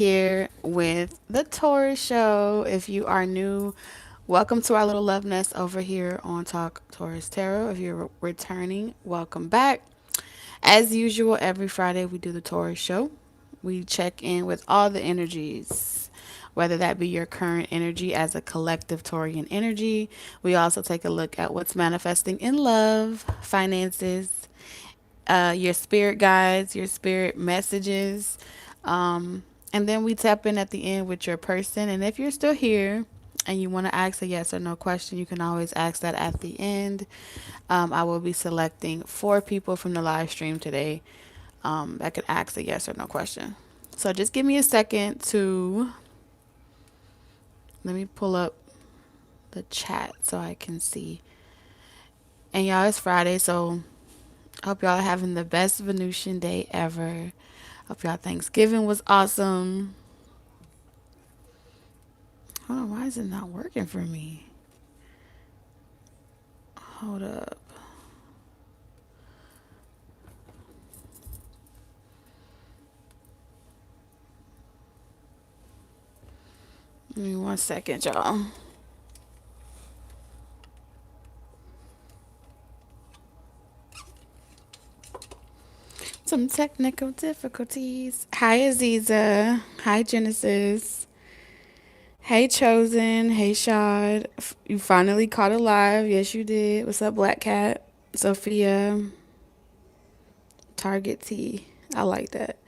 here with the Taurus Show. If you are new, welcome to our little love nest over here on Talk Taurus Tarot. If you're returning, welcome back. As usual, every Friday we do the Taurus Show. We check in with all the energies, whether that be your current energy as a collective Taurian energy. We also take a look at what's manifesting in love, finances, your spirit guides, your spirit messages. And then we tap in at the end with your person. And if you're still here and you want to ask a yes or no question, you can always ask that at the end. I will be selecting 4 people from the live stream today that can ask a yes or no question. So just give me a second to let me pull up the chat so I can see. And y'all, it's Friday, so I hope y'all are having the best Venusian day ever. Hope y'all Thanksgiving was awesome. Hold on, why is it not working for me? Hold up. Give me 1 second, y'all. Some technical difficulties. Hi, Aziza. Hi, Genesis. Hey, Chosen. Hey, Shad. You finally caught alive. Yes, you did. What's up, Black Cat? Sophia. Target T. I like that.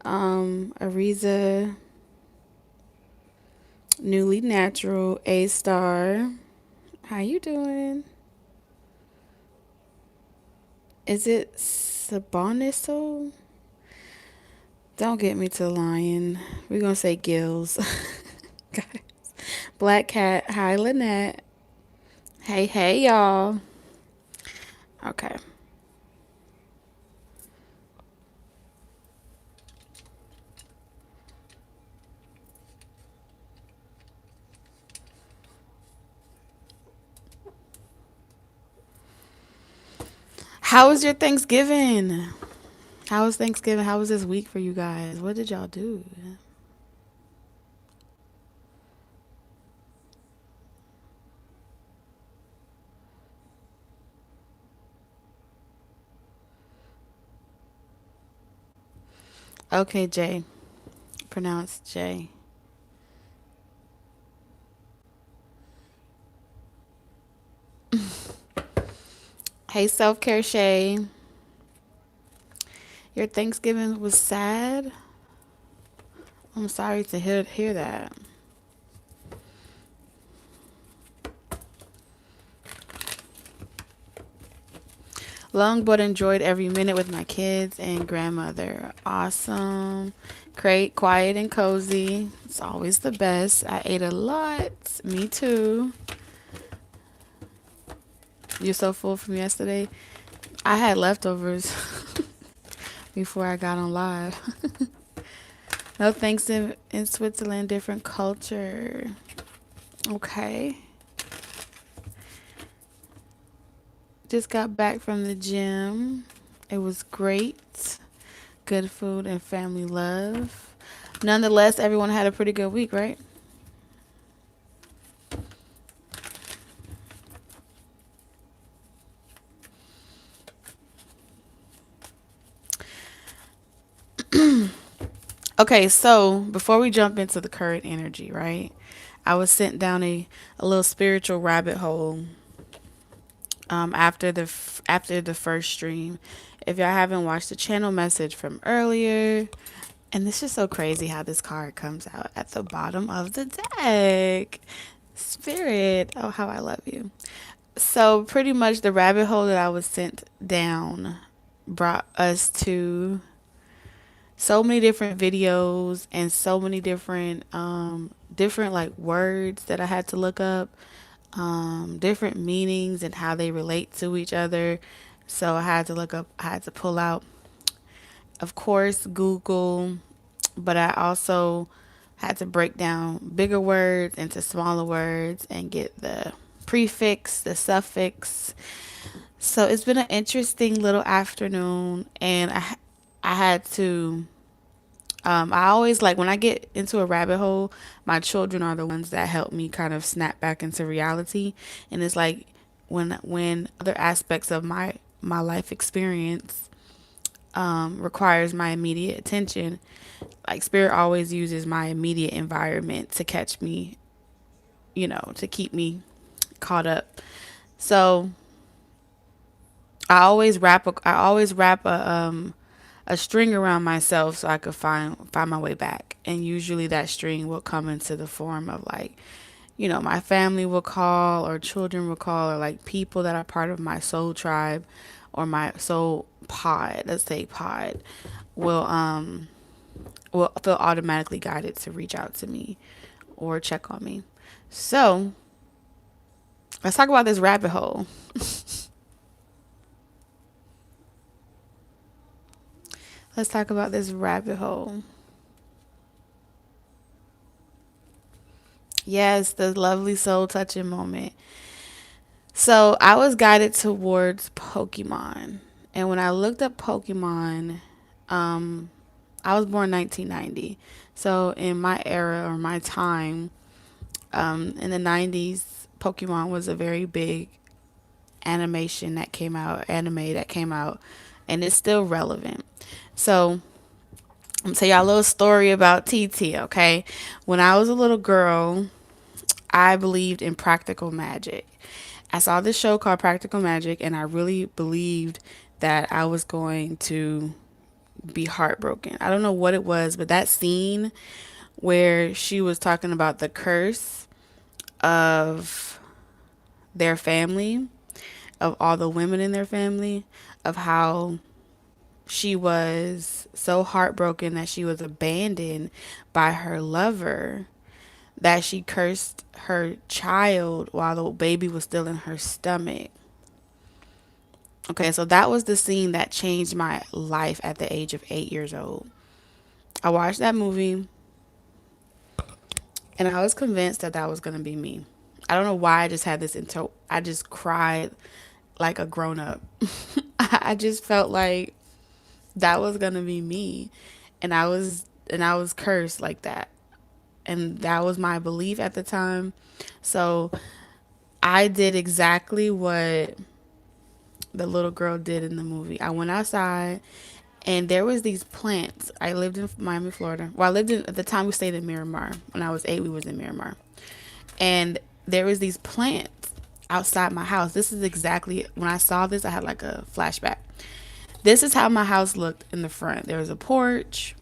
Ariza. Newly Natural. A Star. How you doing? Is it Saboniso? Don't get me to lying. We're going to say Gills. Guys. Black Cat. Hi, Lynette. Hey, hey, y'all. Okay. How was your Thanksgiving? How was Thanksgiving? How was this week for you guys? What did y'all do? Okay, Jay. Pronounced Jay. Hey, Self Care Shay. Your Thanksgiving was sad? I'm sorry to hear that. Long but enjoyed every minute with my kids and grandmother. Awesome. Great, quiet, and cozy. It's always the best. I ate a lot. Me too. You're so full from yesterday. I had leftovers before I got on live. No thanks in Switzerland, different culture. Okay. Just got back from the gym. It was great. Good food and family love. Nonetheless, everyone had a pretty good week, right? Okay, so before we jump into the current energy, right? I was sent down a little spiritual rabbit hole after the first stream. If y'all haven't watched the channel message from earlier, and this is so crazy how this card comes out at the bottom of the deck. Spirit, oh how I love you. So pretty much the rabbit hole that I was sent down brought us to so many different videos and so many different like words that I had to look up, different meanings and how they relate to each other. So I had to look up, I had to pull out, of course, Google, but I also had to break down bigger words into smaller words and get the prefix, the suffix. So it's been an interesting little afternoon, and I had to I always like when I get into a rabbit hole, my children are the ones that help me kind of snap back into reality. And it's like when other aspects of my life experience requires my immediate attention, like spirit always uses my immediate environment to catch me, to keep me caught up. So I always wrap a string around myself so I could find my way back. And usually that string will come into the form of like, my family will call or children will call or like people that are part of my soul tribe or my soul pod, let's say pod, will feel automatically guided to reach out to me or check on me. So let's talk about this rabbit hole. Let's talk about this rabbit hole. Yes, the lovely soul touching moment. So I was guided towards Pokemon. And when I looked up Pokemon, um, I was born 1990. So in my era or my time, in the 90s, Pokemon was a very big anime that came out, and it's still relevant. So I'm gonna tell y'all a little story about TT, okay? When I was a little girl, I believed in practical magic. I saw this show called Practical Magic, and I really believed that I was going to be heartbroken. I don't know what it was, but that scene where she was talking about the curse of their family, of all the women in their family, of how she was so heartbroken that she was abandoned by her lover, that she cursed her child while the baby was still in her stomach. Okay, so that was the scene that changed my life at the age of 8 years old. I watched that movie and I was convinced that that was going to be me. I don't know why I just had this I just cried like a grown up. I just felt like that was going to be me, and I was cursed like that. And that was my belief at the time. So I did exactly what the little girl did in the movie. I went outside and there was these plants. I lived in Miami, Florida. Well, I lived in, at the time we stayed in Miramar. When I was 8, we was in Miramar. And there was these plants outside my house. This is exactly when I saw this, I had like a flashback. This is how my house looked in the front. There was a porch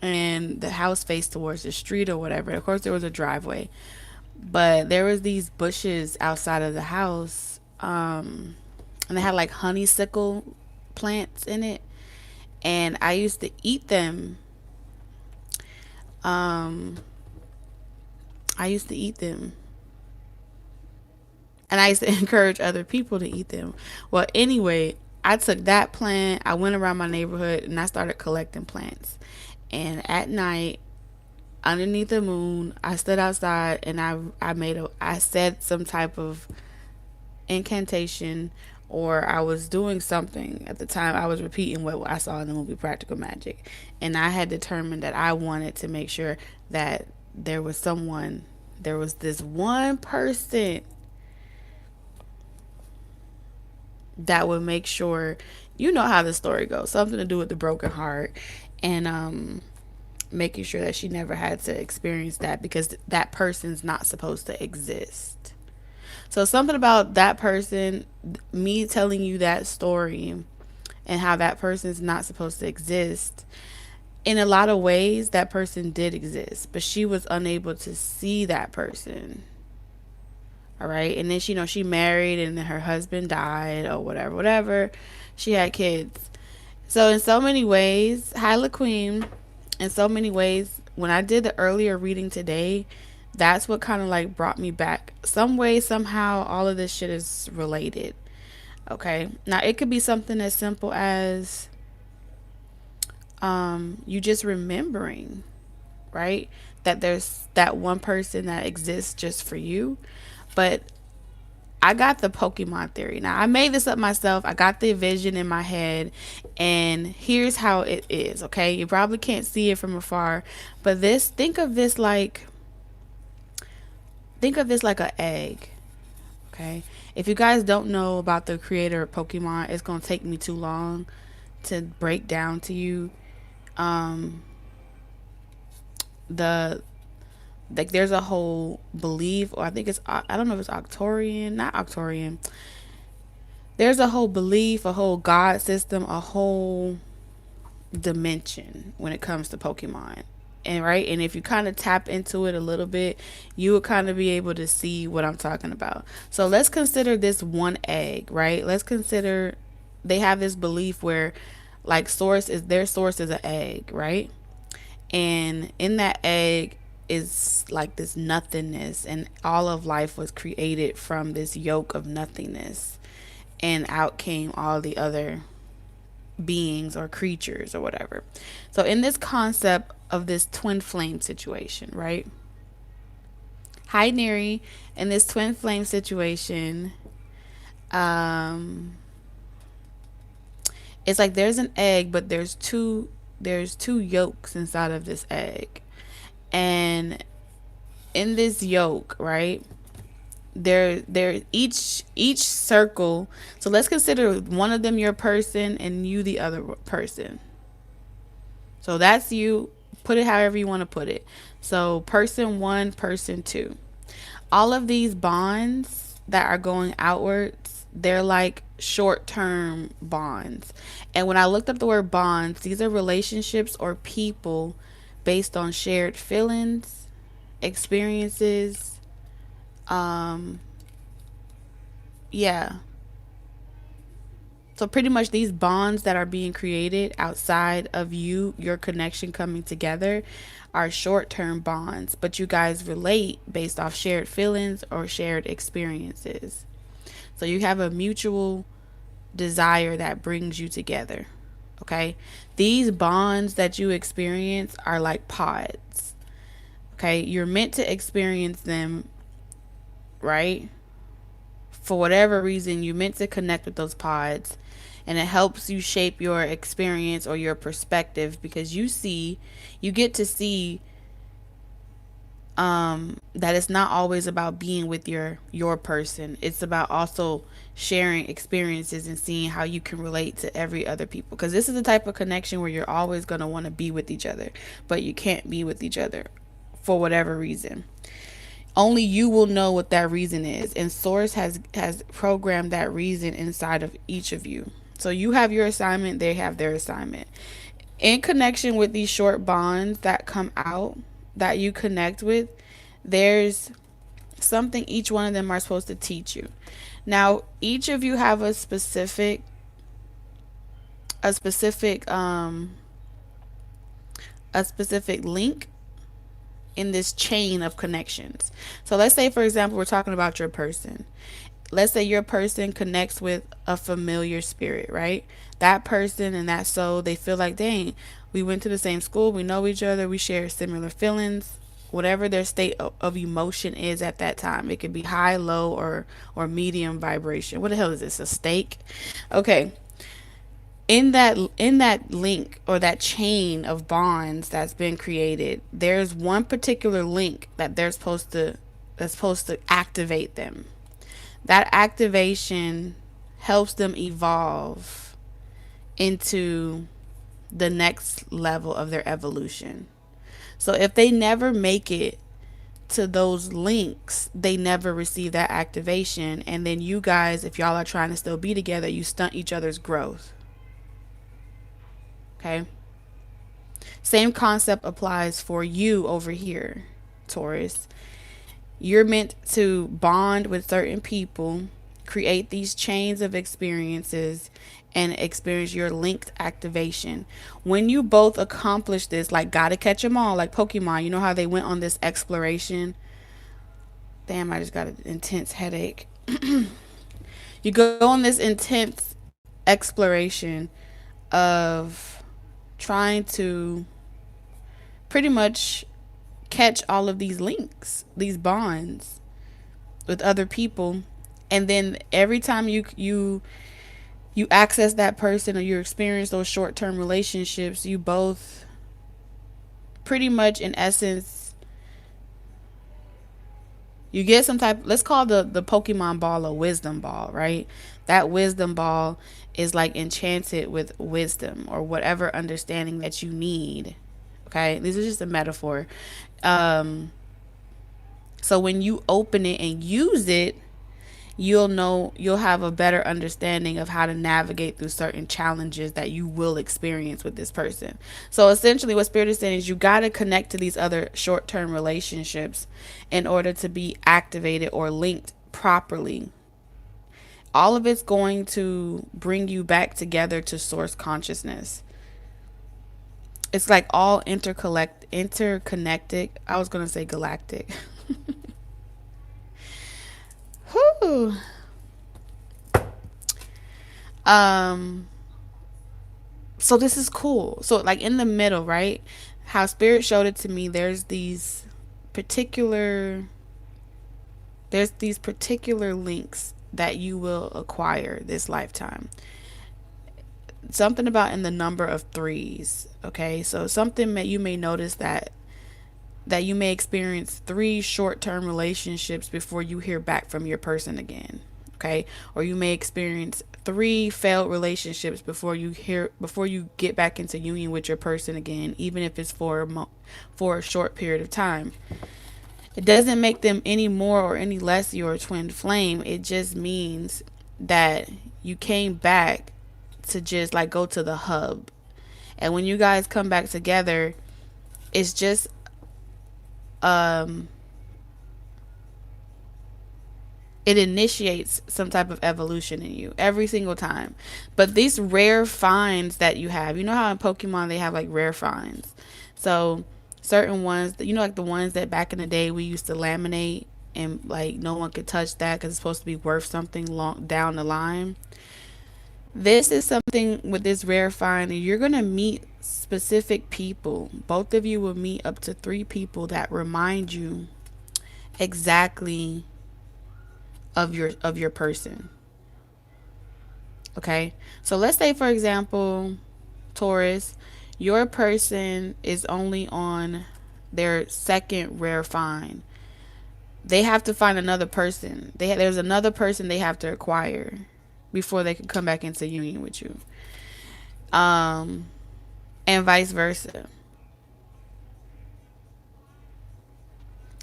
and the house faced towards the street or whatever. Of course there was a driveway. But there was these bushes outside of the house. And they had like honeysuckle plants in it, and I used to eat them. Um, I used to eat them, and I used to encourage other people to eat them. Well, anyway, I took that plant. I went around my neighborhood and I started collecting plants. And at night, underneath the moon, I stood outside and I said some type of incantation, or I was doing something at the time. I was repeating what I saw in the movie Practical Magic, and I had determined that I wanted to make sure that there was this one person that would make sure, you know how the story goes, something to do with the broken heart, and making sure that she never had to experience that, because that person's not supposed to exist. So something about that person, me telling you that story and how that person's not supposed to exist. In a lot of ways, that person did exist, but she was unable to see that person. All right. And then she married and then her husband died or whatever, whatever. She had kids. So in so many ways, Hyla Queen, in so many ways, when I did the earlier reading today, that's what kind of like brought me back. Some way, somehow, all of this shit is related. Okay. Now it could be something as simple as you just remembering, right? That there's that one person that exists just for you. But I got the Pokemon theory. Now, I made this up myself. I got the vision in my head, and here's how it is, okay? You probably can't see it from afar, but think of this like an egg, okay? If you guys don't know about the creator of Pokemon, it's going to take me too long to break down to you um the like there's a whole belief, or I think it's, I don't know if it's Octorian, not Octorian. There's a whole belief, a whole god system, a whole dimension when it comes to Pokemon. And right, and if you kind of tap into it a little bit, you would kind of be able to see what I'm talking about. So let's consider this one egg, right? Let's consider they have this belief where like source is an egg, right? And in that egg is like this nothingness, and all of life was created from this yolk of nothingness, and out came all the other beings or creatures or whatever. So in this concept of this twin flame situation, right? Hi Neri. In this twin flame situation, um it's like there's an egg, but there's two yolks inside of this egg. And in this yolk, right? There each circle. So let's consider one of them your person and you the other person. So that's you. Put it however you want to put it. So person one, person two. All of these bonds that are going outwards, they're like short term bonds. And when I looked up the word bonds, these are relationships or people based on shared feelings, experiences, um, yeah. So pretty much these bonds that are being created outside of your connection coming together are short-term bonds, but you guys relate based off shared feelings or shared experiences. So you have a mutual desire that brings you together. Okay? These bonds that you experience are like pods. Okay? You're meant to experience them, right? For whatever reason, you meant to connect with those pods, and it helps you shape your experience or your perspective, because you get to see that it's not always about being with your person. It's about also sharing experiences and seeing how you can relate to every other people, because this is the type of connection where you're always going to want to be with each other, but you can't be with each other for whatever reason. Only you will know what that reason is, and source has programmed that reason inside of each of you. So you have your assignment, they have their assignment. In connection with these short bonds that come out that you connect with, there's something each one of them are supposed to teach you. Now each of you have a specific a specific link in this chain of connections. So let's say, for example, we're talking about your person. Let's say your person connects with a familiar spirit, right? That person and that soul, they feel like, dang, we went to the same school, we know each other, we share similar feelings. Whatever their state of emotion is at that time, it could be high, low, or medium vibration. What the hell is this? A steak? Okay, in that link or that chain of bonds that's been created, there's one particular link that that's supposed to activate them. That activation helps them evolve into the next level of their evolution. So if they never make it to those links, they never receive that activation, and then you guys, if y'all are trying to still be together, you stunt each other's growth. Okay. Same concept applies for you over here, Taurus. You're meant to bond with certain people, create these chains of experiences, and experience your linked activation. When you both accomplish this, like gotta catch them all, like Pokemon, you know how they went on this exploration? Damn, I just got an intense headache. You go on this intense exploration of trying to pretty much catch all of these links, these bonds with other people, And then every time you access that person or you experience those short-term relationships, you both pretty much in essence you get some type, let's call the Pokemon ball a wisdom ball, right? That wisdom ball is like enchanted with wisdom or whatever understanding that you need. Okay? This is just a metaphor. Um so when you open it and use it, you'll have a better understanding of how to navigate through certain challenges that you will experience with this person. So essentially what spirit is saying is you got to connect to these other short-term relationships in order to be activated or linked properly. All of it's going to bring you back together to source consciousness. It's like all interconnected. I was going to say galactic. Whew. um so this is cool. So like in the middle, right? How spirit showed it to me, particular there's these particular links that you will acquire this lifetime. Something about in the number of threes. Okay, so something that you may notice that you may experience three short-term relationships before you hear back from your person again. Okay, or you may experience three failed relationships before you get back into union with your person again, even if it's for a short period of time. It doesn't make them any more or any less your twin flame. It just means that you came back to just like go to the hub. And when you guys come back together, it's just um it initiates some type of evolution in you every single time. But these rare finds that you have, you know how in Pokemon they have like rare finds. So certain ones, like the ones that back in the day we used to laminate and like no one could touch that because it's supposed to be worth something long down the line. This is something with this rare find, and you're gonna meet specific people. Both of you will meet up to three people that remind you exactly of your person. Okay, so let's say for example, Taurus, your person is only on their second rare find. They have to find another person. There's another person they have to acquire before they can come back into union with you. Um, and vice versa.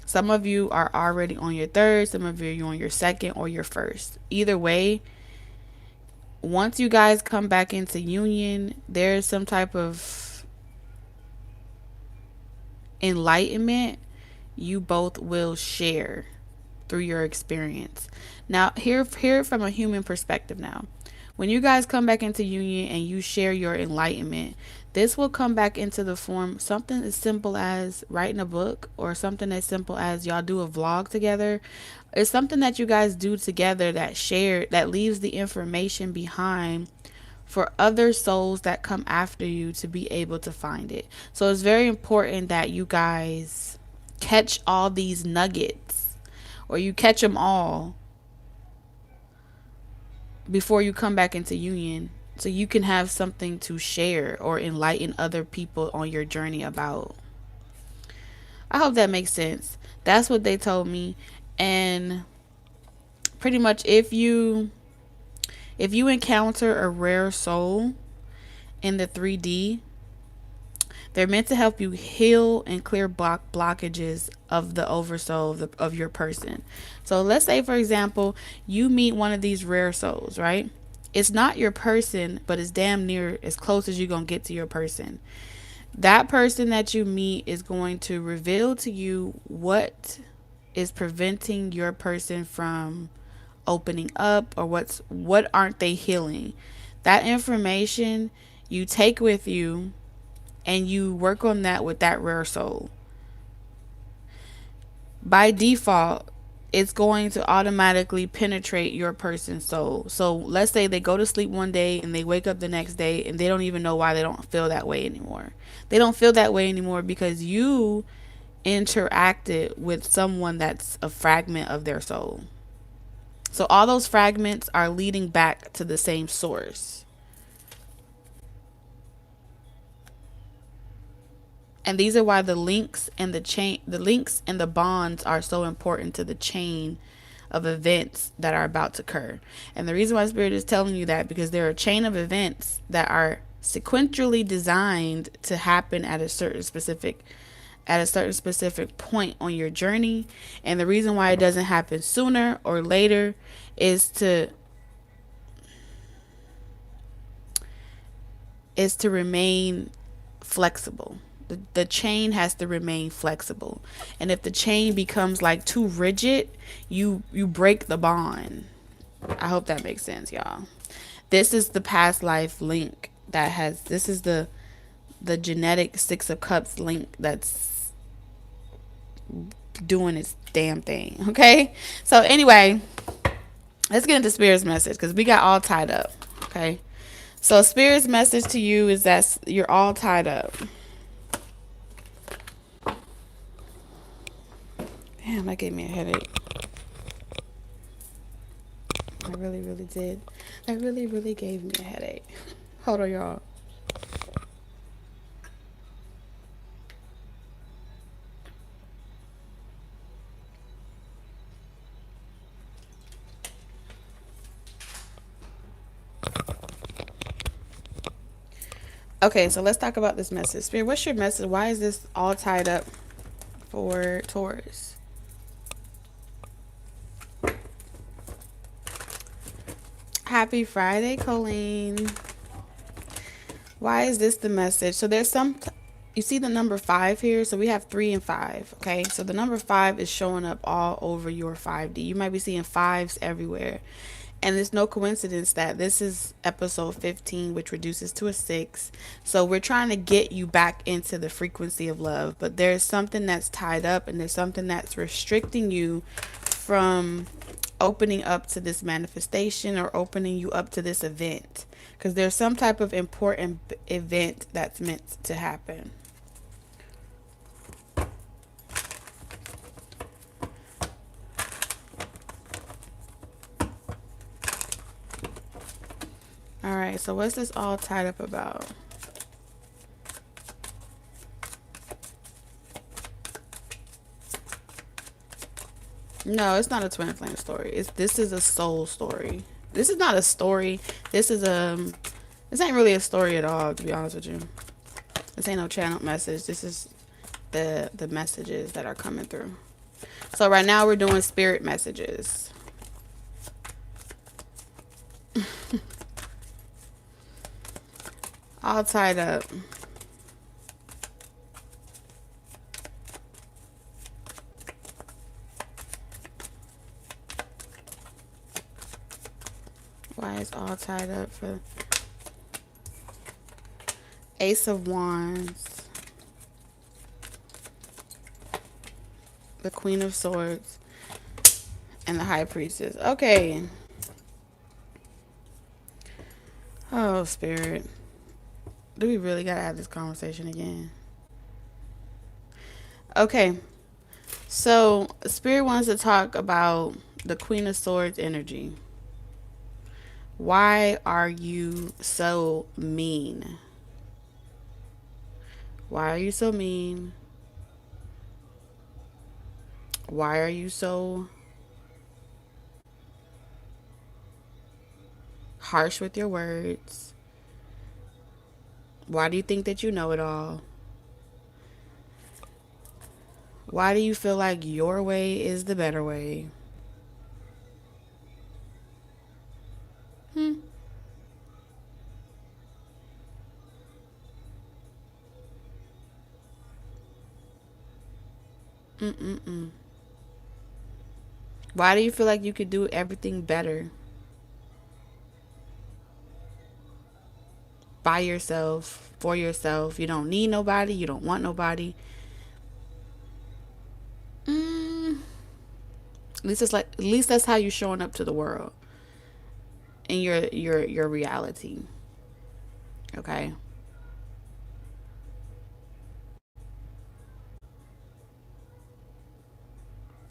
Some of you are already on your third, some of you are on your second or your first. Either way, once you guys come back into union, there's some type of enlightenment you both will share through your experience. Now, here from a human perspective now. When you guys come back into union and you share your enlightenment, this will come back into the form something as simple as writing a book or something as simple as y'all do a vlog together. It's something that you guys do together that leaves the information behind for other souls that come after you to be able to find it. So it's very important that you guys catch all these nuggets or you catch them all before you come back into union so you can have something to share or enlighten other people on your journey about. I hope that makes sense. That's what they told me. And pretty much if you encounter a rare soul in the 3D, they're meant to help you heal and clear blockages of the oversoul of your person. So let's say, for example, you meet one of these rare souls, right? It's not your person, but it's damn near as close as you're going to get to your person. That person that you meet is going to reveal to you what is preventing your person from opening up or what aren't they healing. That information you take with you and you work on that with that rare soul. By default, it's going to automatically penetrate your person's soul. So let's say they go to sleep one day and they wake up the next day and they don't even know why they don't feel that way anymore. They don't feel that way anymore because you interacted with someone that's a fragment of their soul. So all those fragments are leading back to the same source. And these are why the links and the bonds are so important to the chain of events that are about to occur. And the reason why Spirit is telling you that, because there are a chain of events that are sequentially designed to happen at a certain specific point on your journey. And the reason why it doesn't happen sooner or later is to remain flexible. The chain has to remain flexible. And if the chain becomes like too rigid, you break the bond. I hope that makes sense, y'all. This is the past life link this is the genetic 6 of Cups link that's doing its damn thing. Okay? So anyway, let's get into Spirit's message, because we got all tied up. Okay? So Spirit's message to you is that you're all tied up. Damn, that gave me a headache. I really, really did. That really, really gave me a headache. Hold on, y'all. Okay, so let's talk about this message. Spirit, what's your message? Why is this all tied up for Taurus? Happy Friday, Colleen. Why is this the message? So there's you see the number 5 here? So we have 3 and 5, okay? So the number 5 is showing up all over your 5D. You might be seeing 5s everywhere. And it's no coincidence that this is episode 15, which reduces to a 6. So we're trying to get you back into the frequency of love. But there's something that's tied up, and there's something that's restricting you from opening up to this manifestation or opening you up to this event. Because there's some type of important event that's meant to happen. All right, so what's this all tied up about? No, it's not a twin flame story. This is a soul story. This is not a story. This ain't really a story at all, to be honest with you. This ain't no channel message. This is the messages that are coming through. So right now we're doing spirit messages. All tied up. Why is all tied up for Ace of Wands, the Queen of Swords, and the High Priestess? Okay. Oh, Spirit. Do we really gotta have this conversation again? Okay. So, Spirit wants to talk about the Queen of Swords energy. Why are you so mean? Why are you so mean? Why are you so harsh with your words? Why do you think that you know it all? Why do you feel like your way is the better way? Hmm. Mm-mm-mm. Why do you feel like you could do everything better by yourself, for yourself? You don't need nobody. You don't want nobody. Mm. At least that's how you're showing up to the world in your reality. Okay.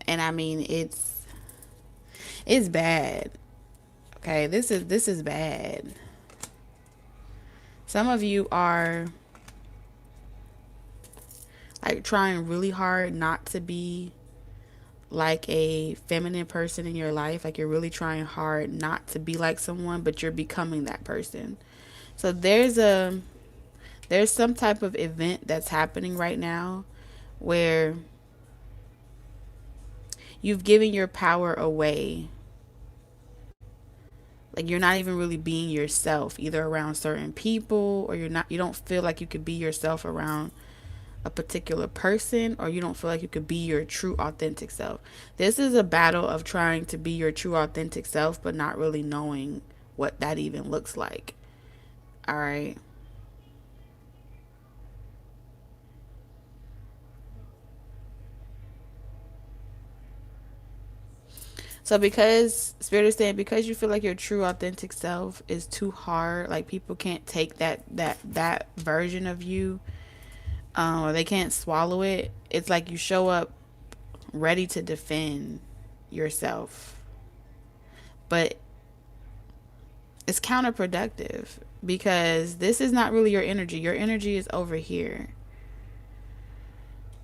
And I mean, It's bad. Okay, this is bad. Some of you are like trying really hard not to be like a feminine person in your life. Like you're really trying hard not to be like someone, but you're becoming that person. So there's some type of event that's happening right now where you've given your power away. Like you're not even really being yourself either around certain people, or you don't feel like you could be yourself around a particular person, or you don't feel like you could be your true authentic self. This is a battle of trying to be your true authentic self but not really knowing what that even looks like. All right. So because Spirit is saying, because you feel like your true authentic self is too hard, like people can't take that version of you, or they can't swallow it. It's like you show up ready to defend yourself, but it's counterproductive because this is not really your energy. Your energy is over here.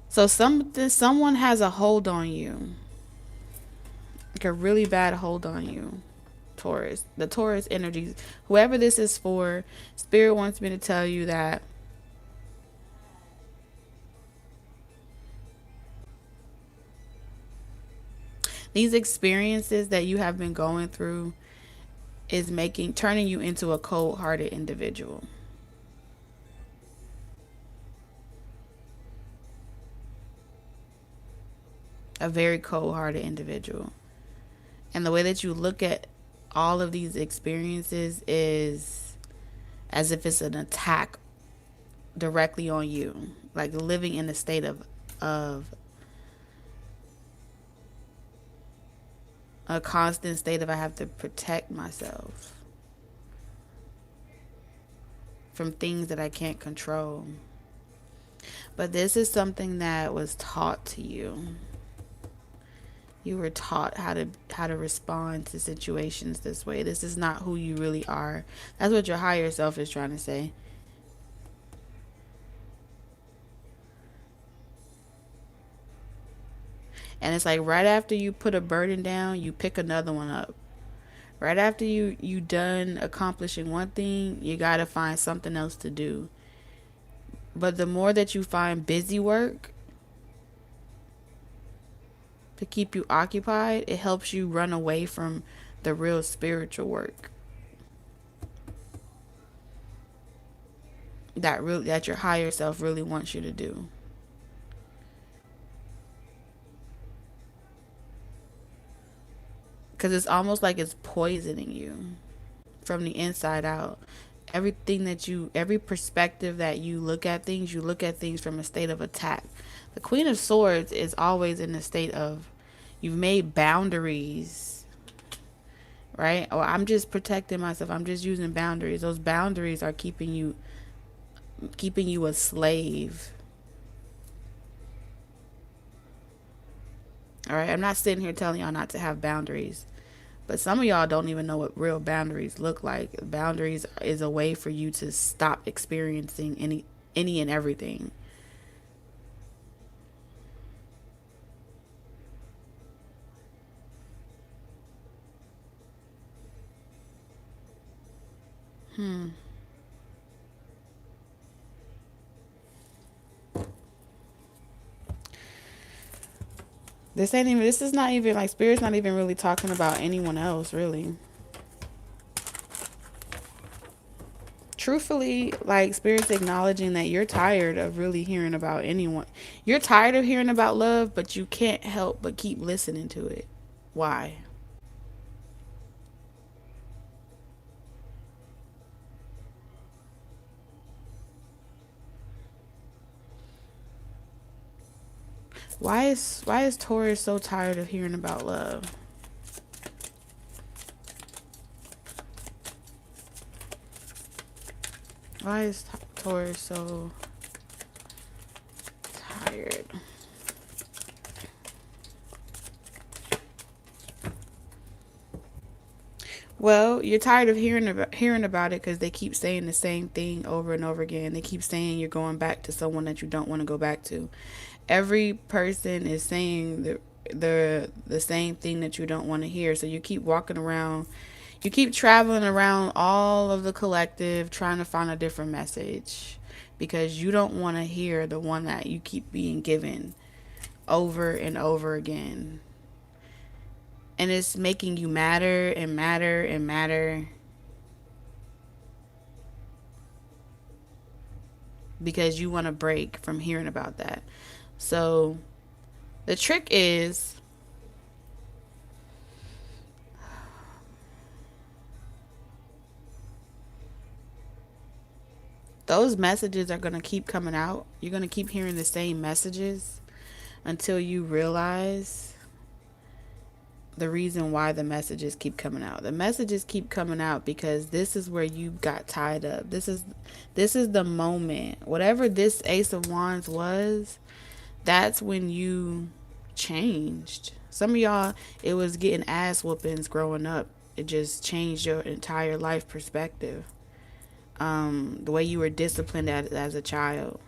So someone has a hold on you, like a really bad hold on you. Taurus, the Taurus energies, whoever this is for, Spirit wants me to tell you that these experiences that you have been going through is turning you into a cold-hearted individual. A very cold-hearted individual. And the way that you look at all of these experiences is as if it's an attack directly on you, like living in a state of a constant state of I have to protect myself from things that I can't control. But this is something that was taught to you. You were taught how to respond to situations this way. This is not who you really are. That's what your higher self is trying to say. And it's like right after you put a burden down, you pick another one up. Right after you done accomplishing one thing, you got to find something else to do. But the more that you find busy work to keep you occupied, it helps you run away from the real spiritual work that your higher self really wants you to do. Because it's almost like it's poisoning you from the inside out. Every perspective that you look at things from a state of attack. The Queen of Swords is always in a state of, you've made boundaries, right? Or I'm just protecting myself. I'm just using boundaries. Those boundaries are keeping you a slave. All right, I'm not sitting here telling y'all not to have boundaries. But some of y'all don't even know what real boundaries look like. Boundaries is a way for you to stop experiencing any and everything. This is not even like, Spirit's not even really talking about anyone else, really. Truthfully, like, Spirit's acknowledging that you're tired of really hearing about anyone. You're tired of hearing about love, but you can't help but keep listening to it. Why? Why is Taurus so tired of hearing about love? Why is Taurus so tired? Well, you're tired of hearing about it because they keep saying the same thing over and over again. They keep saying you're going back to someone that you don't want to go back to. Every person is saying the same thing that you don't want to hear. So you keep walking around, you keep traveling around all of the collective trying to find a different message because you don't want to hear the one that you keep being given over and over again. And it's making you madder and madder and madder because you want to break from hearing about that. So the trick is those messages are going to keep coming out. You're going to keep hearing the same messages until you realize the reason why the messages keep coming out. The messages keep coming out because this is where you got tied up. This is the moment. Whatever this Ace of Wands was, that's when you changed. Some of y'all, it was getting ass whoopings growing up. It just changed your entire life perspective. The way you were disciplined as a child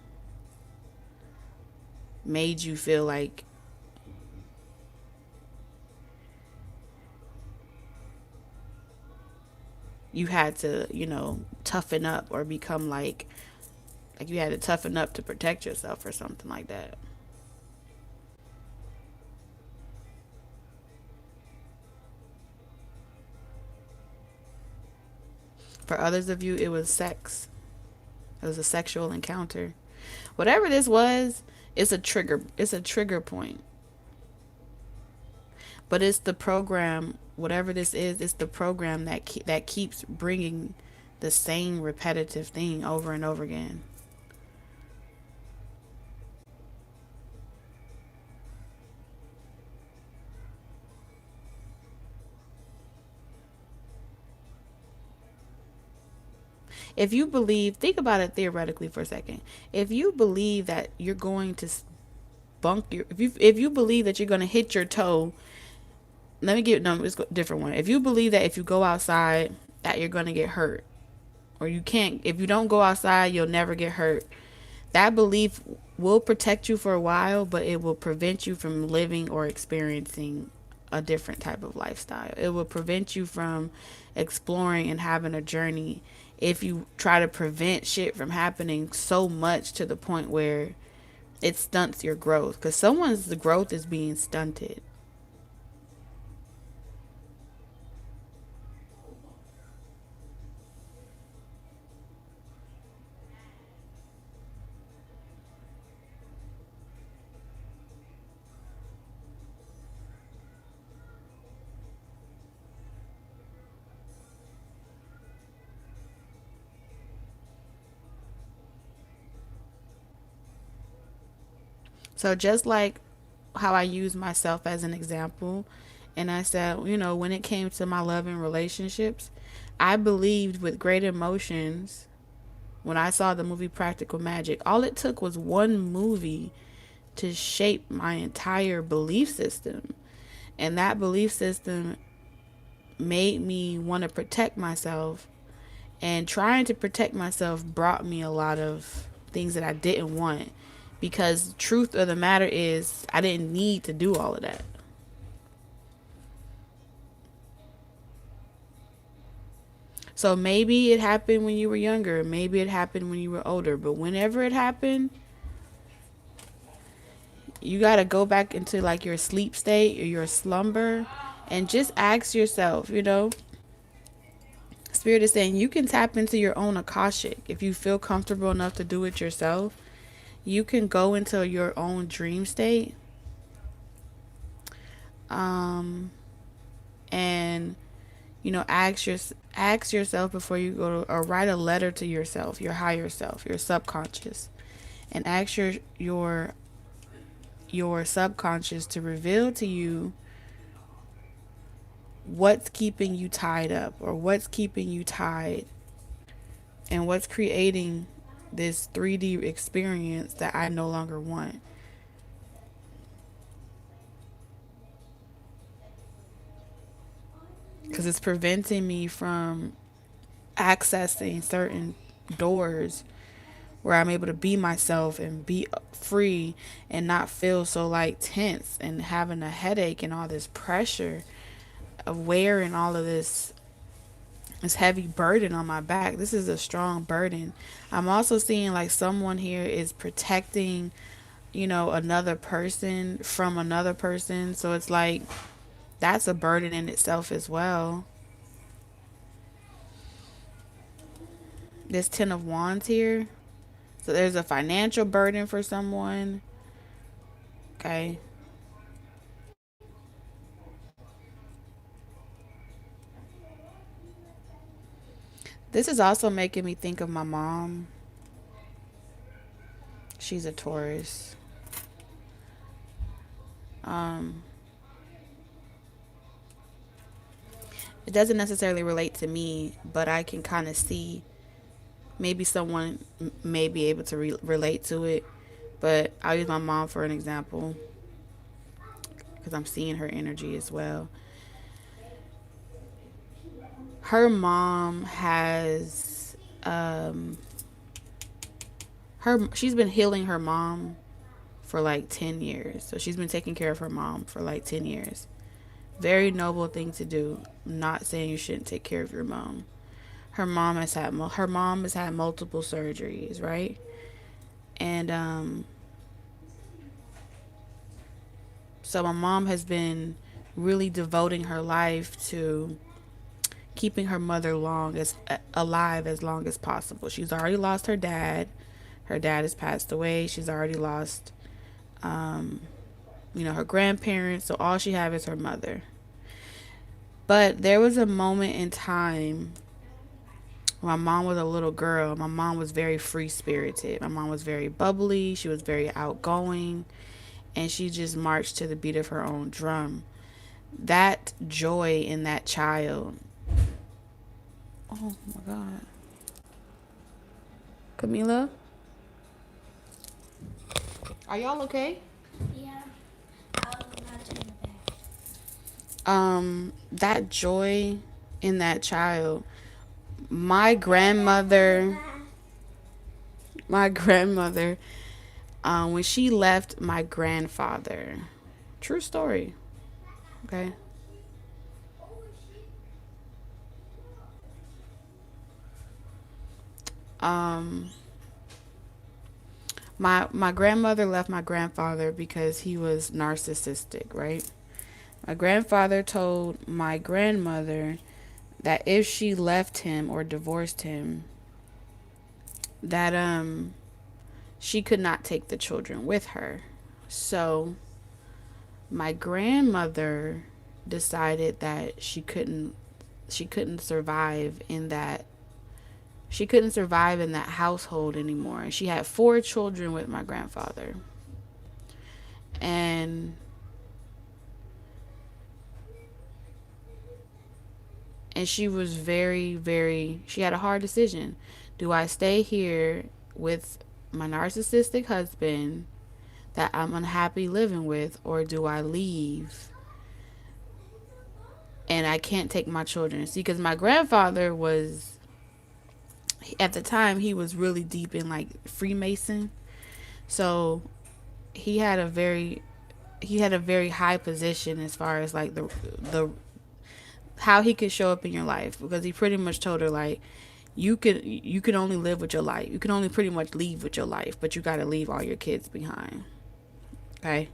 made you feel like you had to, toughen up or become like you had to toughen up to protect yourself or something like that. For others of you, it was sex. It was a sexual encounter. Whatever this was, it's a trigger. It's a trigger point. But it's the program. Whatever this is, it's the program that keeps bringing the same repetitive thing over and over again. If you believe, think about it theoretically for a second. If you believe that you're going to bunk your, if you believe that you're going to hit your toe, let me give no, it's a different one. If you believe that if you go outside that you're going to get hurt, or you can't, if you don't go outside you'll never get hurt, that belief will protect you for a while, but it will prevent you from living or experiencing a different type of lifestyle. It will prevent you from exploring and having a journey if you try to prevent shit from happening so much to the point where it stunts your growth, because someone's the growth is being stunted. So just like how I use myself as an example, and I said, when it came to my love and relationships, I believed with great emotions when I saw the movie Practical Magic. All it took was one movie to shape my entire belief system. And that belief system made me want to protect myself. And trying to protect myself brought me a lot of things that I didn't want. Because truth of the matter is, I didn't need to do all of that. So maybe it happened when you were younger, maybe it happened when you were older, but whenever it happened, you got to go back into like your sleep state or your slumber and just ask yourself, Spirit is saying you can tap into your own Akashic if you feel comfortable enough to do it yourself. You can go into your own dream state, um, and ask yourself before you go to, or write a letter to yourself, your higher self, your subconscious, and ask your subconscious to reveal to you what's keeping you tied up or what's keeping you tied and what's creating this 3D experience that I no longer want. because it's preventing me from accessing certain doors where I'm able to be myself and be free and not feel so like tense and having a headache and all this pressure of wearing all of this heavy burden on my back. This is a strong burden. I'm also seeing like someone here is protecting, another person from another person. So it's like that's a burden in itself as well. This 10 of Wands here. So there's a financial burden for someone. Okay. This is also making me think of my mom. She's a Taurus. Um, it doesn't necessarily relate to me, but I can kind of see maybe someone may be able to relate to it. But I'll use my mom for an example because I'm seeing her energy as well. Her mom has she's been healing her mom for like 10 years. So she's been taking care of her mom for like 10 years. Very noble thing to do. I'm not saying you shouldn't take care of your mom. Her mom has had multiple surgeries, right? And so my mom has been really devoting her life to keeping her mother long as alive as long as possible. She's already lost her dad. Her dad has passed away. She's already lost um, her grandparents. So all she have is her mother. But there was a moment in time when my mom was a little girl. My mom was very free spirited. My mom was very bubbly. She was very outgoing. And she just marched to the beat of her own drum. That joy in that child. Oh my God. Camila? Are y'all okay? Yeah, I'll imagine the back. That joy in that child. My grandmother, my grandmother, when she left my grandfather, true story, okay? Um, my grandmother left my grandfather because he was narcissistic, right? My grandfather told my grandmother that if she left him or divorced him, that she could not take the children with her. So my grandmother decided that she couldn't survive in that household anymore. She had 4 children with my grandfather. And she was she had a hard decision. Do I stay here with my narcissistic husband that I'm unhappy living with, or do I leave and I can't take my children? See, because my grandfather was, at the time, he was really deep in like Freemason. So he had a very high position as far as like the how he could show up in your life, because he pretty much told her like you can only live with your life. You can only pretty much leave with your life, but you got to leave all your kids behind. Okay.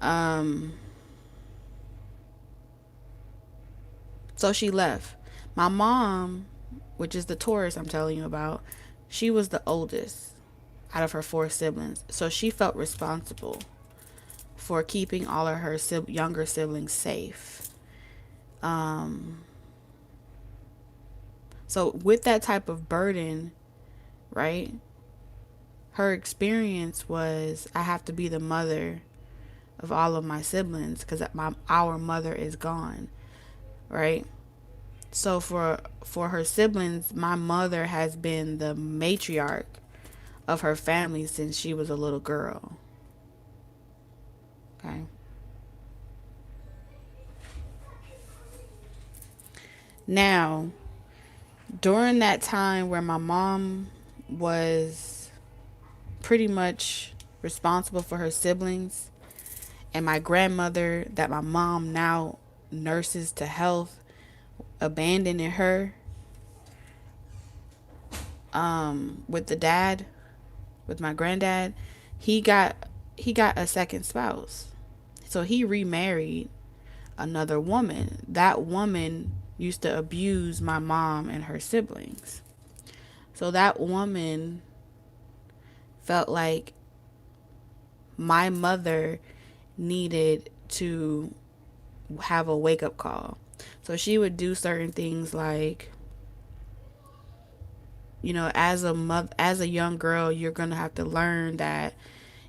Um so she left. My mom, which is the Taurus I'm telling you about, she was the oldest out of her 4 siblings. So she felt responsible for keeping all of her younger siblings safe. Um so with that type of burden, right? Her experience was, I have to be the mother of all of my siblings because our mother is gone, right? So for her siblings, my mother has been the matriarch of her family since she was a little girl. Okay. Now, during that time where my mom was pretty much responsible for her siblings, and my grandmother, that my mom now nurses to health, abandoning her with the dad, with my granddad, he got he got a second spouse. So he remarried another woman. That woman used to abuse my mom and her siblings. So that woman felt like my mother needed to have a wake up call. So she would do certain things like, as a young girl, you're going to have to learn that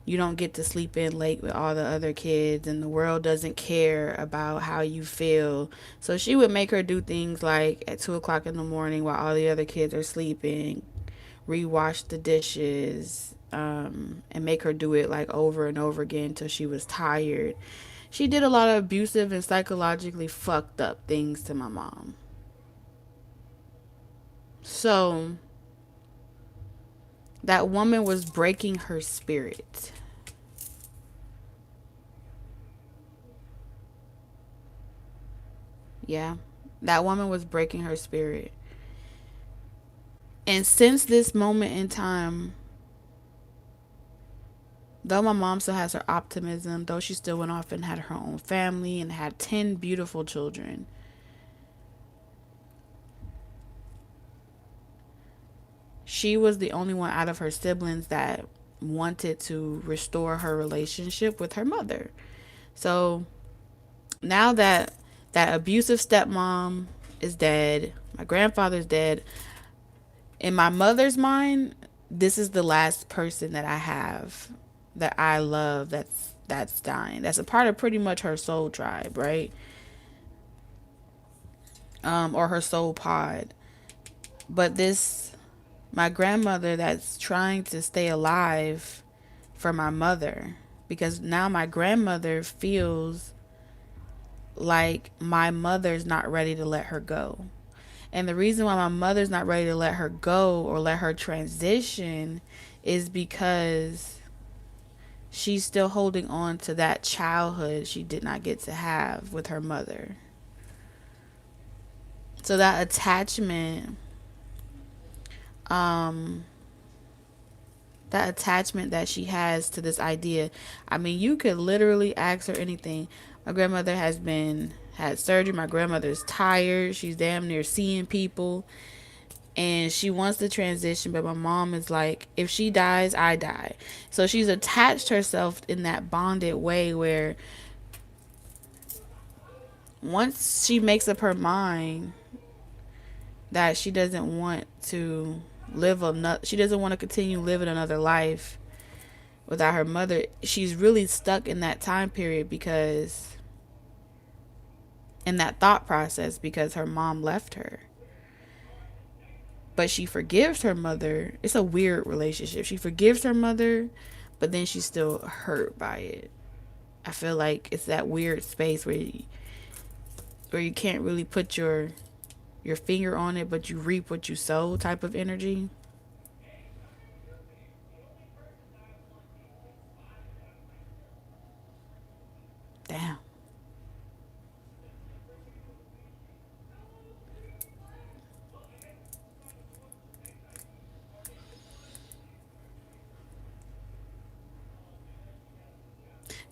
you don't get to sleep in late with all the other kids, and the world doesn't care about how you feel. So she would make her do things like at 2 o'clock in the morning while all the other kids are sleeping, rewash the dishes, and make her do it like over and over again until she was tired. She did a lot of abusive and psychologically fucked up things to my mom. So that woman was breaking her spirit. Yeah. That woman was breaking her spirit. And since this moment in time, though my mom still has her optimism, though she still went off and had her own family and had 10 beautiful children, she was the only one out of her siblings that wanted to restore her relationship with her mother. So now that that abusive stepmom is dead, my grandfather's dead, in my mother's mind, this is the last person that I have that I love that's dying. That's a part of pretty much her soul tribe, right? Or her soul pod. But this my grandmother that's trying to stay alive for my mother, because now my grandmother feels like my mother's not ready to let her go. And the reason why my mother's not ready to let her go or let her transition is because she's still holding on to that childhood she did not get to have with her mother. So that attachment, um, that attachment that she has to this idea. I mean, you could literally ask her anything. My grandmother has been had surgery. My grandmother's tired. She's damn near seeing people. And she wants to transition, but my mom is like, if she dies, I die. So she's attached herself in that bonded way where once she makes up her mind that she doesn't want to she doesn't want to continue living another life without her mother, she's really stuck in that time period, because in that thought process, because her mom left her. But she forgives her mother. It's a weird relationship. She forgives her mother, but then she's still hurt by it. I feel like it's that weird space where you can't really put your finger on it, but you reap what you sow type of energy. Damn.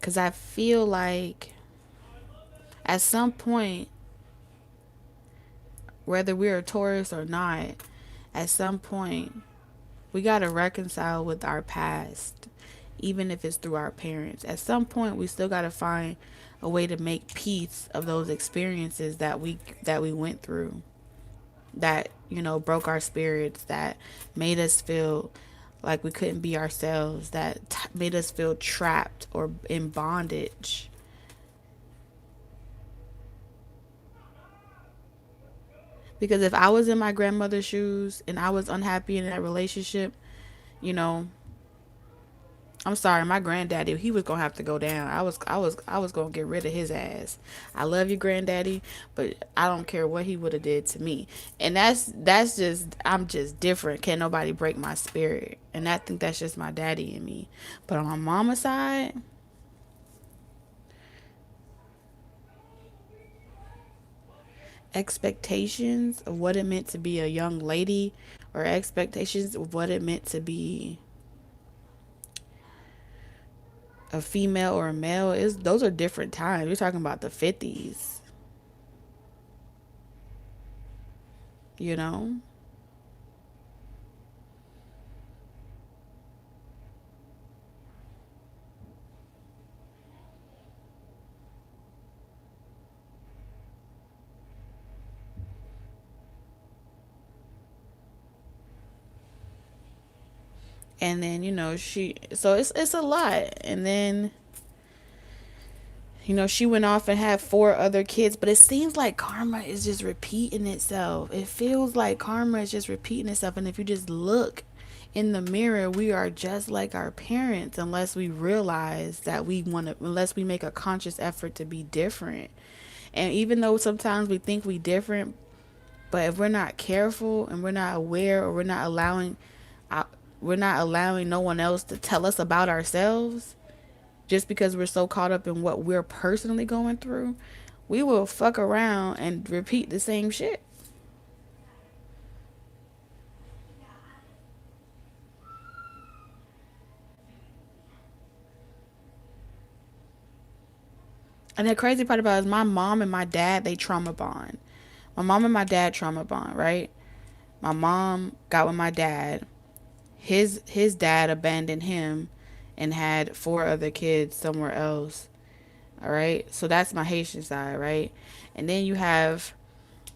Cuz I feel like at some point, whether we're a Taurus or not, at some point we got to reconcile with our past, even if it's through our parents. At some point, we still got to find a way to make peace of those experiences that we went through, that broke our spirits, that made us feel like we couldn't be ourselves, that made us feel trapped or in bondage. Because if I was in my grandmother's shoes and I was unhappy in that relationship, you know, I'm sorry, my granddaddy, he was gonna have to go down. I was gonna get rid of his ass. I love you, granddaddy, but I don't care what he would have did to me. And that's just, I'm just different. Can't nobody break my spirit. And I think that's just my daddy and me. But on my mama's side, expectations of what it meant to be a young lady, or expectations of what it meant to be a female or a male, is those are different times. We're talking about the 50s, you know? And then, she, so it's a lot. And then, she went off and had four other kids, but it seems like karma is just repeating itself. It feels like karma is just repeating itself. And if you just look in the mirror, we are just like our parents, unless we realize that we want to, unless we make a conscious effort to be different. And even though sometimes we think we different, but if we're not careful and we're not aware, or uh, we're not allowing no one else to tell us about ourselves, just because we're so caught up in what we're personally going through, we will fuck around and repeat the same shit. And the crazy part about it is my mom and my dad, they trauma bond. My mom and my dad trauma bond, right? My mom got with my dad. His dad abandoned him and had four other kids somewhere else. All right. So that's my Haitian side, right? And then you have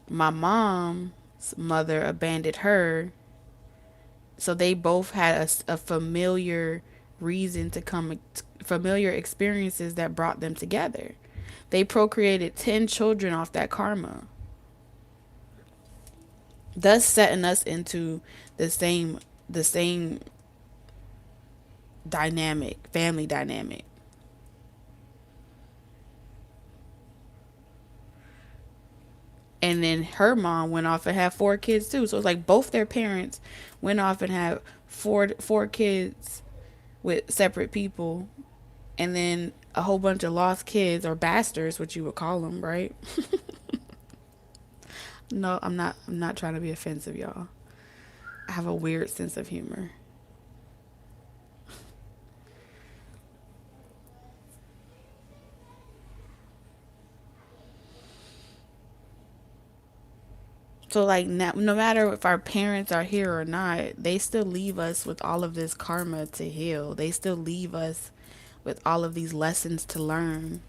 my mom's mother abandoned her. So they both had a familiar reason to come, familiar experiences that brought them together. They procreated 10 children off that karma, thus setting us into the same dynamic, family dynamic. And then her mom went off and had four kids too. So it's like both their parents went off and had four kids with separate people, and then a whole bunch of lost kids, or bastards, what you would call them, right? No, I'm not trying to be offensive, y'all. I have a weird sense of humor. So like, no matter if our parents are here or not, they still leave us with all of this karma to heal. They still leave us with all of these lessons to learn.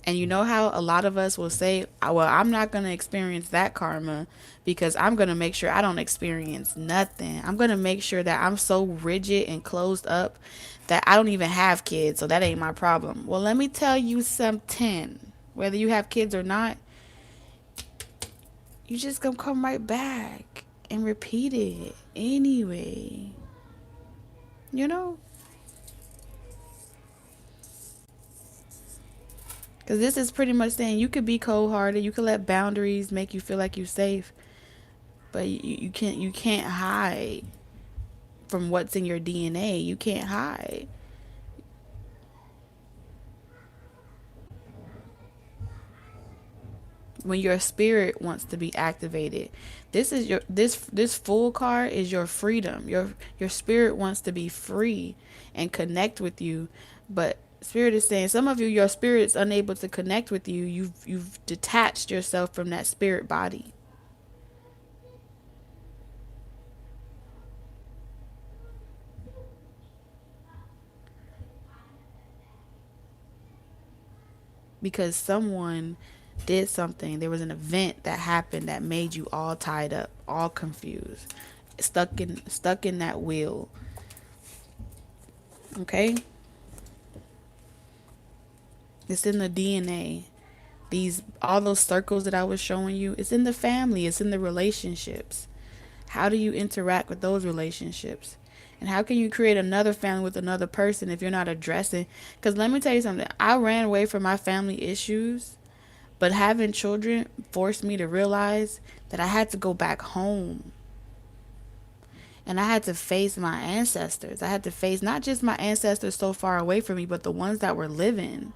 And you know how a lot of us will say, well, I'm not going to experience that karma because I'm going to make sure I don't experience nothing. I'm going to make sure that I'm so rigid and closed up that I don't even have kids. So that ain't my problem. Well, let me tell you something. Whether you have kids or not, you just going to come right back and repeat it anyway. You know? Because this is pretty much saying you could be cold hearted. You could let boundaries make you feel like you're safe. But you can't hide from what's in your DNA. You can't hide. When your spirit wants to be activated, this full card is your freedom. Your spirit wants to be free and connect with you, but spirit is saying some of you, your spirit's unable to connect with you. You've detached yourself from that spirit body because someone did something. There was an event that happened that made you all tied up, all confused, stuck in that wheel. Okay? It's in the DNA. These, all those circles that I was showing you, it's in the family, it's in the relationships. How do you interact with those relationships? And how can you create another family with another person if you're not addressing? Because let me tell you something. I ran away from my family issues, but having children forced me to realize that I had to go back home. And I had to face my ancestors. I had to face not just my ancestors so far away from me, but the ones that were living.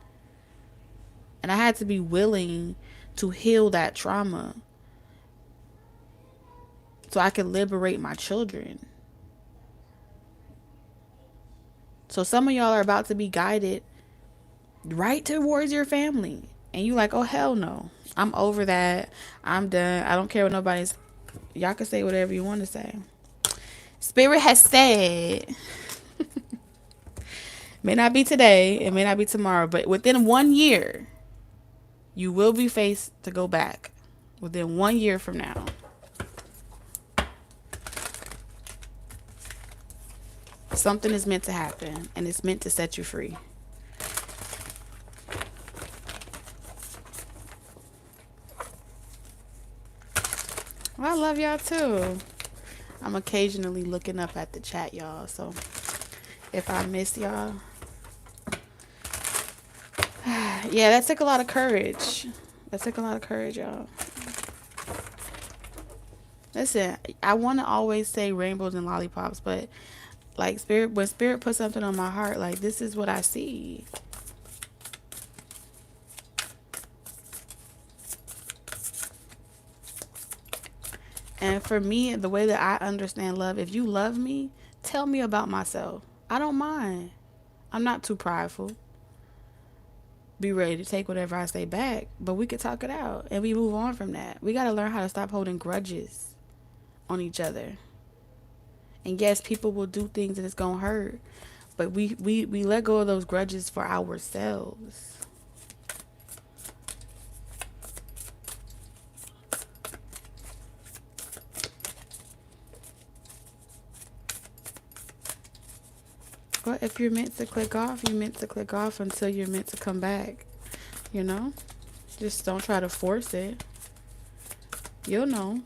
And I had to be willing to heal that trauma so I could liberate my children. So some of y'all are about to be guided right towards your family. And you like, oh hell no. I'm over that. I'm done. I don't care what nobody's. Y'all can say whatever you want to say. Spirit has said, may not be today, it may not be tomorrow, but within 1 year, you will be faced to go back. Within 1 year from now. Something is meant to happen, and it's meant to set you free. Well, I love y'all too. I'm occasionally looking up at the chat, y'all. So if I miss y'all, yeah, that took a lot of courage. That took a lot of courage, y'all. Listen, I want to always say rainbows and lollipops, but like spirit, when spirit puts something on my heart, like this is what I see. And for me, the way that I understand love, if you love me, tell me about myself. I don't mind. I'm not too prideful. Be ready to take whatever I say back, but we could talk it out and we move on from that. We got to learn how to stop holding grudges on each other. And yes, people will do things and it's going to hurt, but we let go of those grudges for ourselves. But if you're meant to click off, you're meant to click off until you're meant to come back. You know? Just don't try to force it. You'll know.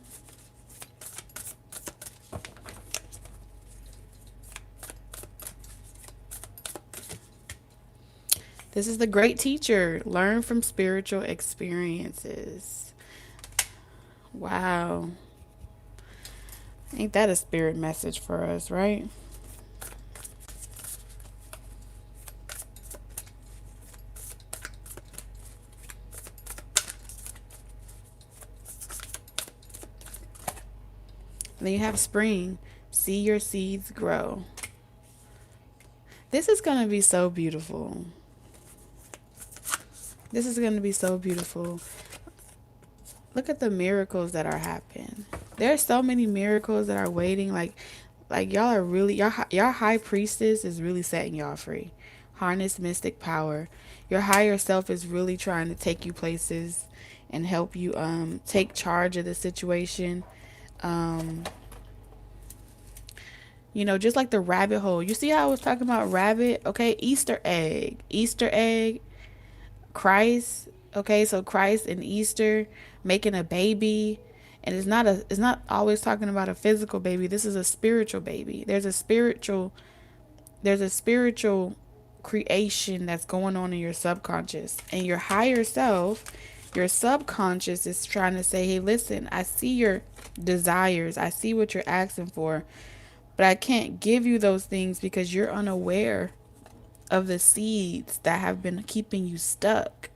This is the great teacher. Learn from spiritual experiences. Wow. Ain't that a spirit message for us, right? And then you have spring. See your seeds grow. This is going to be so beautiful. This is going to be so beautiful. Look at the miracles that are happening. There are so many miracles that are waiting. Like y'all are really, y'all high priestess is really setting y'all free. Harness mystic power. Your higher self is really trying to take you places and help you take charge of the situation. Um, just like the rabbit hole. You see how I was talking about rabbit? Okay, Easter egg. Easter egg, Christ. Okay, so Christ and Easter making a baby. And it's not always talking about a physical baby. This is a spiritual baby. There's a spiritual creation that's going on in your subconscious. And your higher self, your subconscious is trying to say, hey, listen, I see your desires. I see what you're asking for. But I can't give you those things because you're unaware of the seeds that have been keeping you stuck.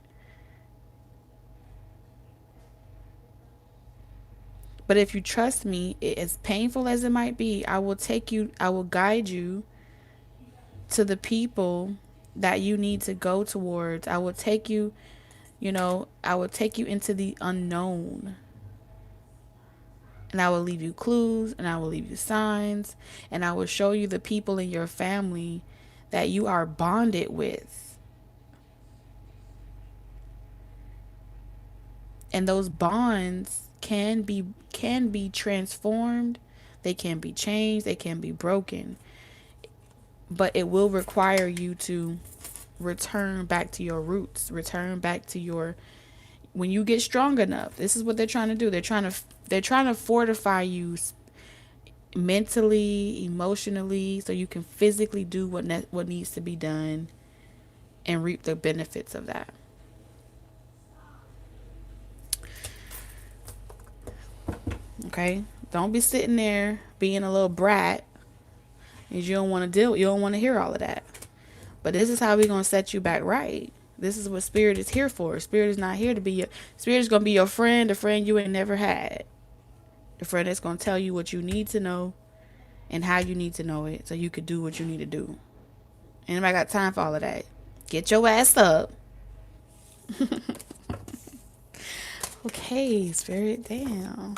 But if you trust me, as painful as it might be, I will guide you to the people that you need to go towards. I will take you, I will take you into the unknown. And I will leave you clues and I will leave you signs and I will show you the people in your family that you are bonded with. And those bonds can be transformed, they can be changed, they can be broken. But it will require you to return back to your roots, return back to your when you get strong enough. This is what they're trying to do. They're trying to fortify you mentally, emotionally, so you can physically do what needs to be done and reap the benefits of that. Okay? Don't be sitting there being a little brat because you don't want to deal, you don't want to hear all of that. But this is how we're going to set you back right. This is what spirit is here for. Spirit is not here to be your spirit is going to be your friend, a friend you ain't never had. The friend that's going to tell you what you need to know and how you need to know it so you could do what you need to do. Anybody got time for all of that? Get your ass up. Okay, spirit down.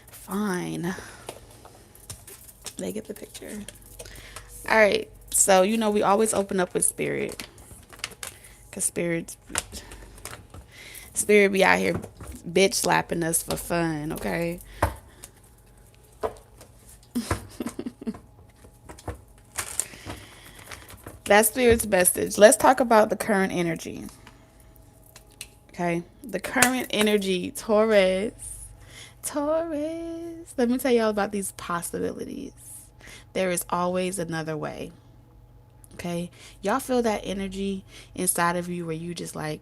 Fine. They get the picture. All right. So, we always open up with spirit. Because spirit be out here bitch slapping us for fun, okay? That's spirit's message. Let's talk about the current energy. Okay? The current energy, Taurus. Taurus. Let me tell y'all about these possibilities. There is always another way. Okay? Y'all feel that energy inside of you where you just like,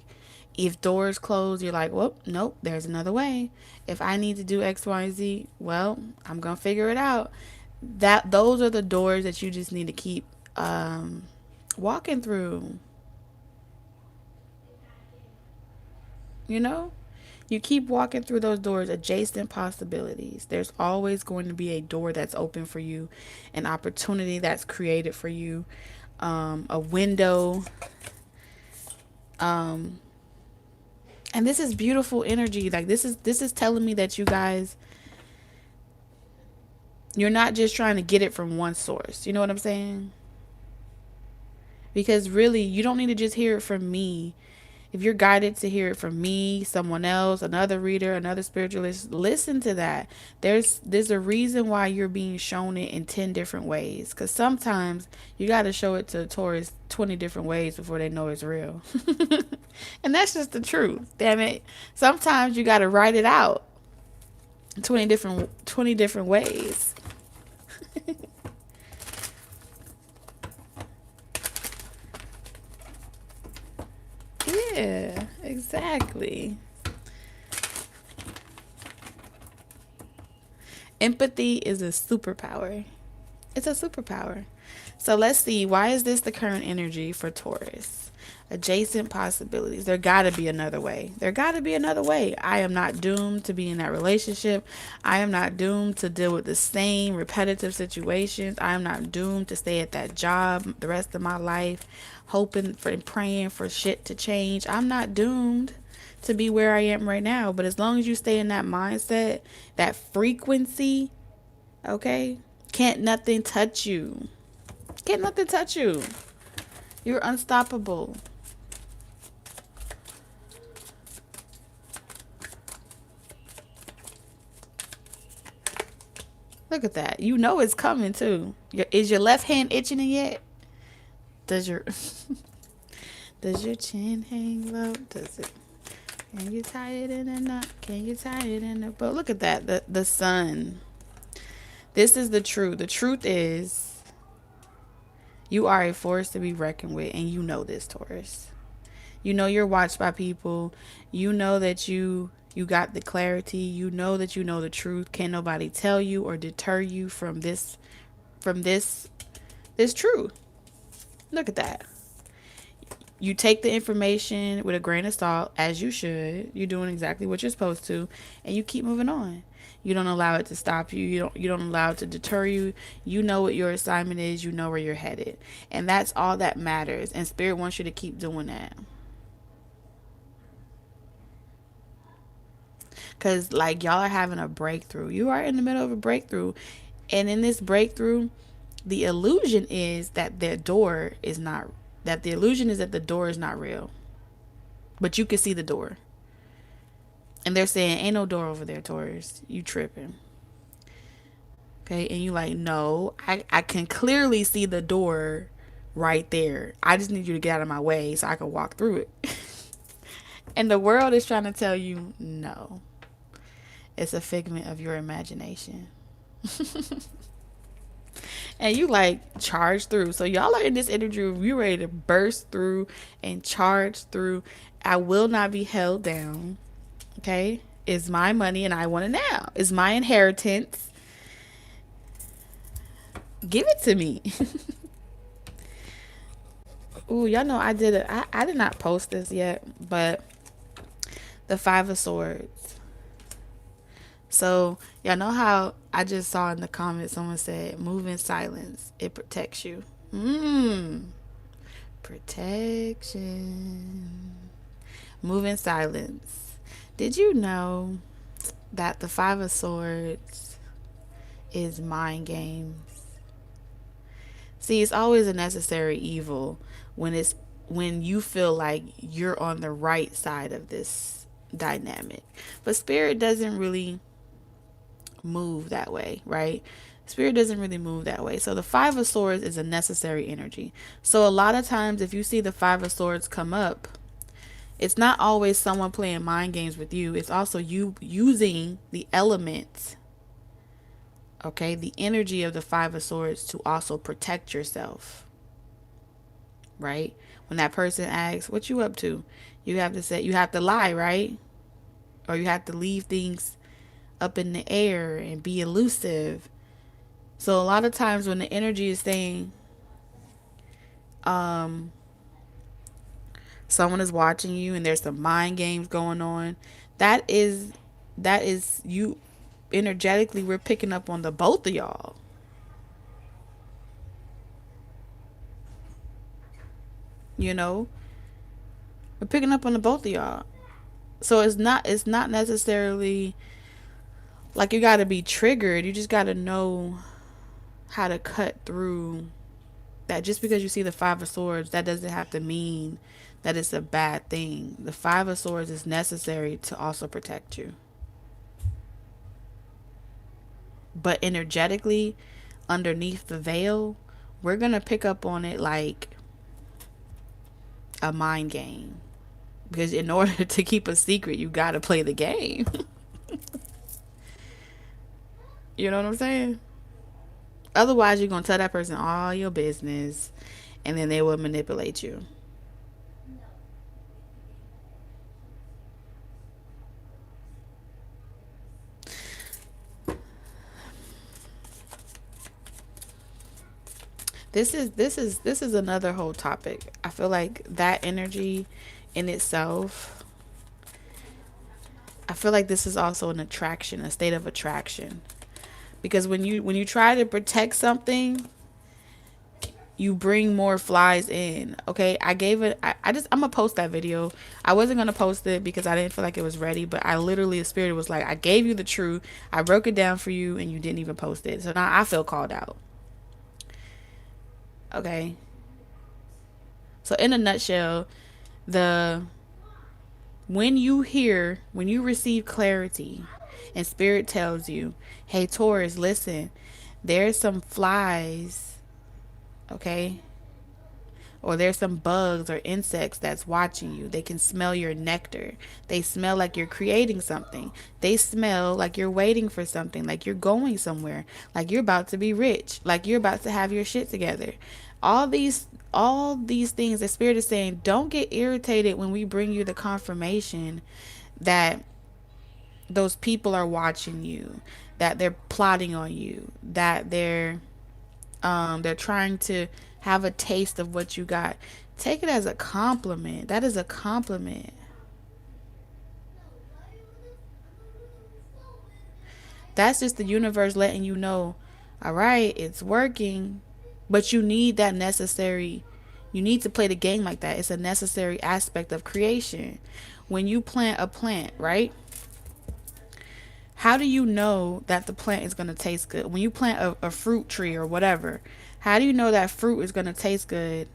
if doors close, you're like, well, nope, there's another way. If I need to do X, Y, and Z, well, I'm gonna figure it out. Those are the doors that you just need to keep walking through. You know, you keep walking through those doors, adjacent possibilities. There's always going to be a door that's open for you, an opportunity that's created for you, a window. Um, and this is beautiful energy. Like this is telling me that you guys, you're not just trying to get it from one source. You know what I'm saying? Because really, you don't need to just hear it from me. If you're guided to hear it from me, someone else, another reader, another spiritualist, listen to that. There's a reason why you're being shown it in 10 different ways. Because sometimes you got to show it to Taurus 20 different ways before they know it's real. And that's just the truth. Damn it. Sometimes you got to write it out 20 different ways. Yeah, exactly. Empathy is a superpower. It's a superpower. So let's see. Why is this the current energy for Taurus? Adjacent possibilities. There got to be another way. There got to be another way. I am not doomed to be in that relationship. I am not doomed to deal with the same repetitive situations. I am not doomed to stay at that job the rest of my life, hoping for and praying for shit to change. I'm not doomed to be where I am right now. But as long as you stay in that mindset, that frequency, okay, can't nothing touch you. Can't nothing touch you. You're unstoppable. Look at that. You know it's coming too. Is your left hand itching it yet? Does your does your chin hang low? Does it? Can you tie it in a knot? Can you tie it in a bow? Look at that. The sun. This is the truth. The truth is you are a force to be reckoned with, and you know this, Taurus. You know you're watched by people. You know that you got the clarity. You know that you know the truth. Can't nobody tell you or deter you from this truth. Look at that. You take the information with a grain of salt, as you should. You're doing exactly what you're supposed to, and you keep moving on. You don't allow it to stop you. You don't allow it to deter you. You know what your assignment is. You know where you're headed, and that's all that matters. And Spirit wants you to keep doing that. Because, like, y'all are having a breakthrough. You are in the middle of a breakthrough. And in this breakthrough, the illusion is that the illusion is that the door is not real. But you can see the door. And they're saying, ain't no door over there, Taurus. You tripping. Okay. And you like, no, I can clearly see the door right there. I just need you to get out of my way so I can walk through it. And the world is trying to tell you, no. It's a figment of your imagination. And you like charge through. So y'all are in this energy room. You ready to burst through and charge through. I will not be held down. Okay? It's my money and I want it now. It's my inheritance. Give it to me. Ooh, y'all know I did it. I did not post this yet, but the Five of Swords. So y'all know how I just saw in the comments someone said, "Move in silence. It protects you." Mmm. Protection. Move in silence. Did you know that the Five of Swords is mind games? See, it's always a necessary evil when you feel like you're on the right side of this dynamic. But spirit doesn't really move that way, right? Spirit doesn't really move that way. So the Five of Swords is a necessary energy. So a lot of times if you see the Five of Swords come up, it's not always someone playing mind games with you. It's also you using the elements, okay, the energy of the Five of Swords to also protect yourself, right? When that person asks, "What you up to?" You have to say, you have to lie, right? Or you have to leave things up in the air and be elusive. So a lot of times when the energy is saying, um, someone is watching you and there's some mind games going on, that is you energetically, we're picking up on the both of y'all. You know, we're picking up on the both of y'all. So it's not necessarily like you got to be triggered. You just got to know how to cut through that. Just because you see the Five of Swords, that doesn't have to mean that it's a bad thing. The Five of Swords is necessary to also protect you. But energetically, underneath the veil, we're going to pick up on it like a mind game. Because in order to keep a secret, you got to play the game. You know what I'm saying? Otherwise, you're going to tell that person all your business and then they will manipulate you. This is another whole topic. I feel like that energy in itself, I feel like this is also an attraction, a state of attraction. Because when you try to protect something, you bring more flies in. Okay, I gave it. I'm gonna post that video. I wasn't gonna post it because I didn't feel like it was ready. But I literally, the spirit was like, I gave you the truth. I broke it down for you, and you didn't even post it. So now I feel called out. Okay. So in a nutshell, the when you receive clarity, and spirit tells you, "Hey Taurus, listen, there's some flies, okay? Or there's some bugs or insects that's watching you. They can smell your nectar. They smell like you're creating something. They smell like you're waiting for something, like you're going somewhere, like you're about to be rich, like you're about to have your shit together." All these things, the spirit is saying, don't get irritated when we bring you the confirmation that those people are watching you, that they're plotting on you, that they're trying to have a taste of what you got. Take it as a compliment. That is a compliment. That's just the universe letting you know, all right, it's working. But you need to play the game like that. It's a necessary aspect of creation. When you plant a plant, right? How do you know that the plant is going to taste good? When you plant a fruit tree or whatever, how do you know that fruit is going to taste good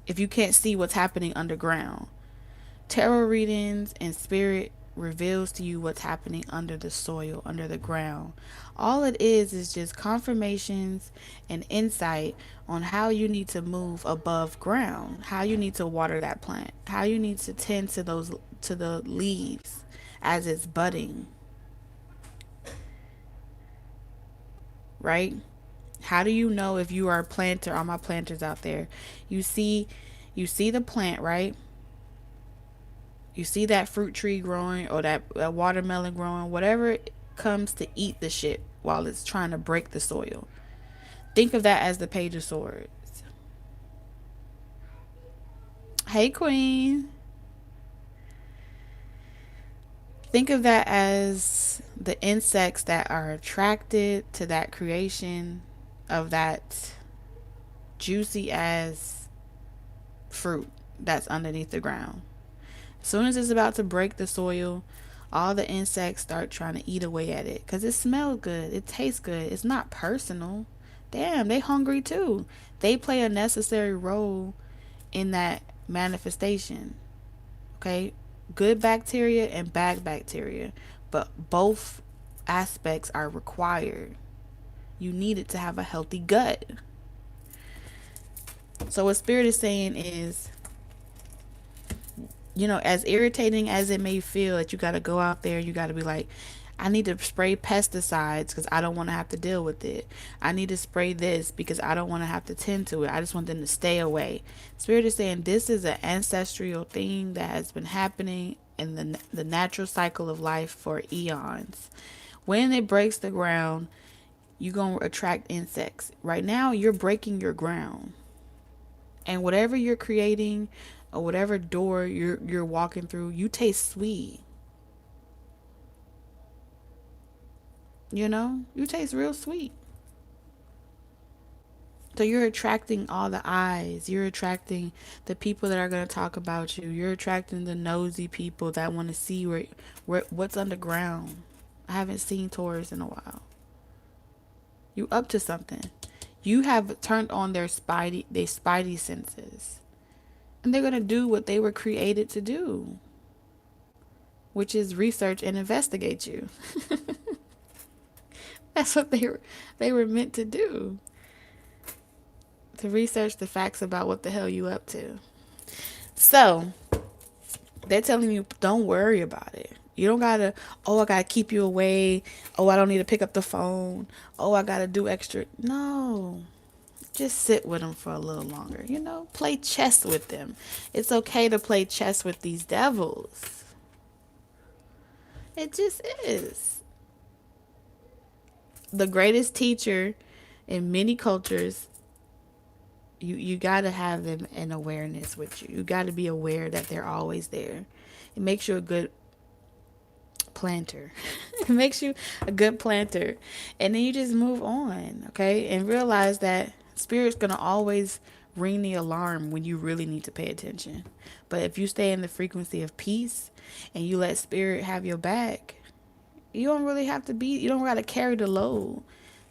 if you can't see what's happening underground? Tarot readings and spirit reveals to you what's happening under the soil, under the ground. All it is just confirmations and insight on how you need to move above ground, how you need to water that plant, how you need to tend to the leaves as it's budding. right? How do you know if you are a planter? All my planters out there, you see, you see the plant, right? You see that fruit tree growing or that watermelon growing, whatever comes to eat the shit while it's trying to break the soil. Think of that as the Page of Swords. Hey, Queen. Think of that as the insects that are attracted to that creation of that juicy as fruit that's underneath the ground. As soon as it's about to break the soil, all the insects start trying to eat away at it because it smells good, it tastes good, it's not personal. Damn, they hungry too. They play a necessary role in that manifestation. Okay, good bacteria and bad bacteria, but both aspects are required. You need it to have a healthy gut. So what spirit is saying is, as irritating as it may feel that you got to go out there, you got to be like, I need to spray pesticides because I don't want to have to deal with it. I need to spray this because I don't want to have to tend to it. I just want them to stay away. Spirit is saying this is an ancestral thing that has been happening in the natural cycle of life for eons. When it breaks the ground, you're going to attract insects. Right now, you're breaking your ground. And whatever you're creating or whatever door you're walking through, you taste sweet. You taste real sweet. So you're attracting all the eyes. You're attracting the people that are going to talk about you. You're attracting the nosy people that want to see where what's underground. I haven't seen Taurus in a while. You up to something. You have turned on their spidey senses. And they're going to do what they were created to do, which is research and investigate you. That's what they were meant to do. To research the facts about what the hell you up to. So, they're telling you don't worry about it. You don't gotta, oh, I gotta keep you away. Oh, I don't need to pick up the phone. Oh, I gotta do extra. No. Just sit with them for a little longer. Play chess with them. It's okay to play chess with these devils. It just is. The greatest teacher in many cultures, you got to have them in awareness with you. You got to be aware that they're always there. It makes you a good planter. It makes you a good planter. And then you just move on, okay? And realize that spirit's going to always ring the alarm when you really need to pay attention. But if you stay in the frequency of peace and you let spirit have your back, you don't got to carry the load.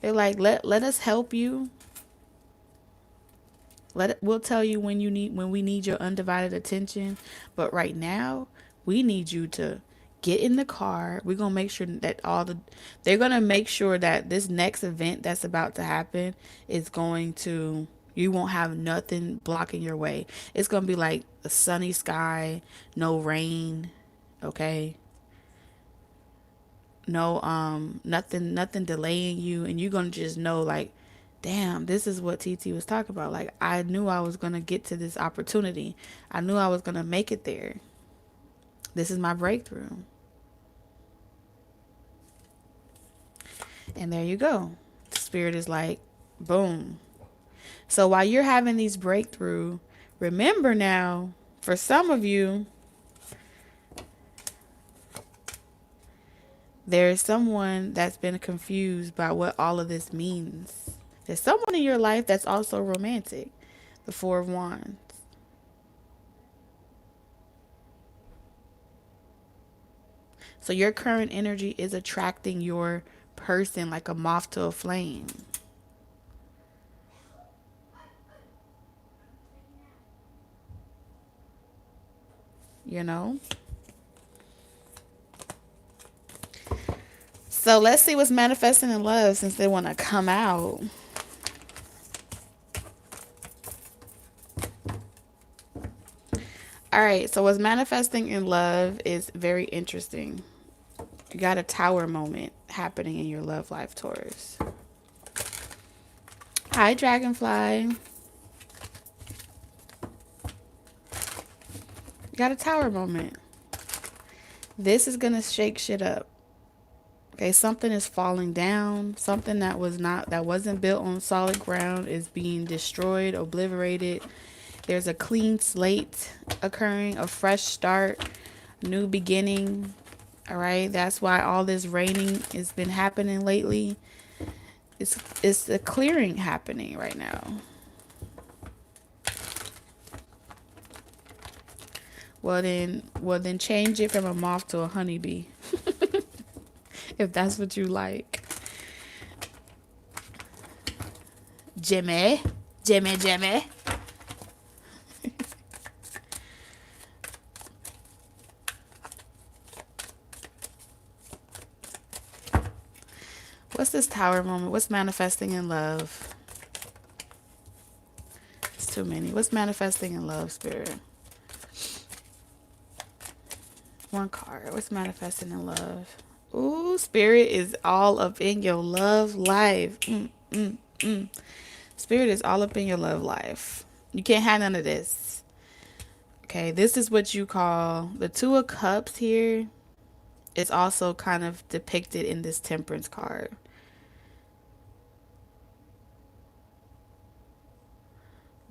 They're like, let us help you. We'll tell you when we need your undivided attention, but right now we need you to get in the car. We're going to make sure that they're going to make sure that this next event that's about to happen is going to, you won't have nothing blocking your way. It's going to be like a sunny sky, no rain, okay? No nothing delaying you, and you're going to just know like, damn, this is what TT was talking about. Like, I knew I was going to get to this opportunity. I knew I was going to make it there. This is my breakthrough. And there you go. Spirit is like, boom. So while you're having these breakthrough, remember now, for some of you, there's someone that's been confused by what all of this means. There's someone in your life that's also romantic. The Four of Wands. So your current energy is attracting your person like a moth to a flame. You know? So let's see what's manifesting in love since they want to come out. All right, so what's manifesting in love is very interesting. You got a tower moment happening in your love life, Taurus. Hi, Dragonfly. Got a tower moment. This is gonna shake shit up. Okay, something is falling down. Something that wasn't built on solid ground is being destroyed, obliterated. There's a clean slate occurring, a fresh start, new beginning. All right, that's why all this raining has been happening lately. It's a clearing happening right now. Well then change it from a moth to a honeybee if that's what you like. Jimmy, Jimmy. What's this tower moment? What's manifesting in love? It's too many. What's manifesting in love, spirit? One card. What's manifesting in love? Ooh, spirit is all up in your love life. Spirit is all up in your love life. You can't have none of this. Okay, this is what you call the Two of Cups here. It's also kind of depicted in this Temperance card.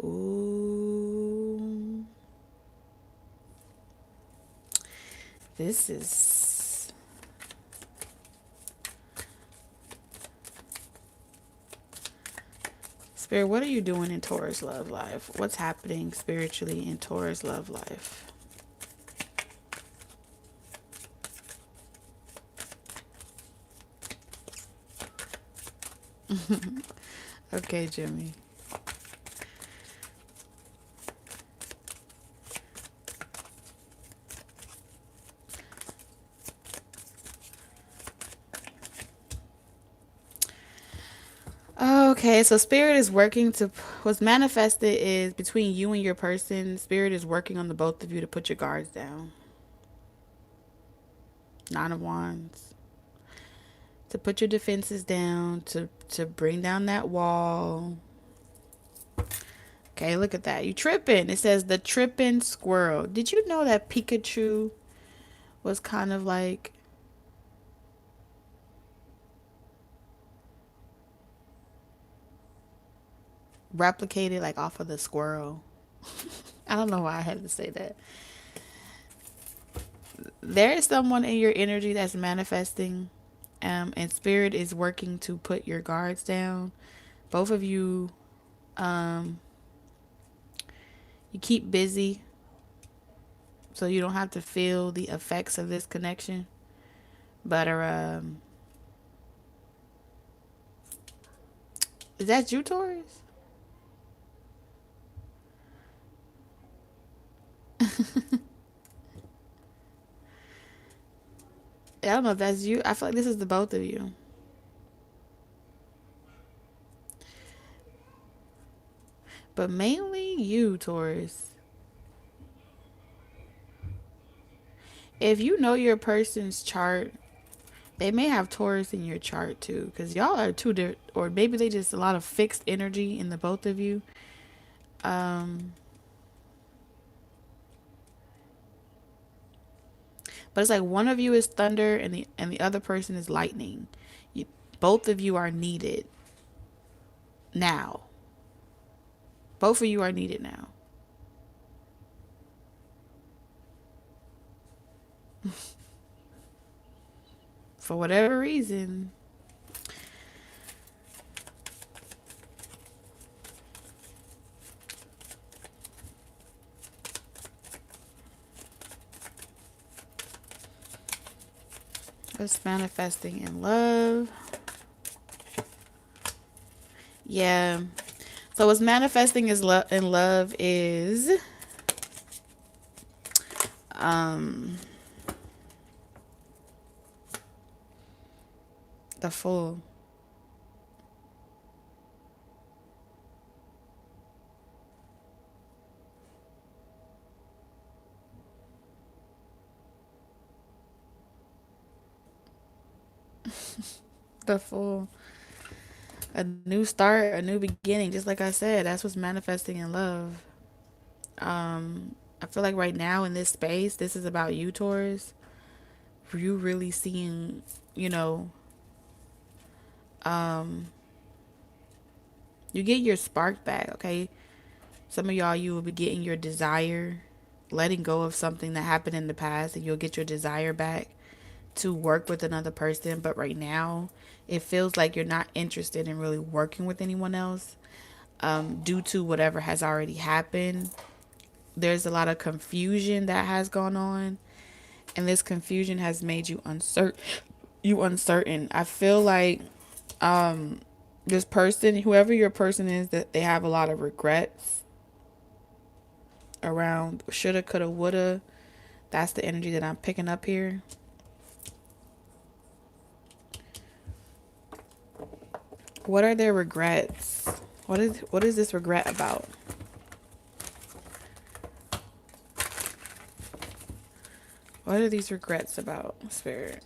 Ooh. This is Spirit, what are you doing in Taurus love life? What's happening spiritually in Taurus love life? Okay, Jimmy. Okay, so spirit is working to what's manifested is between you and your person. Spirit is working on the both of you to put your guards down. Nine of Wands. To put your defenses down, to bring down that wall. Okay, look at that. You tripping. It says the tripping squirrel. Did you know that Pikachu was kind of like replicated like off of the squirrel? I don't know why I had to say that. There is someone in your energy that's manifesting, and spirit is working to put your guards down. Both of you, um, you keep busy so you don't have to feel the effects of this connection. But is that you, Taurus? I don't know if that's you. I feel like this is the both of you. But mainly you, Taurus. If you know your person's chart, they may have Taurus in your chart too, because y'all are two different, or maybe they just a lot of fixed energy in the both of you. Um, but it's like one of you is thunder and the other person is lightning. You, both of you are needed now. Both of you are needed now. For whatever reason. It's manifesting in love. Yeah. So what's manifesting is in love is um the Fool. The Fool. A new start, a new beginning. Just like I said, that's what's manifesting in love. I feel like right now in this space, this is about you, Taurus. You really seeing, you know, um, you get your spark back, okay? Some of y'all, you will be getting your desire, letting go of something that happened in the past, and you'll get your desire back to work with another person. But right now, it feels like you're not interested in really working with anyone else, due to whatever has already happened. There's a lot of confusion that has gone on, and this confusion has made you uncertain. I feel like this person, whoever your person is, that they have a lot of regrets around shoulda, coulda, woulda. That's the energy that I'm picking up here. What are their regrets? What is this regret about? What are these regrets about, Spirit?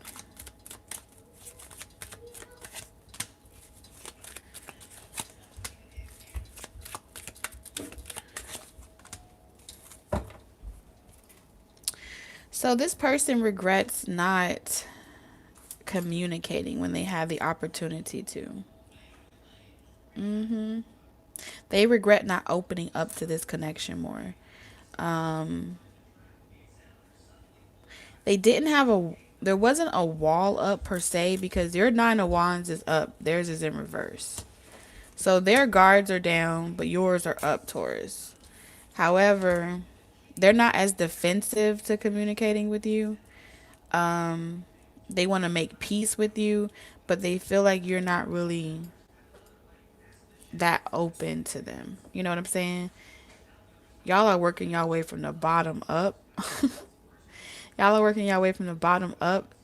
So this person regrets not communicating when they have the opportunity to. hmm They regret not opening up to this connection more. Um, they didn't have a. There wasn't a wall up per se because your nine of wands is up. Theirs is in reverse. So their guards are down, but yours are up, Taurus. However, they're not as defensive to communicating with you. Um, they want to make peace with you, but they feel like you're not really that open to them. You know what I'm saying? Y'all are working y'all way from the bottom up. Y'all are working y'all way from the bottom up.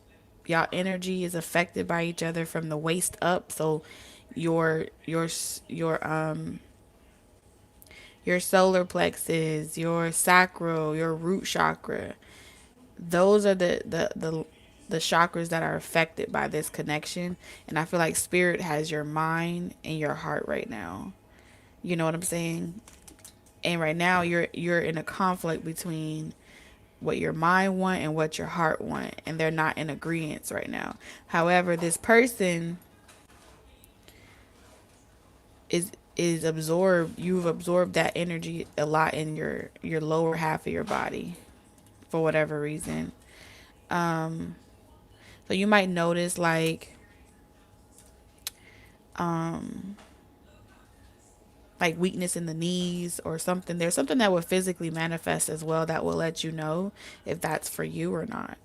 Y'all energy is affected by each other from the waist up. So your your solar plexus, your sacral, your root chakra, those are the chakras that are affected by this connection. And I feel like spirit has your mind and your heart right now. You know what I'm saying? And right now you're in a conflict between what your mind want and what your heart want, and they're not in agreement right now. However, this person is absorbed. You've absorbed that energy a lot in your lower half of your body for whatever reason. Um, so you might notice um like weakness in the knees or something. There's something that will physically manifest as well that will let you know if that's for you or not.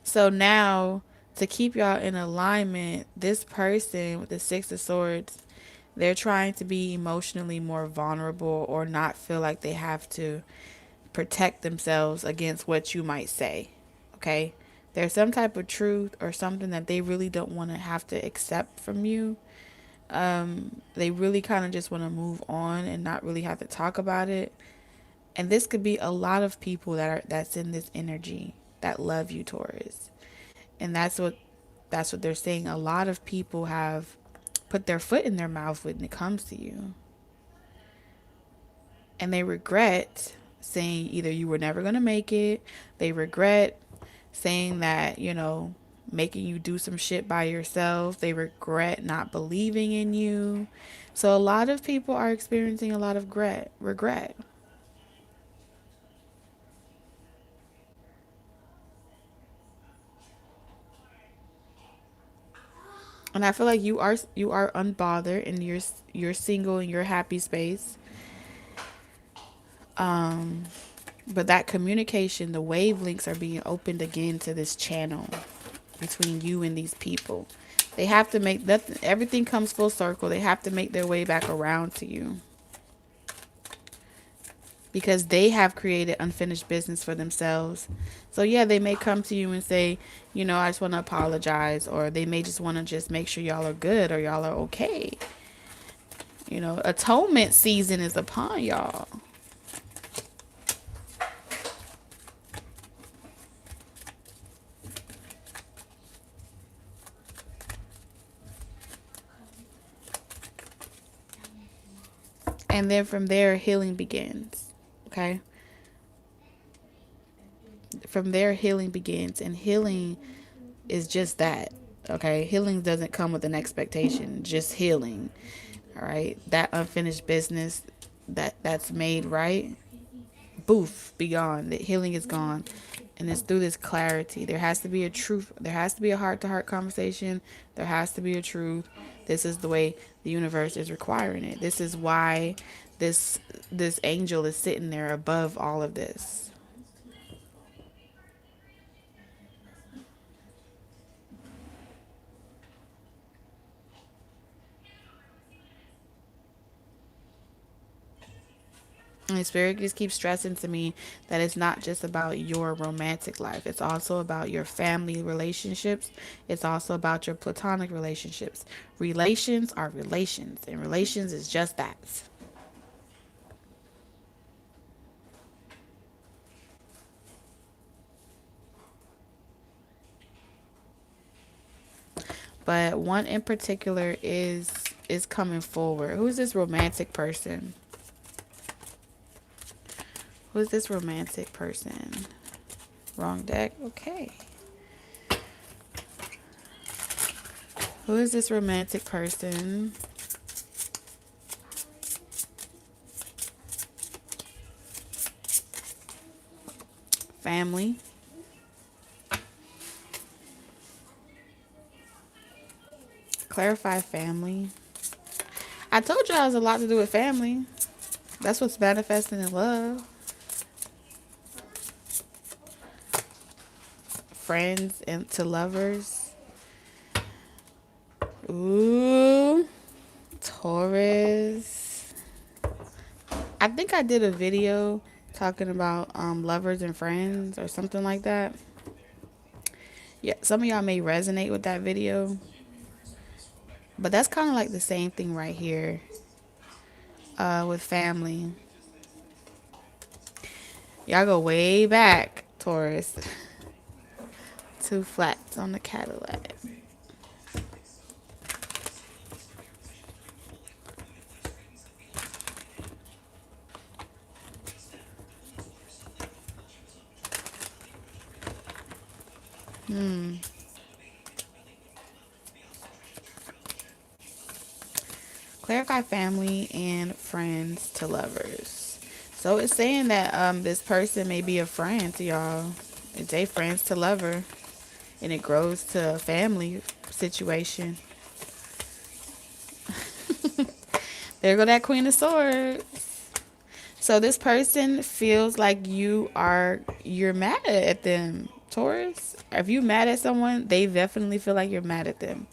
So now, to keep y'all in alignment, this person with the Six of Swords, they're trying to be emotionally more vulnerable or not feel like they have to protect themselves against what you might say. Okay? There's some type of truth or something that they really don't want to have to accept from you. They really kind of just want to move on and not really have to talk about it. And this could be a lot of people that's in this energy that love you, Taurus. And that's what they're saying. A lot of people have put their foot in their mouth when it comes to you. And they regret saying either you were never going to make it. They regret saying that, making you do some shit by yourself. They regret not believing in you. So a lot of people are experiencing a lot of regret. And I feel like you are unbothered and you're single in your happy space. Um but that communication, the wavelengths are being opened again to this channel between you and these people. They have to make that everything comes full circle. They have to make their way back around to you. because they have created unfinished business for themselves. So yeah, they may come to you and say, I just want to apologize, or they may just want to just make sure y'all are good or y'all are okay. Atonement season is upon y'all. And then from there, healing begins. Okay? From there, healing begins. And healing is just that. Okay? Healing doesn't come with an expectation, just healing. All right? That unfinished business that's made right, boof, be gone. The healing is gone. And it's through this clarity. There has to be a truth. There has to be a heart to heart conversation. There has to be a truth. This is the way the universe is requiring it. This is why this this angel is sitting there above all of this. And the spirit just keeps stressing to me that it's not just about your romantic life. It's also about your family relationships. It's also about your platonic relationships. Relations are relations, and relations is just that. But one in particular is coming forward. Who's this romantic person? Who's this romantic person? Wrong deck. Okay. Who is this romantic person? Family. Clarify family. I told you I was a lot to do with family. That's what's manifesting in love. Friends and to lovers. Ooh. Taurus. I think I did a video talking about lovers and friends or something like that. Yeah, some of y'all may resonate with that video. But that's kind of like the same thing right here with family. Y'all go way back, Taurus. Two flats on the Cadillac. Clarify family and friends to lovers. So it's saying that this person may be a friend to y'all. It's a friends to lover, and it grows to a family situation. There go that Queen of Swords. So this person feels like you're mad at them, Taurus. If you mad at someone, they definitely feel like you're mad at them.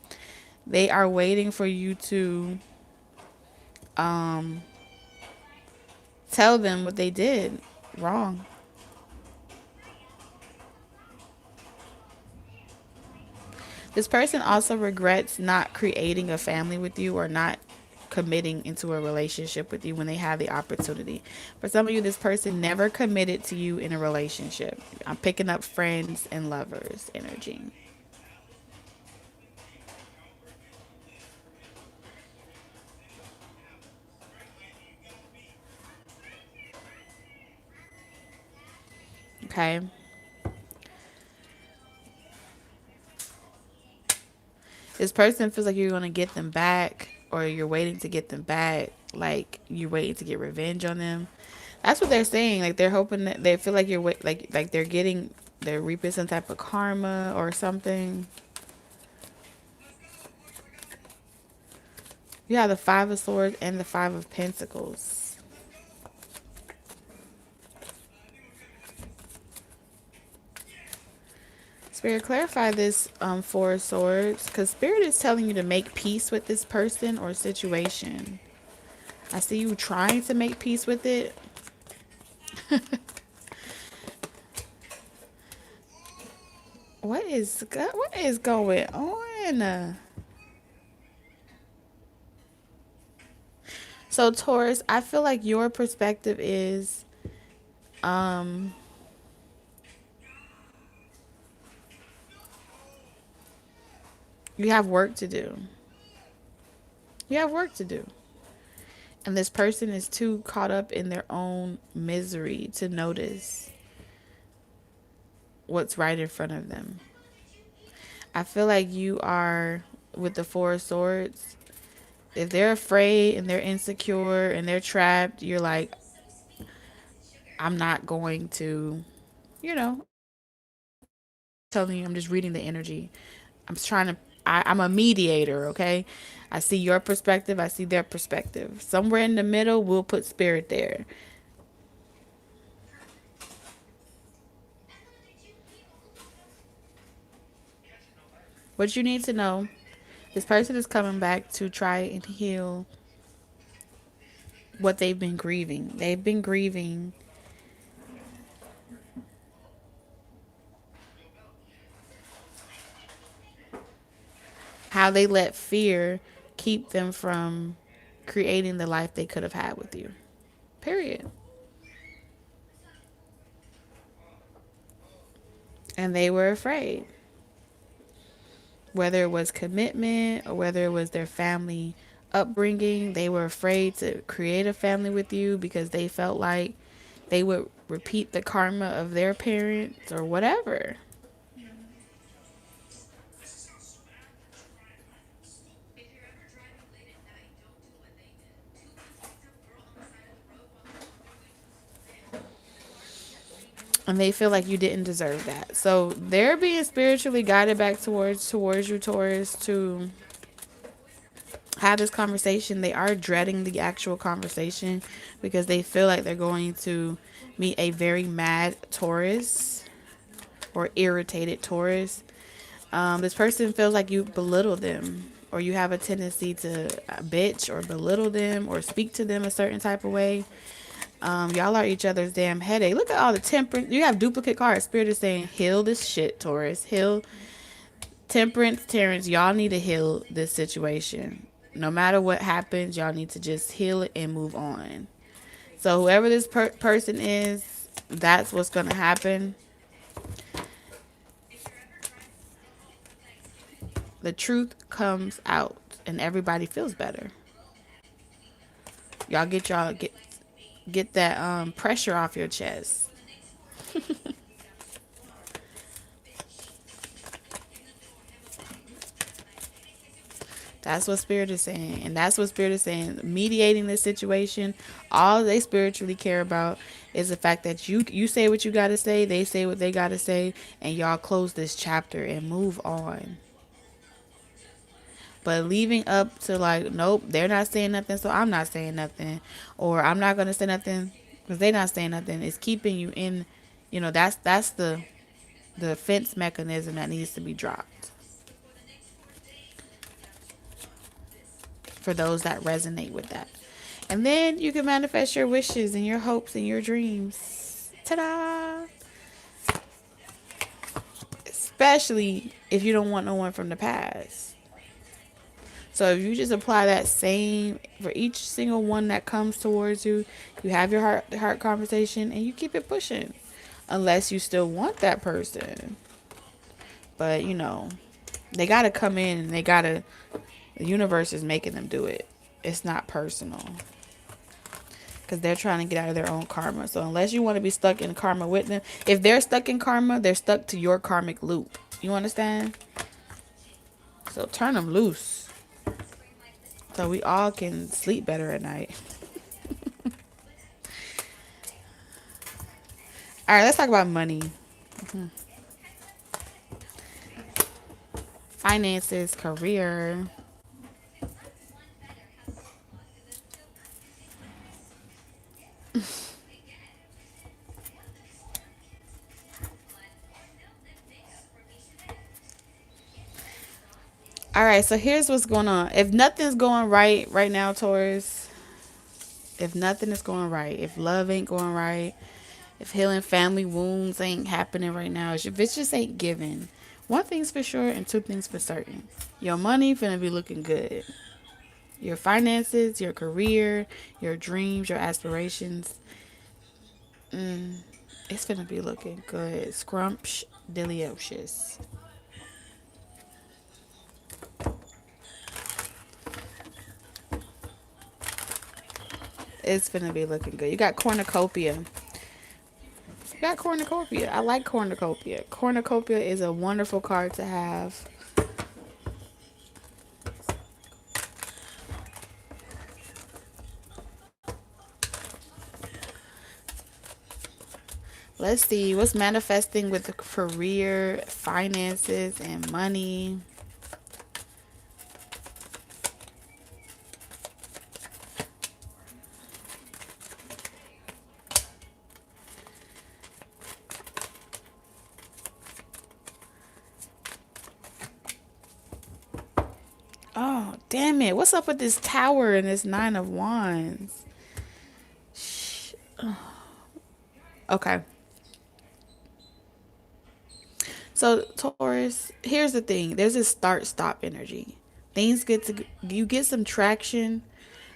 They are waiting for you to um tell them what they did wrong. This person also regrets not creating a family with you or not committing into a relationship with you when they have the opportunity. For some of you, this person never committed to you in a relationship. I'm picking up friends and lovers energy. Okay. This person feels like you're going to get them back or you're waiting to get them back. Like you're waiting to get revenge on them. That's what they're saying. Like they're hoping that they feel like like they're reaping some type of karma or something. Yeah, the Five of Swords and the Five of Pentacles. Spirit, clarify this Four of Swords, because Spirit is telling you to make peace with this person or situation. I see you trying to make peace with it. what is going on? So Taurus, I feel like your perspective is um you have work to do. You have work to do. And this person is too caught up in their own misery to notice what's right in front of them. I feel like you are with the Four of Swords. If they're afraid and they're insecure and they're trapped, you're like, I'm not going to, you know, telling you, I'm just reading the energy. I'm trying to, I'm a mediator, okay? I see your perspective, I see their perspective. Somewhere in the middle, we'll put spirit there. What you need to know, this person is coming back to try and heal what they've been grieving. They've been grieving how they let fear keep them from creating the life they could have had with you. Period. And they were afraid. Whether it was commitment or whether it was their family upbringing, they were afraid to create a family with you because they felt like they would repeat the karma of their parents or whatever. And they feel like you didn't deserve that. So they're being spiritually guided back towards you, Taurus, to have this conversation. They are dreading the actual conversation because they feel like they're going to meet a very mad Taurus or irritated Taurus. This person feels like you belittle them or you have a tendency to bitch or belittle them or speak to them a certain type of way. Y'all are each other's damn headache. Look at all the temperance. You have duplicate cards. Spirit is saying, heal this shit, Taurus. Heal temperance, Terrence. Y'all need to heal this situation. No matter what happens, y'all need to just heal it and move on. So whoever this person is, that's what's gonna happen. The truth comes out, and everybody feels better. Y'all get that pressure off your chest. That's what Spirit is saying. And that's what Spirit is saying. Mediating this situation, all they spiritually care about is the fact that you say what you got to say, they say what they got to say, and y'all close this chapter and move on. But leaving up to like, nope, they're not saying nothing, so I'm not saying nothing. Or I'm not going to say nothing because they're not saying nothing. It's keeping you in, that's the defense mechanism that needs to be dropped for those that resonate with that. And then you can manifest your wishes and your hopes and your dreams. Ta-da! Especially if you don't want no one from the past. So if you just apply that same for each single one that comes towards you, you have your heart conversation and you keep it pushing. Unless you still want that person. But they gotta come in and the universe is making them do it. It's not personal. Because they're trying to get out of their own karma. So unless you want to be stuck in karma with them, if they're stuck in karma, they're stuck to your karmic loop. You understand? So turn them loose so we all can sleep better at night. All right, let's talk about money, finances, career. All right, so here's what's going on. If nothing's going right now, Taurus, if nothing is going right, if love ain't going right, If healing family wounds ain't happening right now, if it just ain't given, one thing's for sure and two things for certain. Your money finna be looking good. Your finances, your career, your dreams, your aspirations, it's finna be looking good. Scrumpsh delicious. It's finna be looking good. You got cornucopia. You got cornucopia. I like cornucopia. Cornucopia is a wonderful card to have. Let's see what's manifesting with the career, finances, and money. Oh, damn it. What's up with this tower and this nine of wands? Okay. So, Taurus, here's the thing. There's this start stop energy. Things get to you get some traction,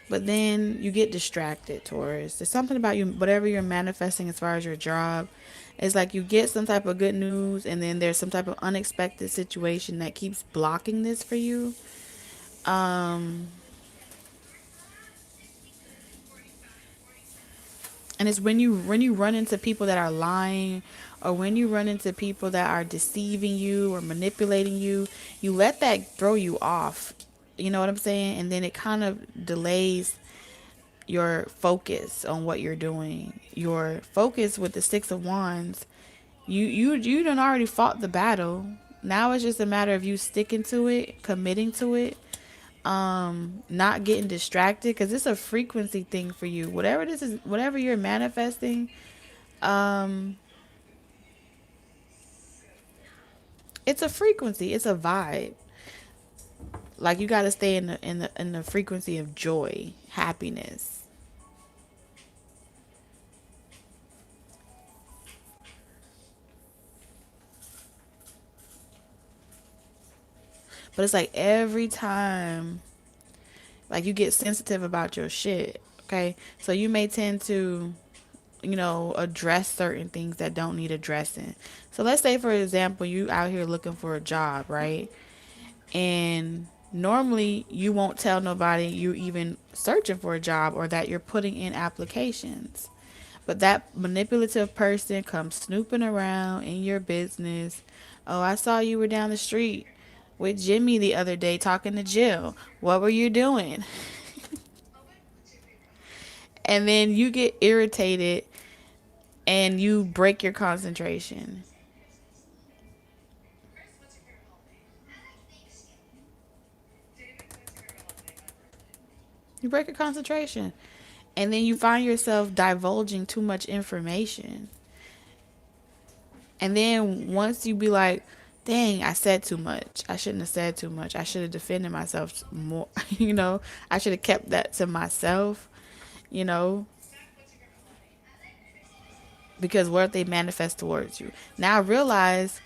but then you get distracted, Taurus. There's something about you whatever you're manifesting as far as your job. It's like you get some type of good news and then there's some type of unexpected situation that keeps blocking this for you. Um and it's when you run into people that are lying or when you run into people that are deceiving you or manipulating you, you let that throw you off. You know what I'm saying? And then it kind of delays your focus on what you're doing. Your focus with the 6 of wands, you done already fought the battle. Now it's just a matter of you sticking to it, committing to it, not getting distracted because it's a frequency thing for you. Whatever this is, whatever you're manifesting, um, it's a frequency. It's a vibe. Like you got to stay in the frequency of joy, happiness. But it's like every time, like you get sensitive about your shit. Okay, so you may tend to, address certain things that don't need addressing. So let's say, for example, you out here looking for a job, right? And normally you won't tell nobody you're even searching for a job or that you're putting in applications. But that manipulative person comes snooping around in your business. Oh, I saw you were down the street with Jimmy the other day talking to Jill. What were you doing? And then you get irritated and you break your concentration. You break your concentration. And then you find yourself divulging too much information. And then once you be like, dang, I said too much. I shouldn't have said too much. I should have defended myself more. I should have kept that to myself, you know, because what if they manifest towards you? Now I realize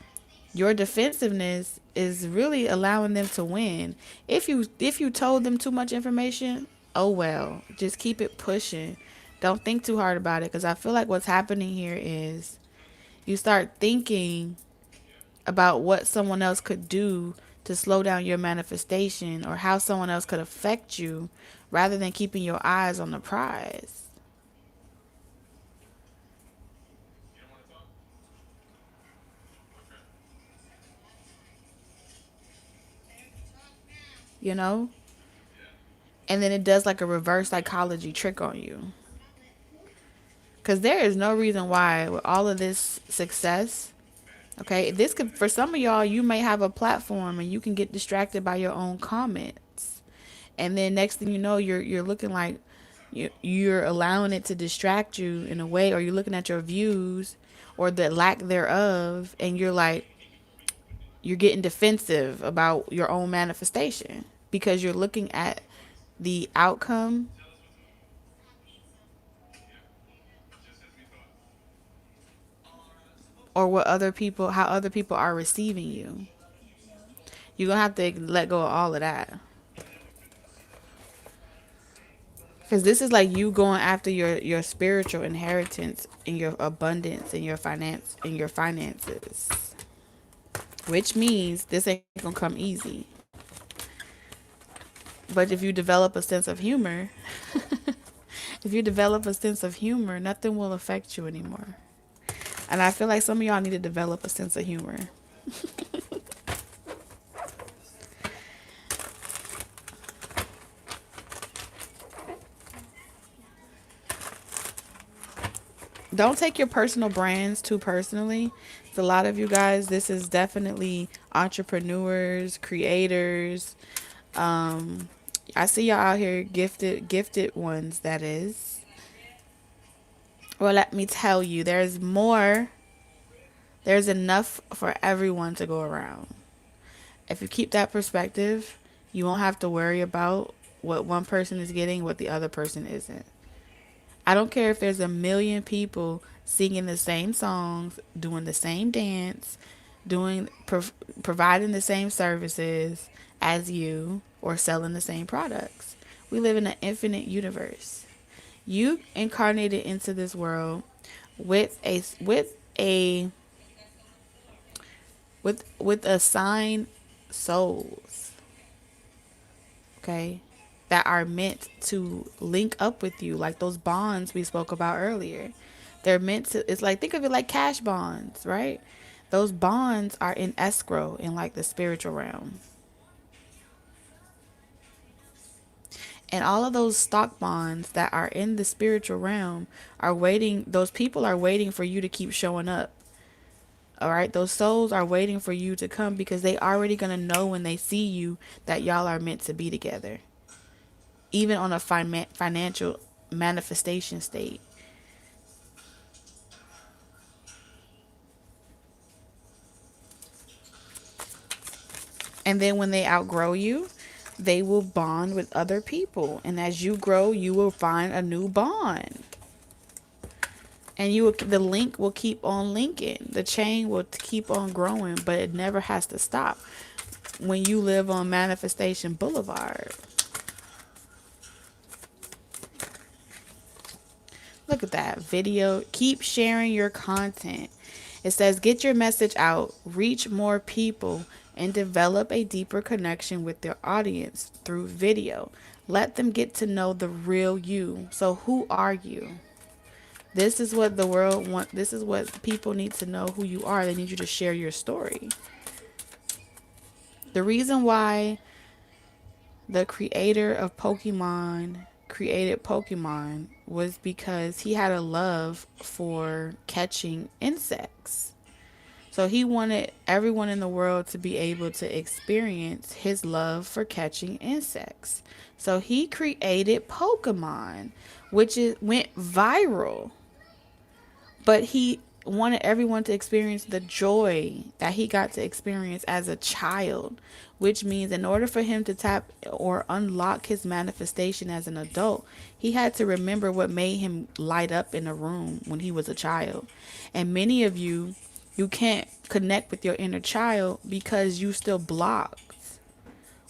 your defensiveness is really allowing them to win. If you told them too much information, oh well, just keep it pushing. Don't think too hard about it because I feel like what's happening here is you start thinking about what someone else could do to slow down your manifestation or how someone else could affect you rather than keeping your eyes on the prize. You know? And then it does like a reverse psychology trick on you. Because there is no reason why, with all of this success, okay, this could, for some of y'all, you may have a platform and you can get distracted by your own comments. And then next thing you know, you're looking like you're allowing it to distract you in a way, or you're looking at your views or the lack thereof, and you're like, you're getting defensive about your own manifestation because you're looking at the outcome. or what other people, how other people are receiving you. You're gonna have to let go of all of that. Because this is like you going after your spiritual inheritance and your abundance and your finances, which means this ain't gonna come easy. But if you develop a sense of humor, if you develop a sense of humor, nothing will affect you anymore. And I feel like some of y'all need to develop a sense of humor. Don't take your personal brands too personally. For a lot of you guys, this is definitely entrepreneurs, creators. Um, I see y'all out here gifted ones, that is. Well, let me tell you, there's enough for everyone to go around. If you keep that perspective, you won't have to worry about what one person is getting, what the other person isn't. I don't care if there's a million people singing the same songs, doing the same dance, providing the same services as you, or selling the same products. We live in an infinite universe. You incarnated into this world a with assigned souls, okay, that are meant to link up with you, like those bonds we spoke about earlier. They're meant to, it's like, think of it like cash bonds, right? Those bonds are in escrow in like the spiritual realm. And all of those stock bonds that are in the spiritual realm are waiting, those people are waiting for you to keep showing up. All right, those souls are waiting for you to come because they already going to know when they see you that y'all are meant to be together, even on a financial manifestation state. And then when they outgrow you, they will bond with other people. And as you grow, you will find a new bond. And the link will keep on linking. The chain will keep on growing, but it never has to stop when you live on Manifestation Boulevard. Look at that video. Keep sharing your content. It says, get your message out, reach more people, and develop a deeper connection with your audience through video. Let them get to know the real you. So, who are you? This is what the world wants. This is what people need to know who you are. They need you to share your story. The reason why the creator of Pokemon created Pokemon was because he had a love for catching insects. So he wanted everyone in the world to be able to experience his love for catching insects. So he created Pokemon, went viral. But he wanted everyone to experience the joy that he got to experience as a child, which means in order for him to tap or unlock his manifestation as an adult, he had to remember what made him light up in a room when he was a child. And many of you can't connect with your inner child because you still blocked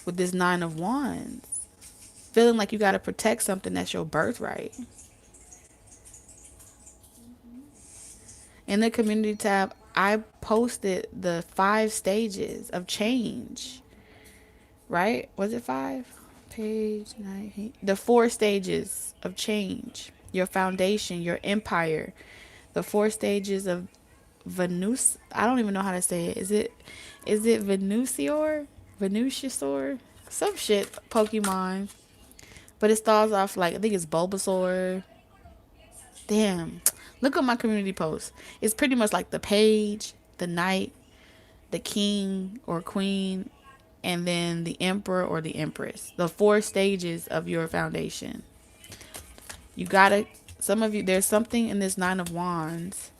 with this Nine of Wands, feeling like you got to protect something that's your birthright. In the community tab, I posted the 5 stages of change, right? Was it 5? Page 9. The 4 stages of change. Your foundation, your empire. The 4 stages of Venus. I don't even know how to say it. Is it Venusior? Venusior? Some shit Pokemon. But it starts off like, I think it's Bulbasaur. Damn. Look at my community post. It's pretty much like the page, the knight, the king or queen, and then the emperor or the empress. The 4 stages of your foundation. You gotta, some of you, there's something in this Nine of Wands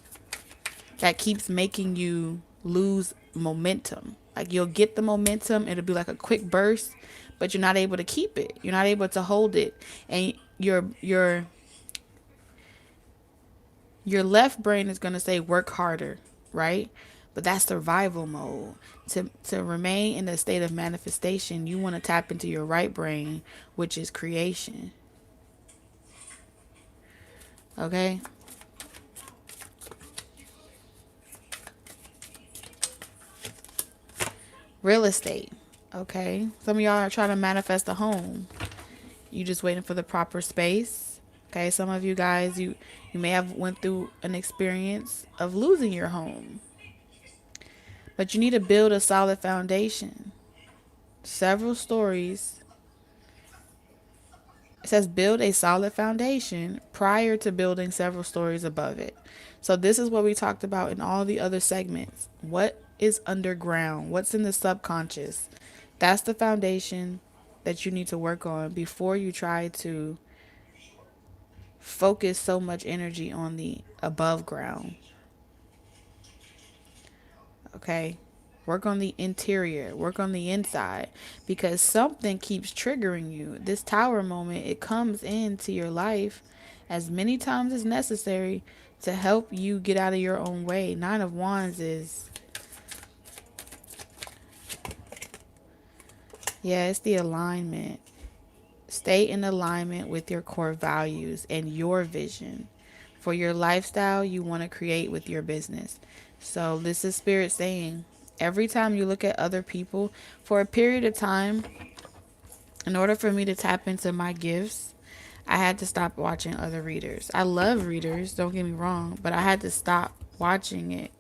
that keeps making you lose momentum. Like you'll get the momentum, it'll be like a quick burst, but you're not able to keep it. You're not able to hold it. And your left brain is going to say work harder. right? But that's survival mode. To remain in a state of manifestation, you want to tap into your right brain, which is creation. Okay? Real estate. Okay? Some of y'all are trying to manifest a home. You just waiting for the proper space. Okay? Some of you guys, you may have went through an experience of losing your home. But you need to build a solid foundation. Several stories. It says build a solid foundation prior to building several stories above it. So this is what we talked about in all the other segments. What is underground? What's in the subconscious? That's the foundation that you need to work on before you try to focus so much energy on the above ground. Okay? Work on the interior, work on the inside, because something keeps triggering you. This tower moment, it comes into your life as many times as necessary to help you get out of your own way. Nine of Wands is, yeah, it's the alignment. Stay in alignment with your core values and your vision for your lifestyle you want to create with your business. So, this is Spirit saying every time you look at other people for a period of time, in order for me to tap into my gifts, I had to stop watching other readers. I love readers, don't get me wrong, but I had to stop watching it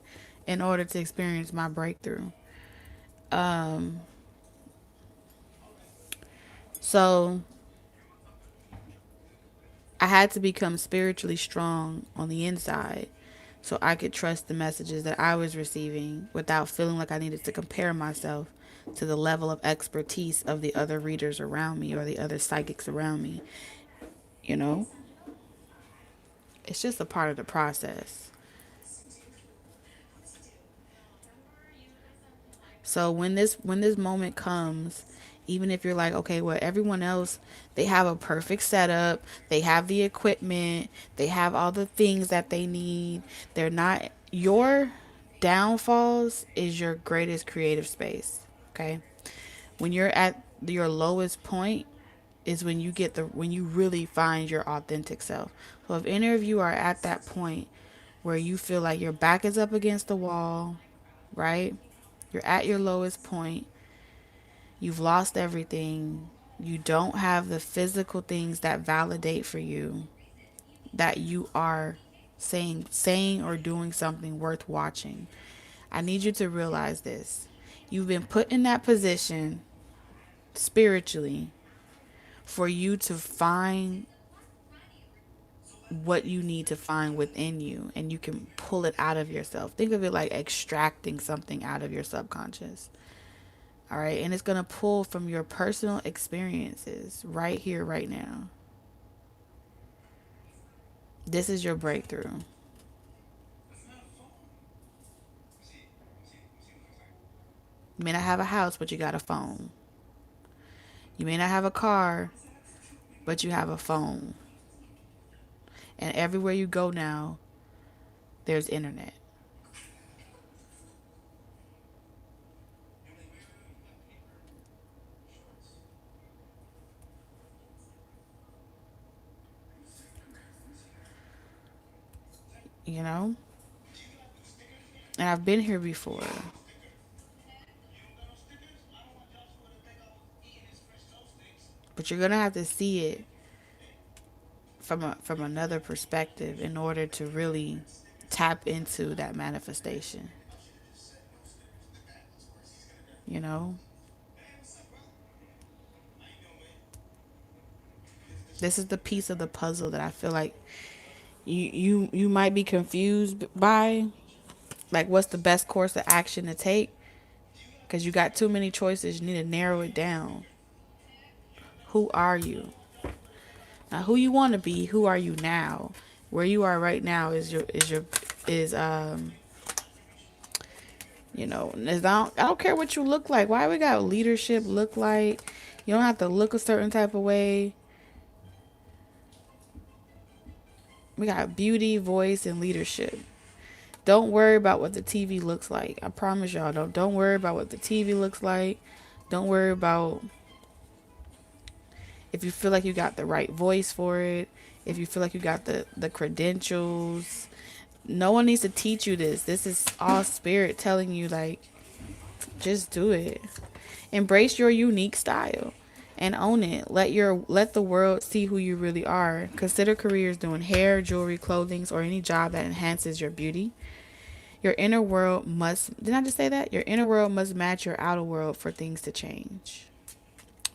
in order to experience my breakthrough. Um, so I had to become spiritually strong on the inside so I could trust the messages that I was receiving without feeling like I needed to compare myself to the level of expertise of the other readers around me or the other psychics around me. You know, it's just a part of the process. So when this moment comes, even if you're like, okay, well, everyone else, they have a perfect setup, they have the equipment, they have all the things that they need. They're not your downfalls is your greatest creative space. Okay? When you're at your lowest point is when you really find your authentic self. So if any of you are at that point where you feel like your back is up against the wall, right? You're at your lowest point. You've lost everything. You don't have the physical things that validate for you that you are saying or doing something worth watching. I need you to realize this. You've been put in that position spiritually for you to find what you need to find within you, and you can pull it out of yourself. Think of it like extracting something out of your subconscious. All right. And it's going to pull from your personal experiences right here, right now. This is your breakthrough. You may not have a house, but you got a phone. You may not have a car, but you have a phone. And everywhere you go now, there's internet. You know? And I've been here before. But you're going to have to see it from another perspective in order to really tap into that manifestation. You know? This is the piece of the puzzle that I feel like you might be confused by, like what's the best course of action to take, because you got too many choices. You need to narrow it down. Who are you? Not who you want to be. Who are you now? Where you are right now is I don't care what you look like. Why we got leadership look like? You don't have to look a certain type of way. We got beauty, voice, and leadership. Don't worry about what the TV looks like. I promise y'all, don't worry about what the TV looks like. Don't worry about if you feel like you got the right voice for it, if you feel like you got the credentials. No one needs to teach you this. This is all spirit telling you, like, just do it. Embrace your unique style and own it. Let the world see who you really are. Consider careers doing hair, jewelry, clothing, or any job that enhances your beauty. Your inner world must, didn't I just say that? Your inner world must match your outer world for things to change.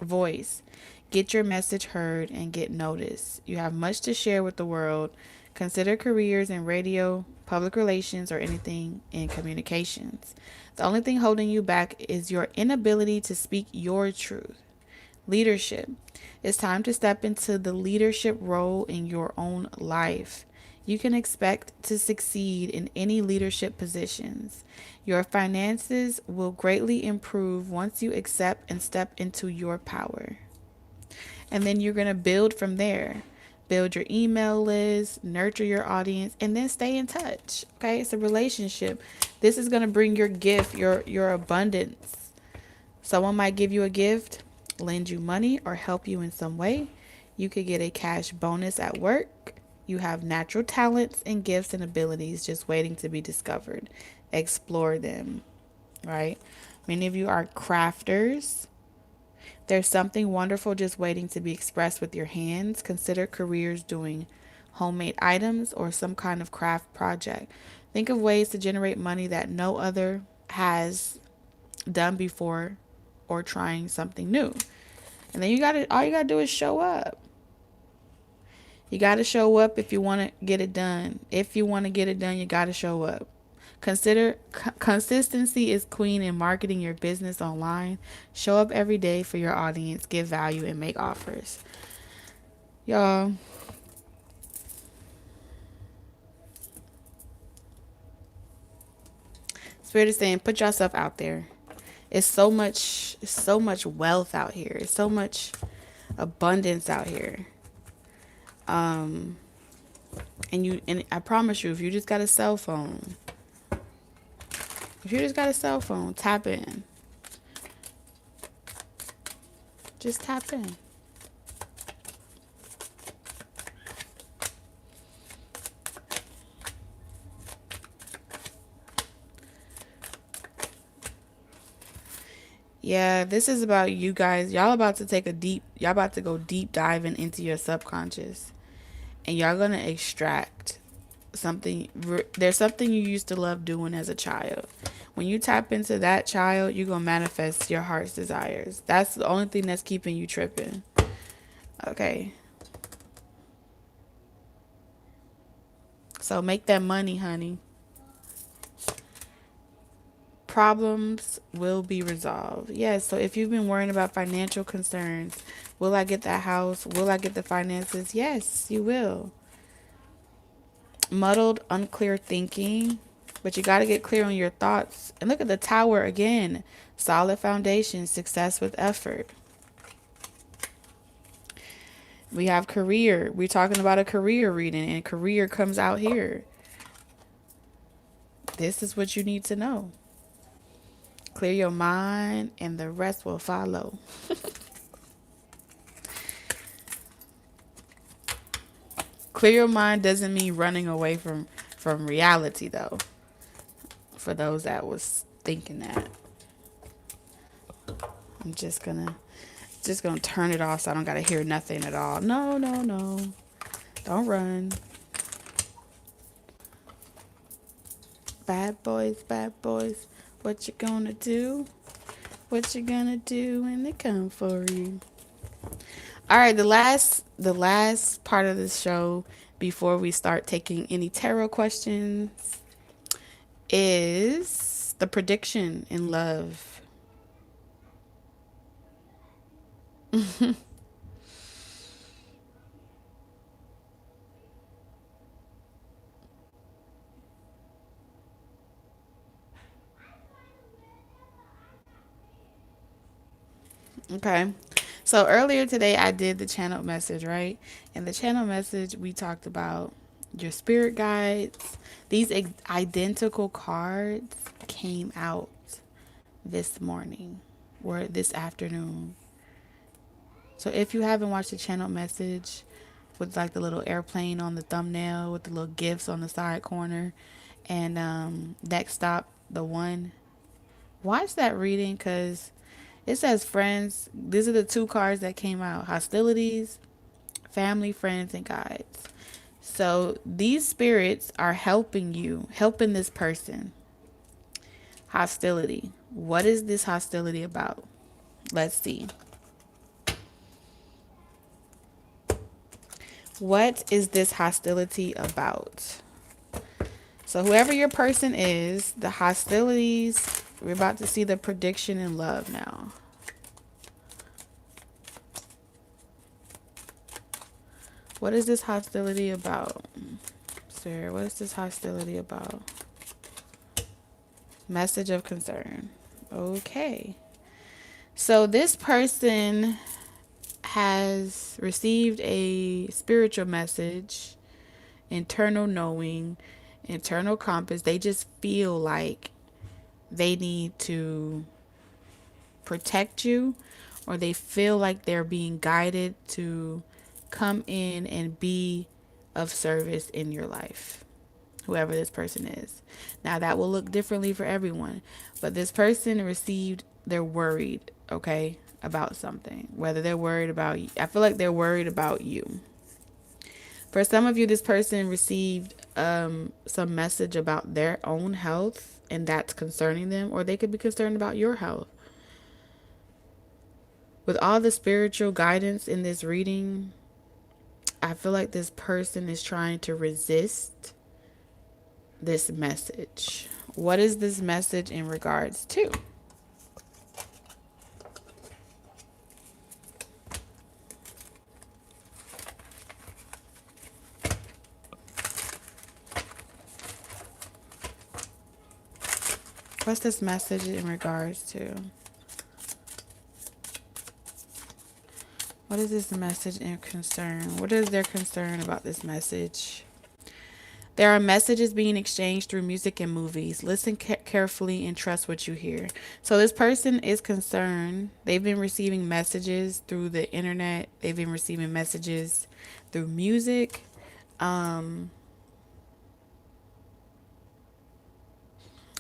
Voice. Get your message heard and get noticed. You have much to share with the world. Consider careers in radio, public relations, or anything in communications. The only thing holding you back is your inability to speak your truth. Leadership. It's time to step into the leadership role in your own life. You can expect to succeed in any leadership positions. Your finances will greatly improve once you accept and step into your power. And then you're going to build from there. Build your email list, nurture your audience, and then stay in touch. Okay? It's a relationship. This is going to bring your gift, your abundance. Someone might give you a gift, lend you money, or help you in some way. You could get a cash bonus at work. You have natural talents and gifts and abilities just waiting to be discovered. Explore them, right? Many of you are crafters. There's something wonderful just waiting to be expressed with your hands. Consider careers doing homemade items or some kind of craft project. Think of ways to generate money that no other has done before or trying something new. And then all you got to do is show up. You got to show up if you want to get it done. If you want to get it done, you got to show up. Consistency is queen in marketing your business online. Show up every day for your audience, give value, and make offers. Y'all, Spirit is saying, put yourself out there. It's so much wealth out here. It's so much abundance out here. Um, and I promise you, if you just got a cell phone, tap in. Just tap in. Yeah, this is about you guys. Y'all about to go deep diving into your subconscious. And y'all gonna extract something. There's something you used to love doing as a child. When you tap into that child, you're gonna manifest your heart's desires. That's the only thing that's keeping you tripping. Okay. So make that money, honey. Problems will be resolved. Yes, so if you've been worrying about financial concerns, will I get that house? Will I get the finances? Yes, you will. Muddled, unclear thinking, but you got to get clear on your thoughts. And look at the tower again. Solid foundation, success with effort. We have career. We're talking about a career reading, and career comes out here. This is what you need to know. Clear your mind, and the rest will follow. Clear your mind doesn't mean running away from reality, though. For those that was thinking that, I'm just gonna turn it off so I don't gotta hear nothing at all. No, no, no. Don't run. Bad boys, bad boys. What you gonna do? What you gonna do when they come for you? All right, the last part of this show before we start taking any tarot questions is the prediction in love. Okay. So earlier today I did the channel message, right? And the channel message we talked about your spirit guides. These identical cards came out this morning or this afternoon. So if you haven't watched the channel message with like the little airplane on the thumbnail with the little gifts on the side corner and next stop the one, watch that reading because it says friends. These are the two cards that came out: hostilities, family, friends, and guides. So these spirits are helping you, helping this person. Hostility. What is this hostility about? Let's see. What is this hostility about? So whoever your person is, the hostilities, we're about to see the prediction in love now. What is this hostility about? Sir, what is this hostility about? Message of concern. Okay. So this person has received a spiritual message, internal knowing, internal compass. They just feel like they need to protect you, or they feel like they're being guided to come in and be of service in your life, whoever this person is. Now, that will look differently for everyone, but this person received, they're worried, okay, about something. Whether they're worried about you, I feel like they're worried about you. For some of you, this person received some message about their own health, and that's concerning them, or they could be concerned about your health. With all the spiritual guidance in this reading, I feel like this person is trying to resist this message. What is this message in regards to? What's this message in regards to? What is this message in concern? What is their concern about this message? There are messages being exchanged through music and movies. Listen carefully and trust what you hear. So this person is concerned. They've been receiving messages through the internet. They've been receiving messages through music. Um,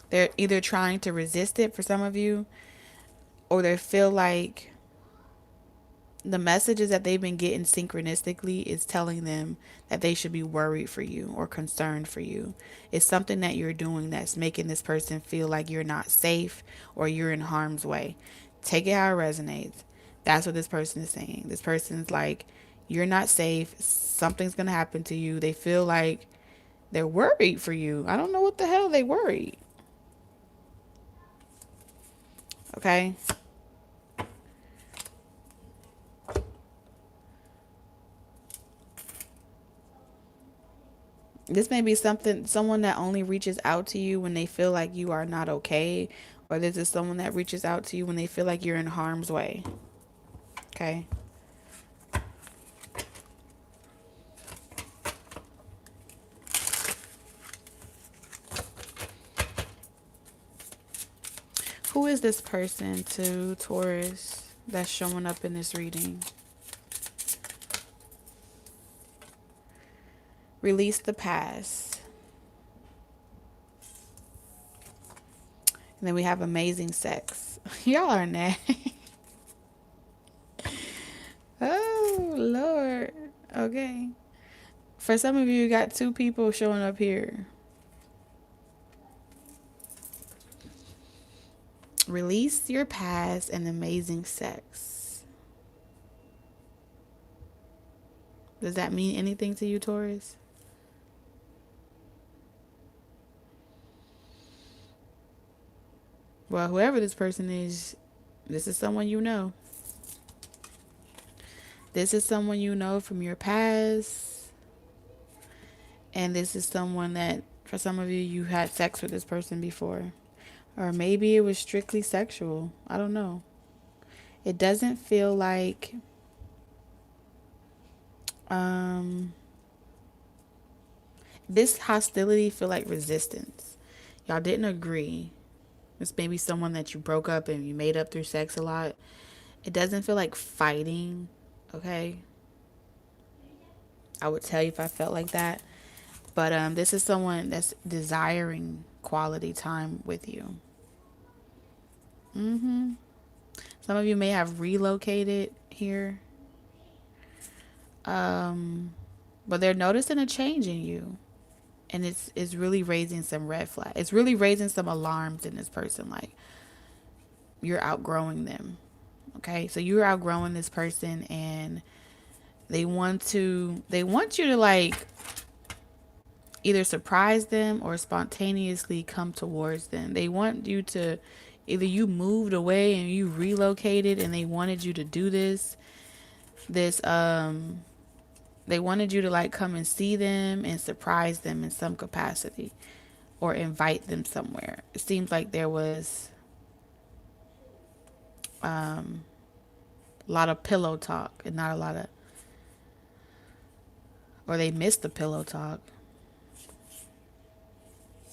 they're either trying to resist it for some of you, or they feel like the messages that they've been getting synchronistically is telling them that they should be worried for you or concerned for you. It's something that you're doing that's making this person feel like you're not safe or you're in harm's way. Take it how it resonates. That's what this person is saying. This person's like, you're not safe. Something's going to happen to you. They feel like they're worried for you. I don't know what the hell they worried. Okay. This may be someone that only reaches out to you when they feel like you are not okay, or this is someone that reaches out to you when they feel like you're in harm's way. Okay. Who is this person to Taurus that's showing up in this reading? Release the past. And then we have amazing sex. Y'all are nasty. Oh, Lord. Okay. For some of you, you got two people showing up here. Release your past and amazing sex. Does that mean anything to you, Taurus? Well, whoever this person is, this is someone you know. This is someone you know from your past. And this is someone that, for some of you, you had sex with this person before. Or maybe it was strictly sexual. I don't know. It doesn't feel like um this hostility feel like resistance. Y'all didn't agree. It's maybe someone that you broke up and you made up through sex a lot. It doesn't feel like fighting, okay? I would tell you if I felt like that. But this is someone that's desiring quality time with you. Some of you may have relocated here. But they're noticing a change in you. And it's really raising some red flag. It's really raising some alarms in this person. Like, you're outgrowing them. Okay? So you're outgrowing this person, and they want you to like either surprise them or spontaneously come towards them. They want you to either you moved away and you relocated and they wanted you to do this they wanted you to like come and see them and surprise them in some capacity or invite them somewhere. It seems like there was a lot of pillow talk and not a lot of, or they missed the pillow talk.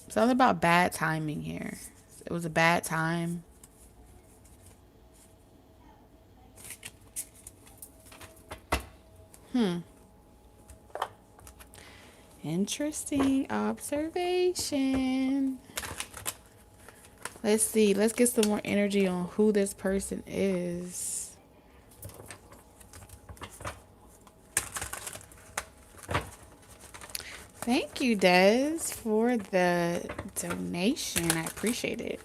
Something about bad timing here. It was a bad time. Interesting observation. Let's see. Let's get some more energy on who this person is. Thank you, Des, for the donation. I appreciate it.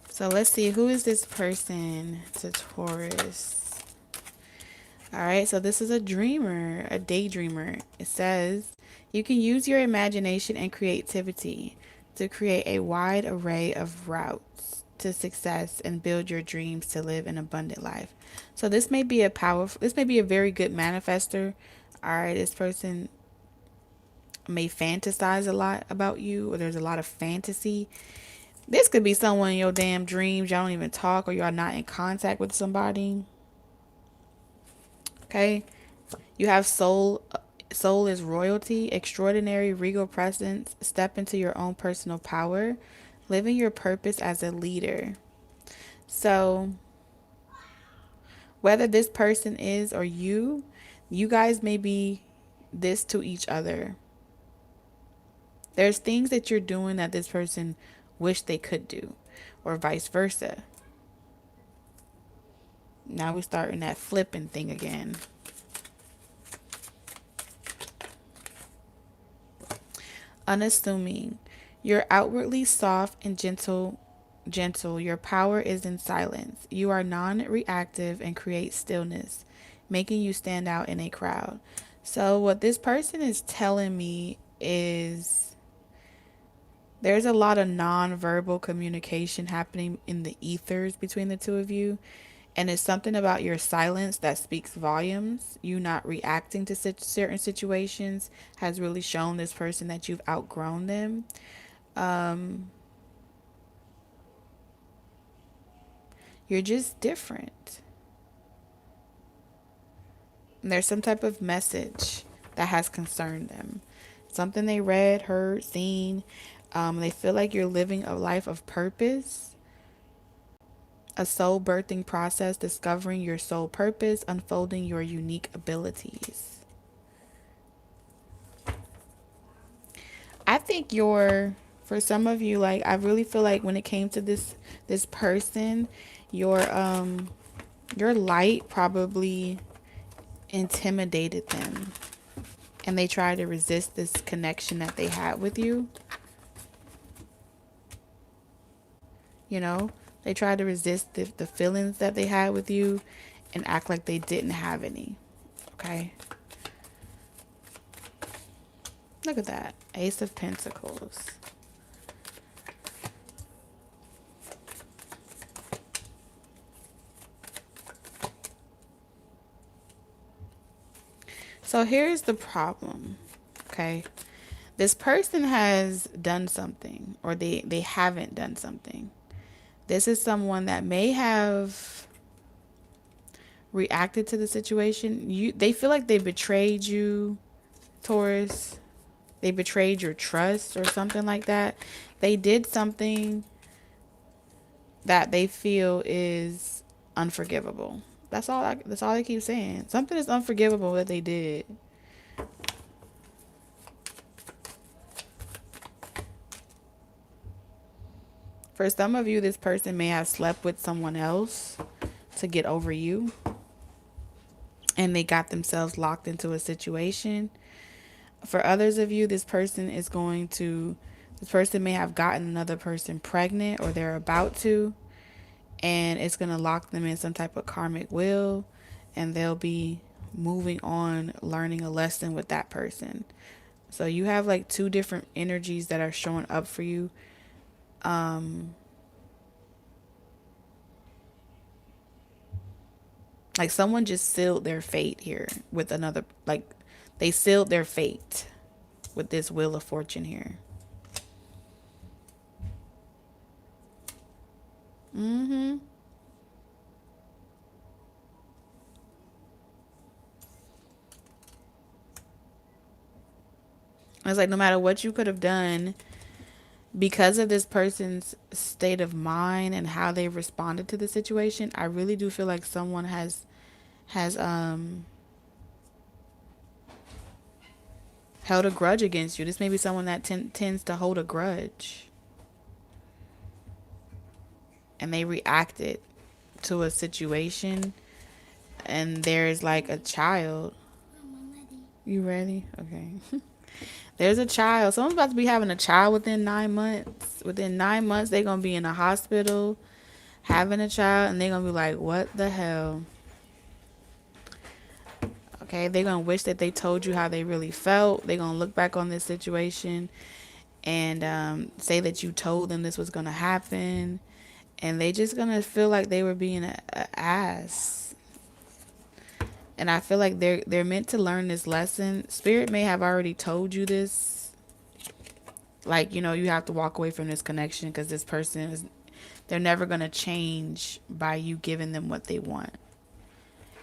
So let's see. Who is this person to Taurus? All right. So this is a dreamer, a daydreamer. It says you can use your imagination and creativity to create a wide array of routes to success and build your dreams to live an abundant life. So this may be a very good manifester. All right, this person may fantasize a lot about you, or there's a lot of fantasy. This could be someone in your damn dreams. Y'all don't even talk, or y'all not in contact with somebody. Okay, you have soul. Soul is royalty, extraordinary regal presence. Step into your own personal power, living your purpose as a leader. So, whether this person is or you guys may be this to each other. There's things that you're doing that this person wish they could do, or vice versa. Now we're starting that flipping thing again. Unassuming. You're outwardly soft and gentle. Your power is in silence. You are non-reactive and create stillness, making you stand out in a crowd. So what this person is telling me is there's a lot of non-verbal communication happening in the ethers between the two of you. And it's something about your silence that speaks volumes. You not reacting to certain situations has really shown this person that you've outgrown them. You're just different. And there's some type of message that has concerned them. Something they read, heard, seen. They feel like you're living a life of purpose, a soul birthing process, discovering your soul purpose, unfolding your unique abilities. I think for some of you, like, I really feel like when it came to this person, your your light probably intimidated them, and they tried to resist this connection that they had with you. You know, they tried to resist the feelings that they had with you and act like they didn't have any. Okay. Look at that. Ace of Pentacles. So here's the problem. Okay. This person has done something, or they haven't done something. This is someone that may have reacted to the situation. They feel like they betrayed you, Taurus. They betrayed your trust or something like that. They did something that they feel is unforgivable. That's all they keep saying. Something is unforgivable that they did. For some of you, this person may have slept with someone else to get over you, and they got themselves locked into a situation. For others of you, this person may have gotten another person pregnant or they're about to, and it's going to lock them in some type of karmic will, and they'll be moving on, learning a lesson with that person. So you have like two different energies that are showing up for you. Like someone just sealed their fate here with another, like they sealed their fate with this wheel of fortune here. Mm-hmm. It's like no matter what you could have done, because of this person's state of mind and how they responded to the situation, I really do feel like someone has held a grudge against you. This may be someone that tends to hold a grudge, and they reacted to a situation, and there's like a child. I'm ready. You ready? Okay. There's a child. Someone's about to be having a child within 9 months. Within 9 months, they're gonna be in a hospital having a child, and they're gonna be like, "What the hell?" Okay, they're gonna wish that they told you how they really felt. They're gonna look back on this situation and say that you told them this was gonna happen, and they just gonna feel like they were being a ass. And I feel like they're meant to learn this lesson. Spirit may have already told you this, like, you have to walk away from this connection because this person is, they're never gonna change by you giving them what they want.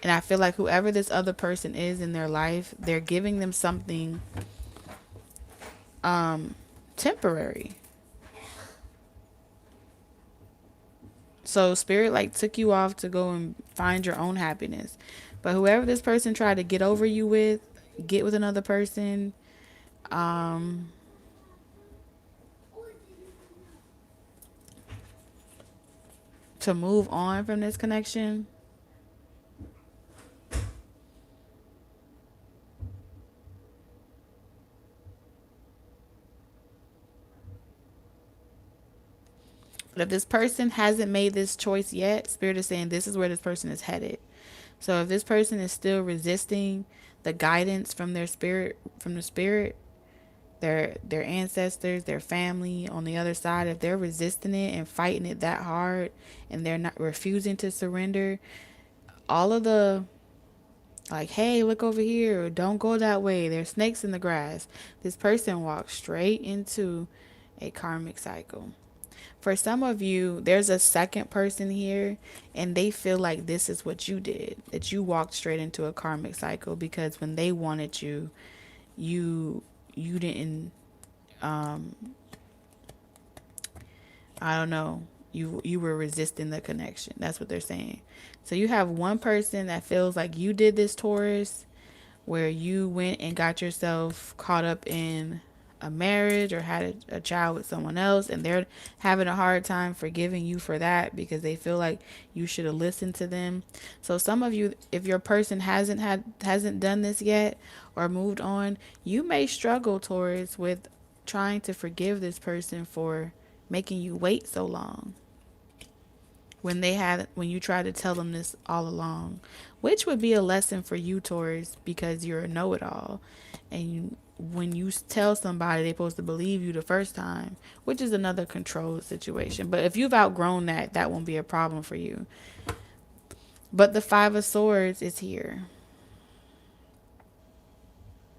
And I feel like whoever this other person is in their life, they're giving them something temporary. So spirit like took you off to go and find your own happiness. But whoever this person tried to get over you with, get with another person, um, to move on from this connection, if this person hasn't made this choice yet, spirit is saying this is where this person is headed. So if this person is still resisting the guidance from their spirit, from the spirit, their ancestors, their family on the other side, if they're resisting it and fighting it that hard and they're not refusing to surrender, all of the like, hey, look over here, or don't go that way, there's snakes in the grass. This person walks straight into a karmic cycle. For some of you, there's a second person here, and they feel like this is what you did, that you walked straight into a karmic cycle because when they wanted you, you you didn't, um I don't know, you were resisting the connection. That's what they're saying. So you have one person that feels like you did this, Taurus, where you went and got yourself caught up in a marriage or had a child with someone else, and they're having a hard time forgiving you for that because they feel like you should have listened to them. So some of you, if your person hasn't done this yet or moved on, you may struggle, Taurus, with trying to forgive this person for making you wait so long when you try to tell them this all along, which would be a lesson for you, Taurus, because you're a know-it-all, and when you tell somebody, they're supposed to believe you the first time, which is another control situation. But if you've outgrown that, that won't be a problem for you. But the Five of Swords is here.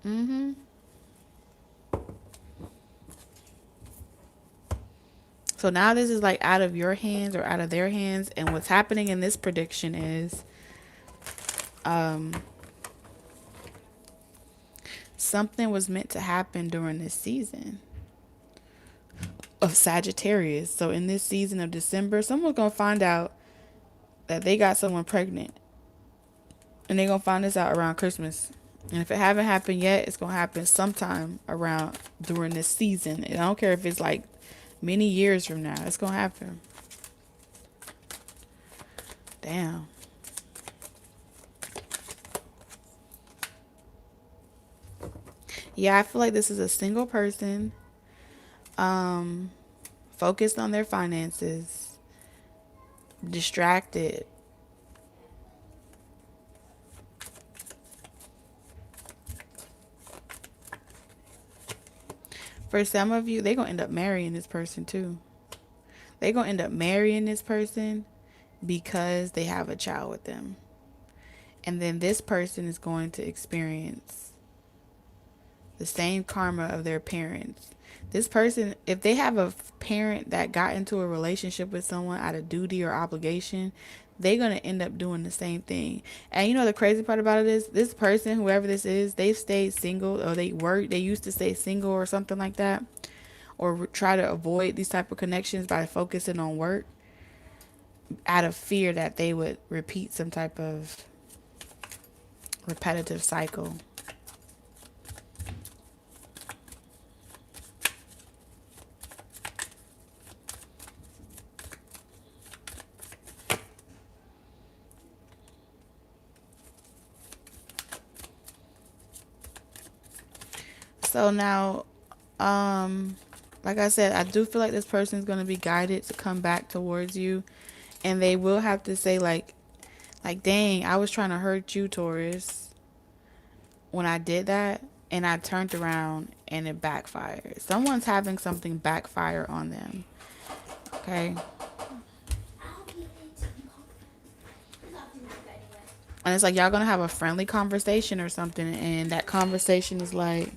Mm-hmm. So now this is like out of your hands or out of their hands, and what's happening in this prediction is Um, something was meant to happen during this season of Sagittarius. So in this season of December, someone's gonna find out that they got someone pregnant, and they're gonna find this out around Christmas. And if it haven't happened yet, it's gonna happen sometime around during this season. And I don't care if it's like many years from now. It's gonna happen. Damn. Yeah, I feel like this is a single person, um, focused on their finances, distracted. For some of you, they're gonna end up marrying this person too. They're gonna end up marrying this person because they have a child with them. And then this person is going to experience the same karma of their parents. This person, if they have a parent that got into a relationship with someone out of duty or obligation, they're going to end up doing the same thing. And you know the crazy part about it is this person, whoever this is, they've stayed single, or they used to stay single or something like that, or try to avoid these type of connections by focusing on work out of fear that they would repeat some type of repetitive cycle. So now, like I said, I do feel like this person is going to be guided to come back towards you, and they will have to say like, dang, I was trying to hurt you, Taurus, when I did that, and I turned around and it backfired. Someone's having something backfire on them. Okay. And it's like y'all gonna have a friendly conversation or something, and that conversation is like,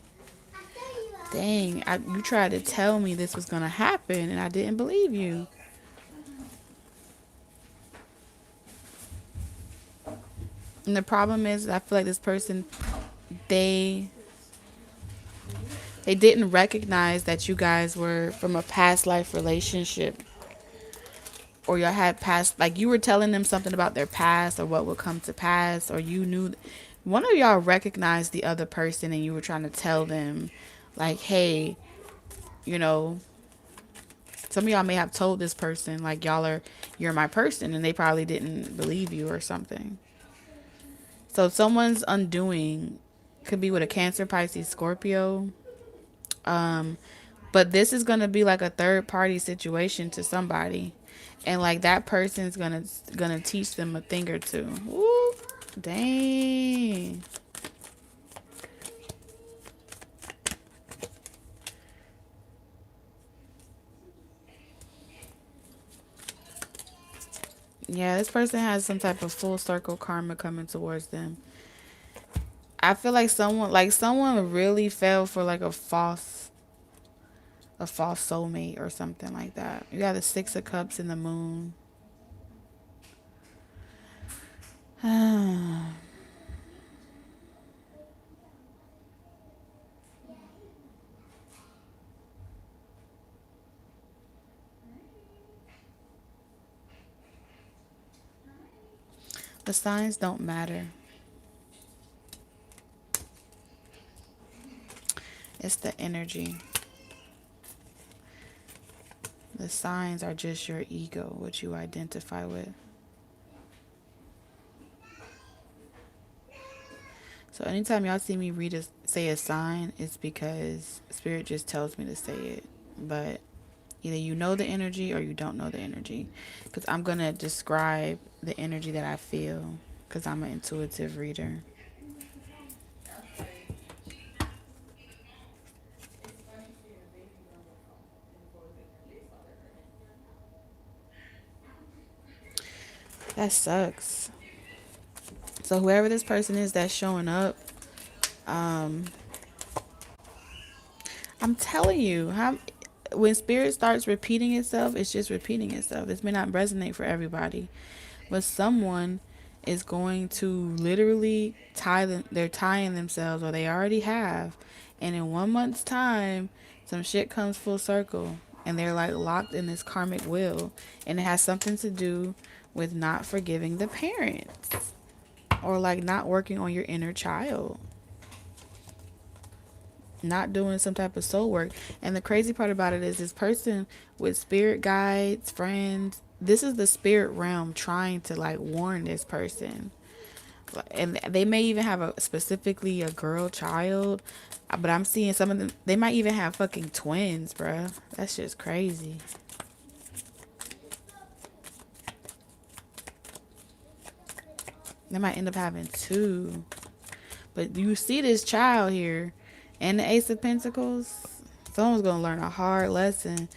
dang, you tried to tell me this was gonna happen, and I didn't believe you. And the problem is, I feel like this person, they they didn't recognize that you guys were from a past life relationship, or y'all had past, like you were telling them something about their past or what would come to pass, or you knew one of y'all recognized the other person, and you were trying to tell them like, hey, you know, some of y'all may have told this person like you're my person, and they probably didn't believe you or something. So someone's undoing could be with a Cancer, Pisces, Scorpio. Um, but this is gonna be like a third party situation to somebody, and like that person's gonna teach them a thing or two. Ooh, dang. Yeah, this person has some type of full circle karma coming towards them. I feel like someone really fell for like a false soulmate or something like that. You got the Six of Cups in the moon. The signs don't matter. It's the energy. The signs are just your ego, what you identify with. So anytime y'all see me say a sign, it's because spirit just tells me to say it. But either you know the energy or you don't know the energy. Because I'm going to describe the energy that I feel, because I'm an intuitive reader. That sucks. So whoever this person is that's showing up, um, I'm telling you, when spirit starts repeating itself, it's just repeating itself. This may not resonate for everybody, but someone is going to literally tie them. They're tying themselves, or they already have, and in 1 month's time, some shit comes full circle, and they're like locked in this karmic wheel, and it has something to do with not forgiving the parents, or like not working on your inner child, not doing some type of soul work. And the crazy part about it is this person with spirit guides, friends, this is the spirit realm trying to like warn this person. And they may even have a specifically a girl child, but I'm seeing some of them, they might even have fucking twins, bruh. That's just crazy. They might end up having two. But you see this child here and the Ace of Pentacles, someone's gonna learn a hard lesson.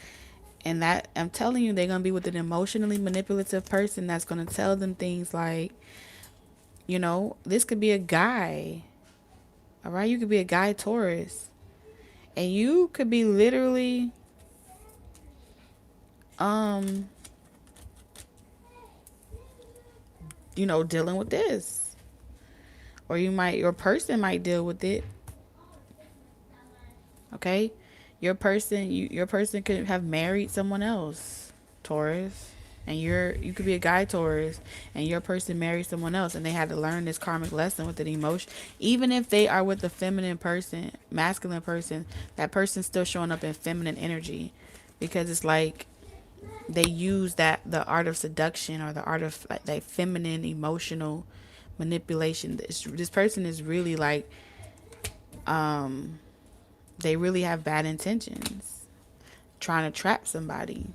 And that, I'm telling you, they're gonna be with an emotionally manipulative person that's gonna tell them things like, this could be a guy. All right, you could be a guy Taurus, and you could be literally, um, dealing with this, or your person might deal with it. Okay, your person could have married someone else, Taurus, and you could be a guy Taurus, and your person married someone else, and they had to learn this karmic lesson with an emotion. Even if they are with a feminine person, masculine person, that person's still showing up in feminine energy, because it's like they use the art of seduction, or the art of like that feminine emotional manipulation. This person is really like, um they really have bad intentions, trying to trap somebody.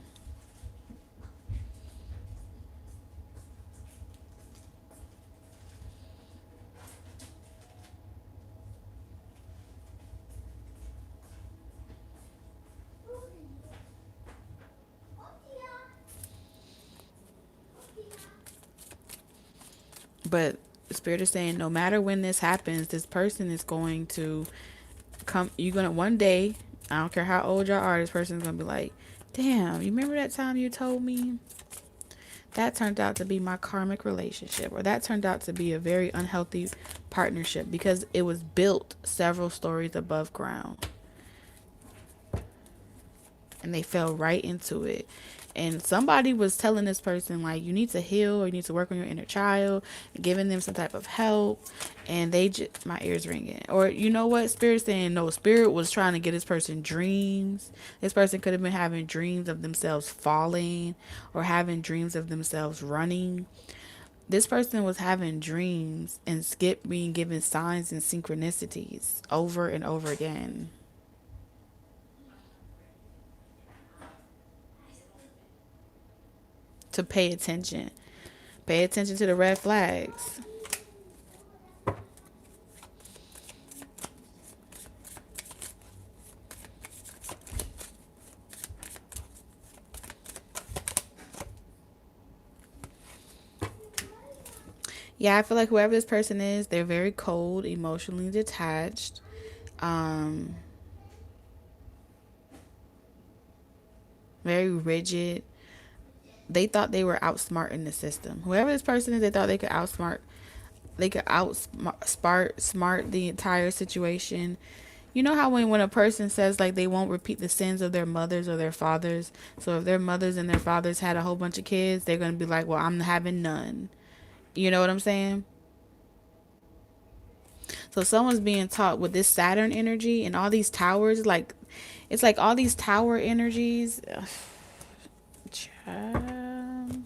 But the spirit is saying no matter when this happens, this person is going to come. You're gonna one day, I don't care how old y'all are, this person's gonna be like, damn, you remember that time you told me that turned out to be my karmic relationship, or that turned out to be a very unhealthy partnership because it was built several stories above ground, and they fell right into it. And somebody was telling this person like, you need to heal, or you need to work on your inner child, giving them some type of help, and they just, my ears ringing. Or you know what, spirit saying no, spirit was trying to get this person dreams. This person could have been having dreams of themselves falling, or having dreams of themselves running. This person was having dreams and skip being given signs and synchronicities over and over again. To pay attention. Pay attention to the red flags. Yeah, I feel like whoever this person is, they're very cold, emotionally detached. Um, Very rigid. They thought they were outsmarting the system. Whoever this person is, they thought they could outsmart smart the entire situation. You know how when a person says like they won't repeat the sins of their mothers or their fathers. So if their mothers and their fathers had a whole bunch of kids, they're gonna be like, well, I'm having none. You know what I'm saying? So someone's being taught with this Saturn energy and all these towers, like it's like all these tower energies. Child.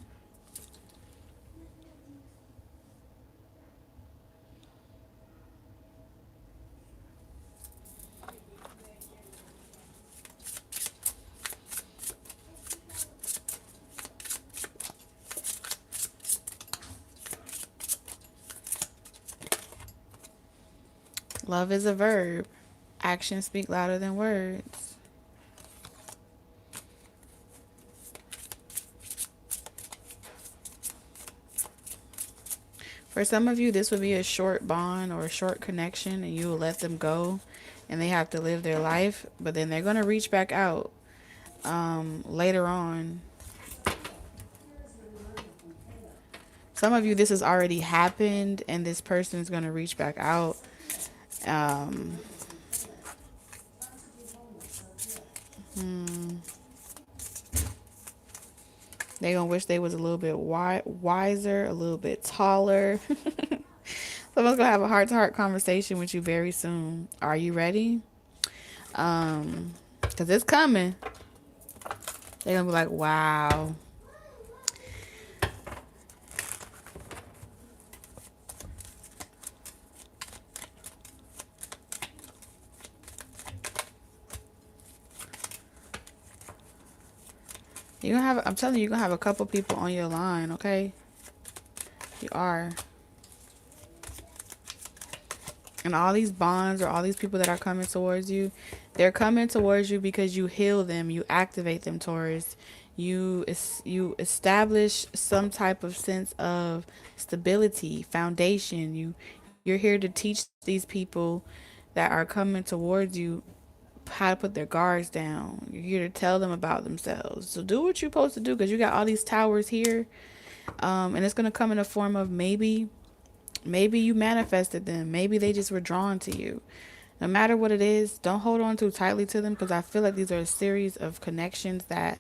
Love is a verb. Actions speak louder than words. For some of you, this would be a short bond or a short connection, and you will let them go, and they have to live their life. But then they're gonna reach back out later on. Some of you, this has already happened, and this person is going to reach back out. Um, hmm, they gonna wish they was a little bit wiser, a little bit taller. Someone's gonna have a heart-to-heart conversation with you very soon. Are you ready? Cause it's coming. They're gonna be like, wow. You're gonna have, I'm telling you, you're gonna have a couple people on your line, okay? You are. And all these bonds or all these people that are coming towards you, they're coming towards you because you heal them, you activate them, Taurus. You establish some type of sense of stability, foundation. You're here to teach these people that are coming towards you how to put their guards down. You're here to tell them about themselves. So do what you're supposed to do because you got all these towers here. And it's gonna come in the form of maybe you manifested them. Maybe they just were drawn to you. No matter what it is, don't hold on too tightly to them because I feel like these are a series of connections that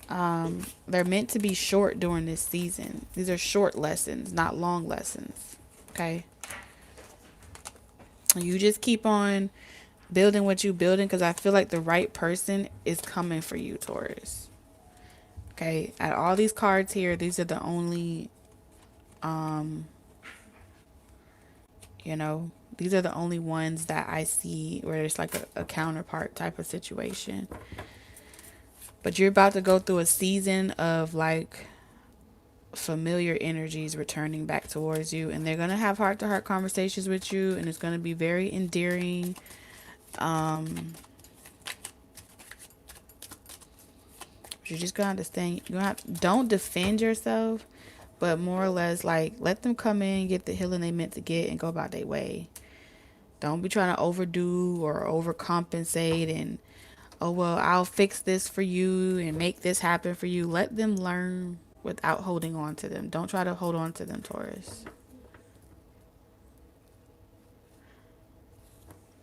they're meant to be short during this season. These are short lessons, not long lessons. Okay. You just keep on building what you building because I feel like the right person is coming for you, Taurus. Okay. At all these cards here, these are the only um you know, these are the only ones that I see where it's like a counterpart type of situation. But you're about to go through a season of like familiar energies returning back towards you, and they're going to have heart to heart conversations with you, and it's going to be very endearing. Um, you're just going to understand. Don't defend yourself, but more or less like let them come in, get the healing they meant to get, and go about their way. Don't be trying to overdo or overcompensate and, oh, well, I'll fix this for you and make this happen for you. Let them learn without holding on to them. Don't try to hold on to them, Taurus.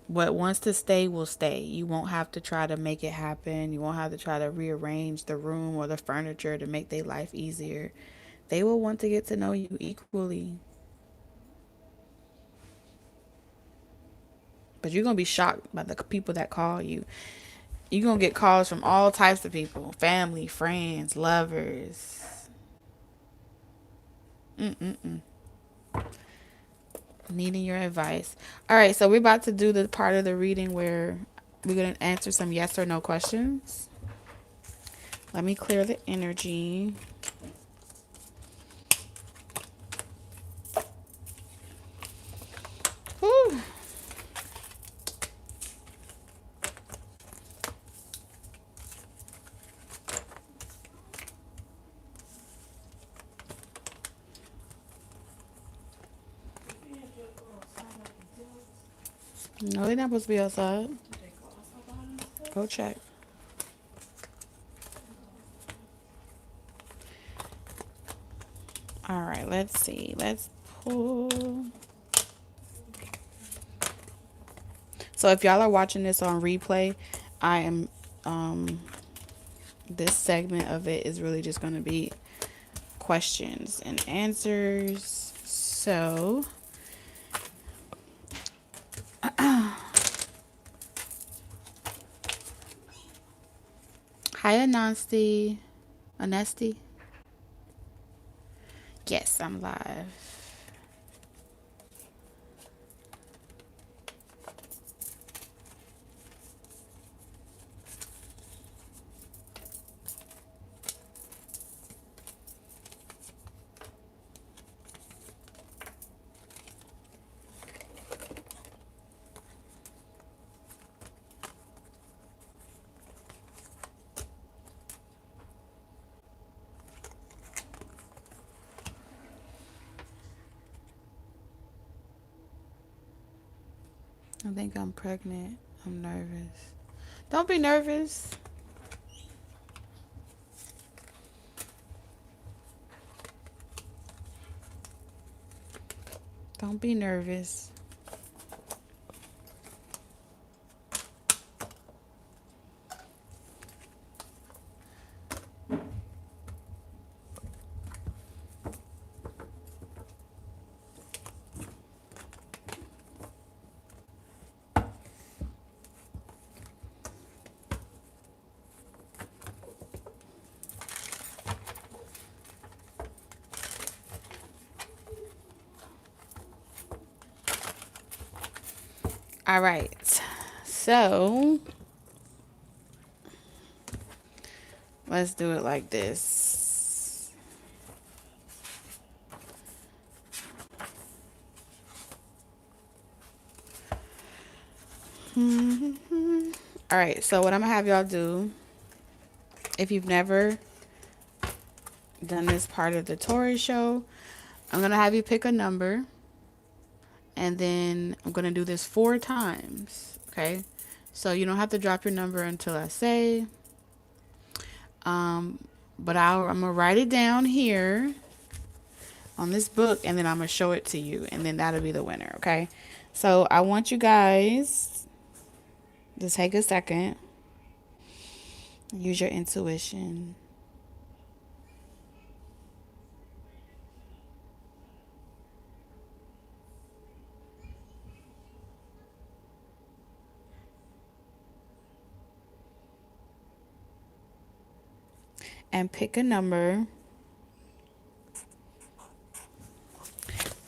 What wants to stay will stay. You won't have to try to make it happen. You won't have to try to rearrange the room or the furniture to make their life easier. They will want to get to know you equally. But you're going to be shocked by the people that call you. You're going to get calls from all types of people: family, friends, lovers. Mm-mm-mm. Needing your advice. All right, so we're about to do the part of the reading where we're going to answer some yes or no questions. Let me clear the energy. Whew. No, they're not supposed to be outside. Go check. All right, let's see. Let's pull. So if y'all are watching this on replay, I am this segment of it is really just going to be questions and answers. So, hi Anasti. Anesti? Yes, I'm live. I think I'm pregnant. I'm nervous. Don't be nervous. Don't be nervous. All right. So let's do it like this. All right. So what I'm gonna have y'all do, if you've never done this part of the Taurus show, I'm gonna have you pick a number, and then I'm gonna do this 4 times. Okay. So you don't have to drop your number until I say. Um, but I'm gonna write it down here on this book, and then I'm gonna show it to you, and then that'll be the winner. Okay. So I want you guys to take a second, use your intuition, and pick a number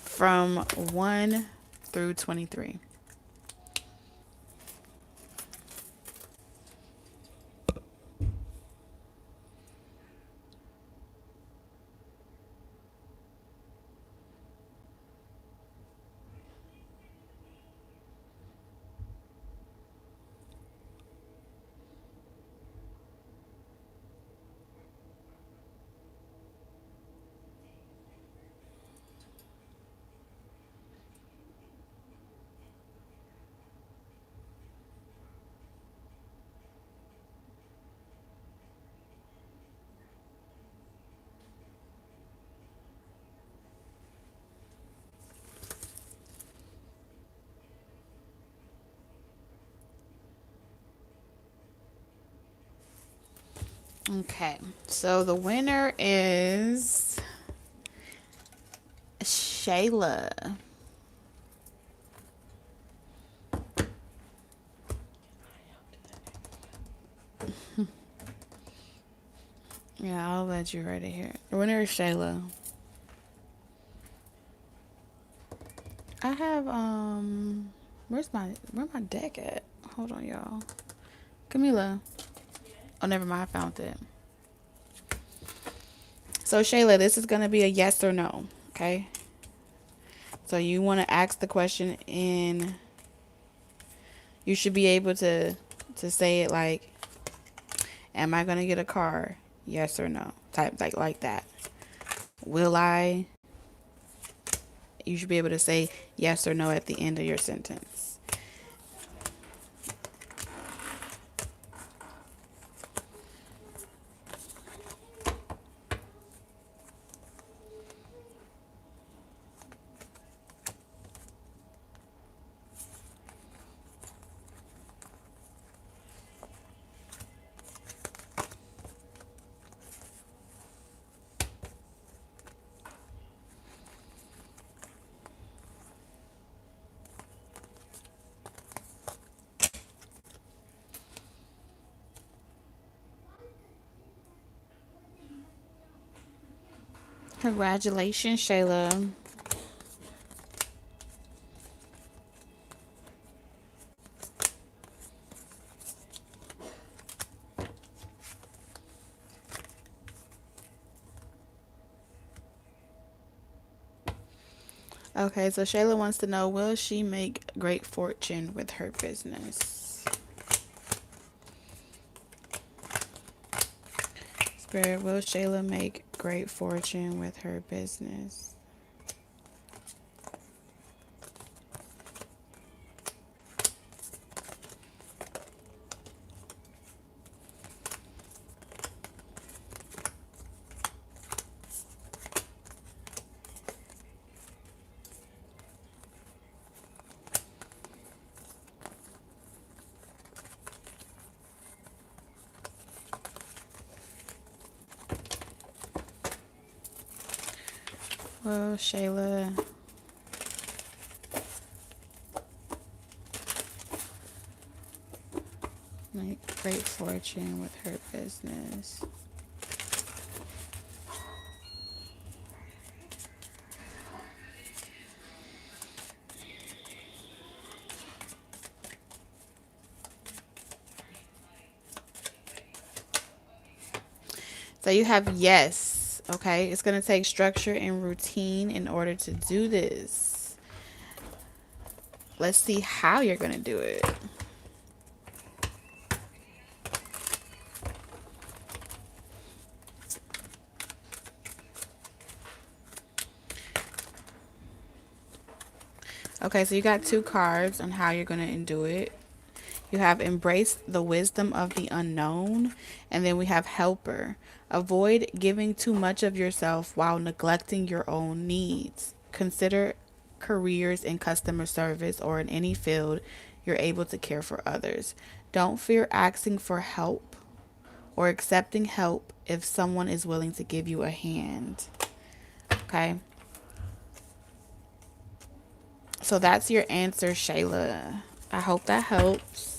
from 1 through 23. Okay, so the winner is Shayla. Yeah, I'll let you write it here. The winner is Shayla. I have where my deck at? Hold on, y'all. Camila. Oh, never mind. I found it. So Shayla, this is gonna be a yes or no. Okay. So you want to ask the question, and you should be able to say it like, "Am I gonna get a car? Yes or no?" Type like that. Will I? You should be able to say yes or no at the end of your sentence. Congratulations, Shayla. Okay, so Shayla wants to know, will she make great fortune with her business? Spirit, will Shayla make great fortune with her business? Will Shayla make great fortune with her business? So you have yes. Okay, it's going to take structure and routine in order to do this. Let's see how you're going to do it. Okay, so you got two cards on how you're going to do it. You have embrace the wisdom of the unknown, and then we have helper. Avoid giving too much of yourself while neglecting your own needs. Consider careers in customer service or in any field you're able to care for others. Don't fear asking for help or accepting help if someone is willing to give you a hand. Okay? So that's your answer, Shayla. I hope that helps.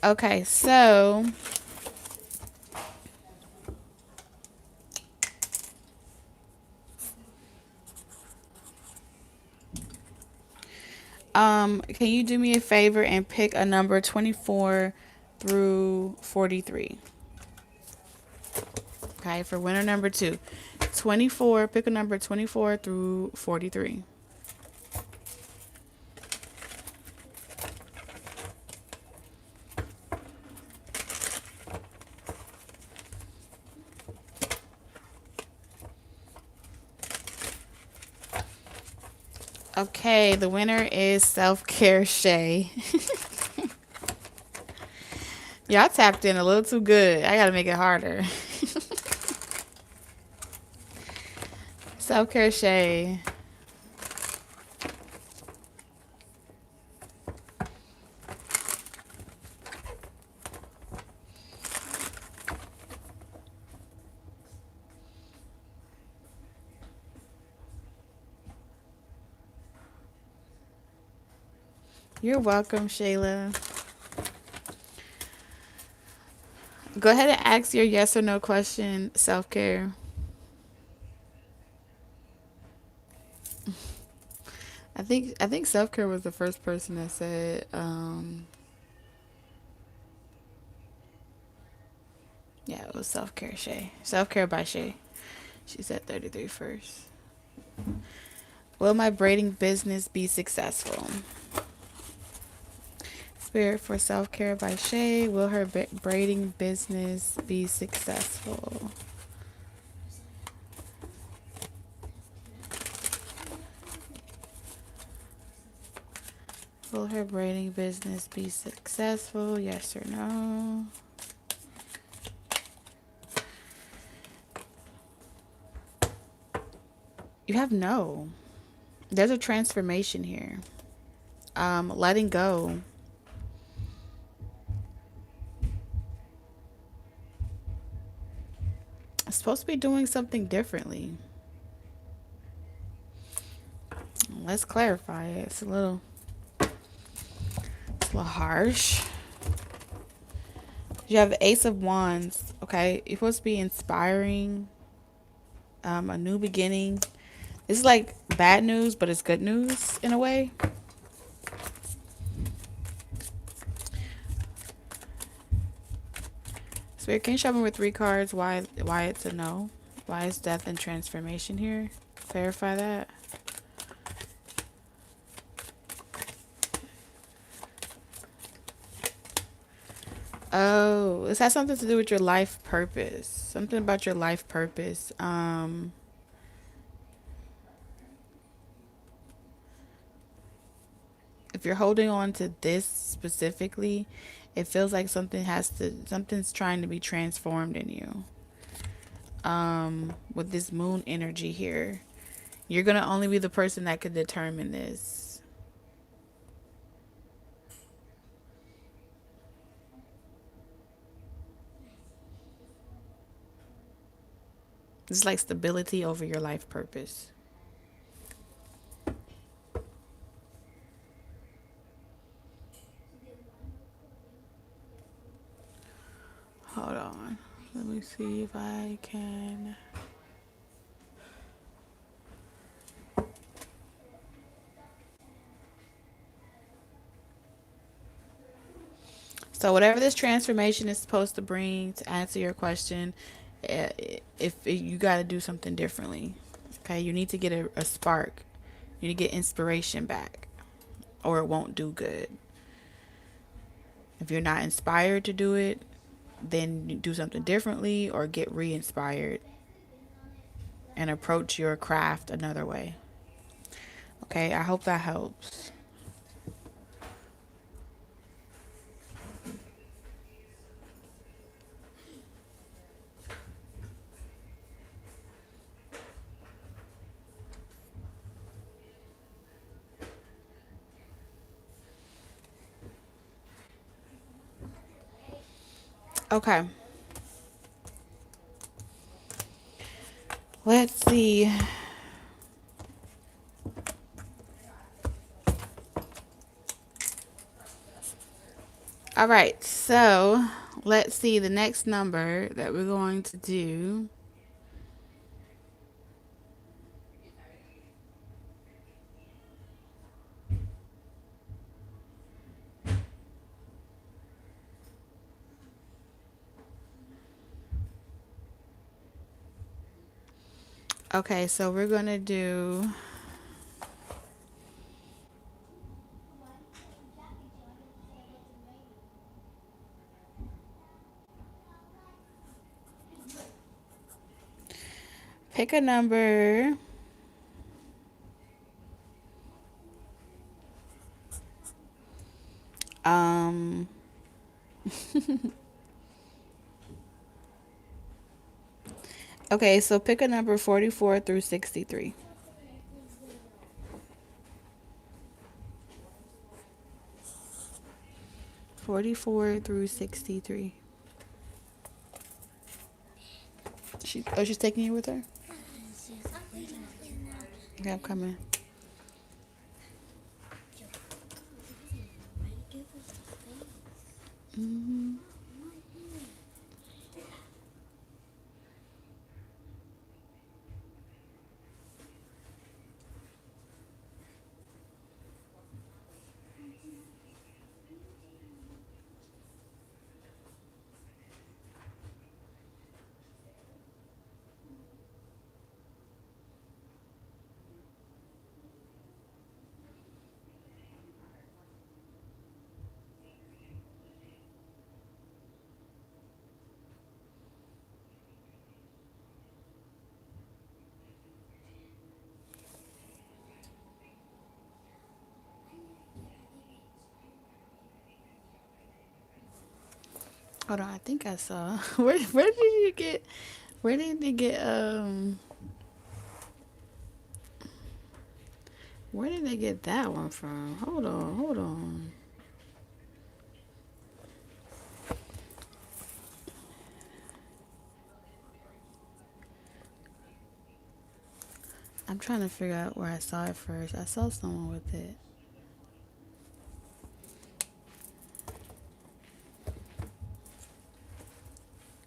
Okay, so can you do me a favor and pick a number 24 through 43? Okay, for winner number 2. 24, pick a number 24 through 43. Okay, the winner is Self-Care Shay. Y'all tapped in a little too good. I gotta make it harder. Self-Care Shay. You're welcome, Shayla. Go ahead and ask your yes or no question, Self-Care. I think Self-Care was the first person that said yeah, it was Self-Care Shay. Self-Care by Shay. She said 33 first. Will my braiding business be successful? Spirit for Self-Care by Shay. Will her braiding business be successful? Will her braiding business be successful? Yes or no? You have no. There's a transformation here. Letting go. It's supposed to be doing something differently. Let's clarify it. It's a little harsh. You have the Ace of Wands. Okay, you're supposed to be inspiring, a new beginning. It's like bad news, but it's good news in a way. Spirit, can you show me with 3 cards why it's a no? Why is death and transformation here? Clarify that. Oh, this has something to do with your life purpose. Something about your life purpose. If you're holding on to this specifically, it feels like something's trying to be transformed in you. With this moon energy here, you're gonna only be the person that could determine this. It's like stability over your life purpose. Hold on. Let me see if I can. So, whatever this transformation is supposed to bring to answer your question, if you got to do something differently, okay, you need to get a spark. You need to get inspiration back, or it won't do good. If you're not inspired to do it, then you do something differently or get re inspired and approach your craft another way. Okay, I hope that helps. Okay, let's see. All right, so let's see the next number that we're going to do. Okay, so we're going to do. Pick a number. Um, okay, so pick a number 44 through 63. 44 through 63. She's taking you with her? Okay, I'm coming. Mm-hmm. Hold on, I think I saw. Where did you get? Where did you get? Where did they get that one from? Hold on, hold on. I'm trying to figure out where I saw it first. I saw someone with it.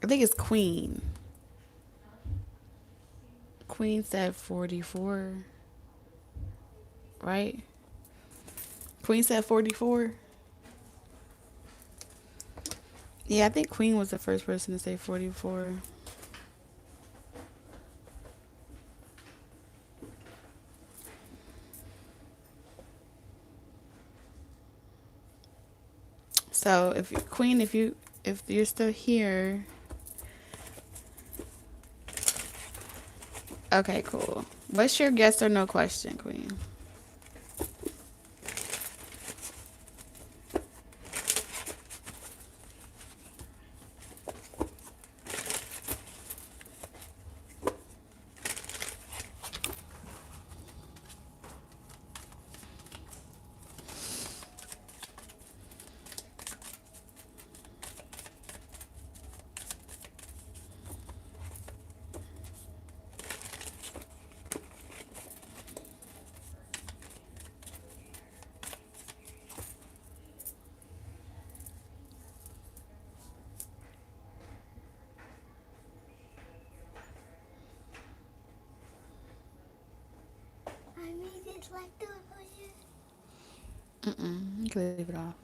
I think it's Queen. Queen said 44, right? Queen said 44. Yeah, I think Queen was the first person to say 44. So if Queen, if you're still here, okay, cool. What's your yes or no question, Queen? Should I do it for you? Mm-mm. You can leave it off.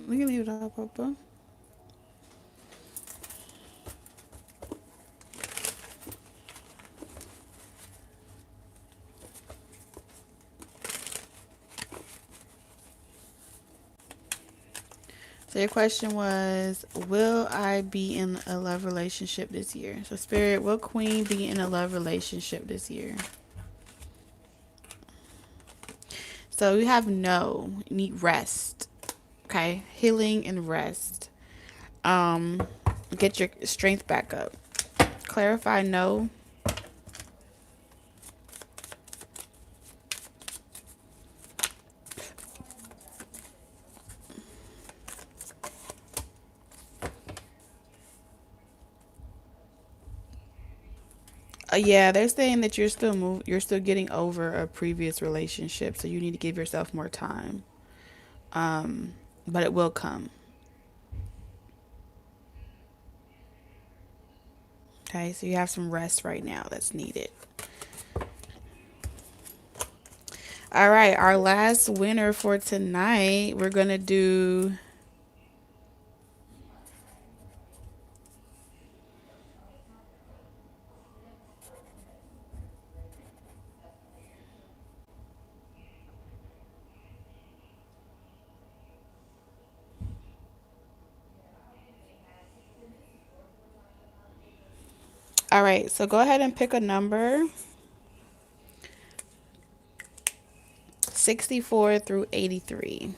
We can leave it off, Papa. So your question was, will I be in a love relationship this year? So Spirit, will Queen be in a love relationship this year? So you have no. You need rest. Okay? Healing and rest. Um, get your strength back up. Clarify no. Yeah, they're saying that you're still getting over a previous relationship, so you need to give yourself more time. But it will come. Okay, so you have some rest right now that's needed. All right, our last winner for tonight, we're gonna do. All right, so go ahead and pick a number 64 through 83.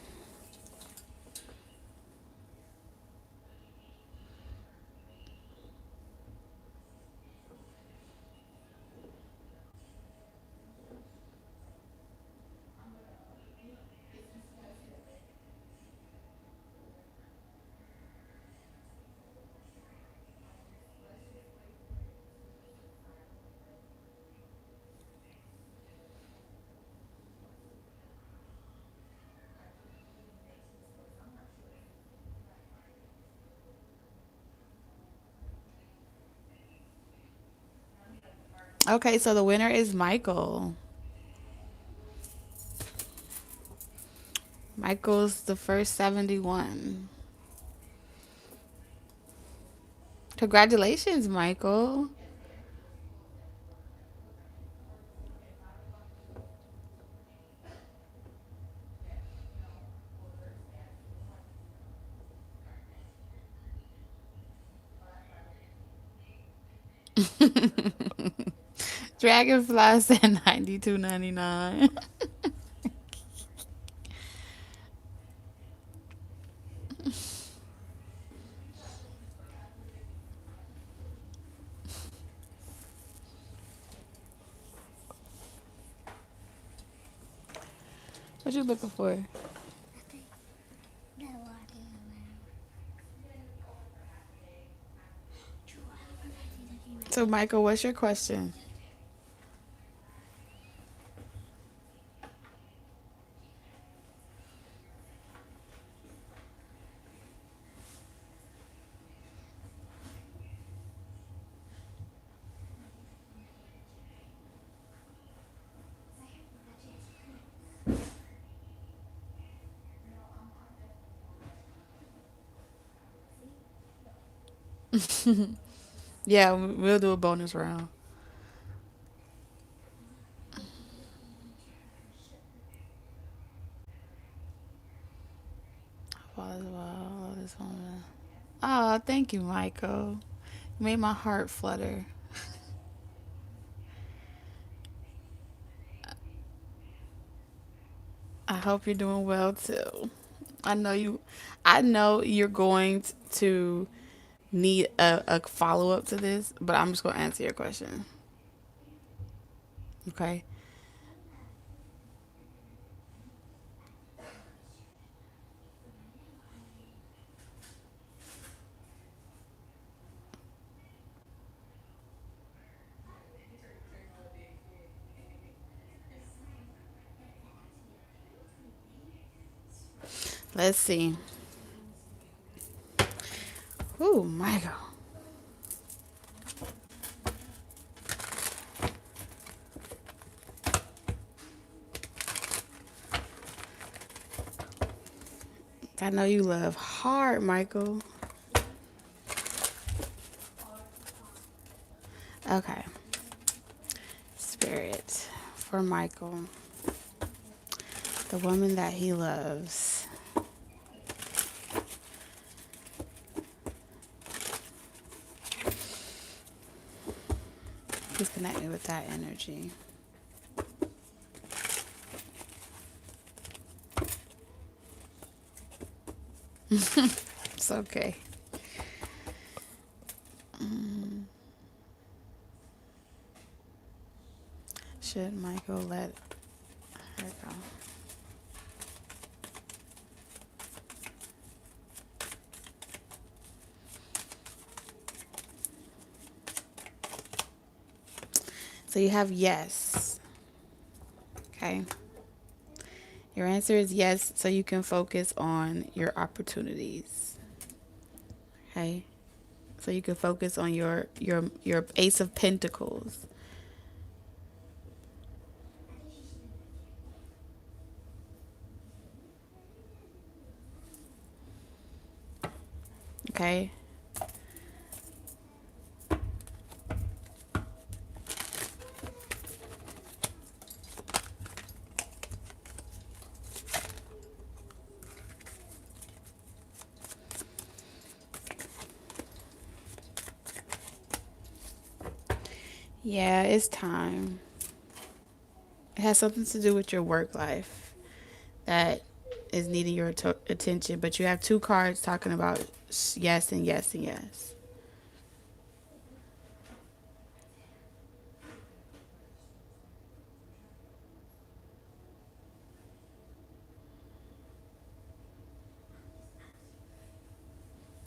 Okay, so the winner is Michael. Michael's the first 71. Congratulations, Michael. Dragonfly said 92.99. What you looking for? Nothing. No idea, man. So, Michael, what's your question? Yeah, we'll do a bonus round. All is well, all is well. Oh, thank you, Michael. You made my heart flutter. I hope you're doing well too. I know you. I know you're going to need a follow up to this, but I'm just gonna answer your question. Okay. Let's see. Ooh, Michael. I know you love hard, Michael. Okay. Spirit for Michael. The woman that he loves. Please connect me with that energy. It's okay. Should Michael let her go? So you have yes. Okay. Your answer is yes, so you can focus on your opportunities. Okay. So you can focus on your Ace of Pentacles. Okay. Yeah, it's time. It has something to do with your work life that is needing your attention, but you have two cards talking about yes and yes and yes.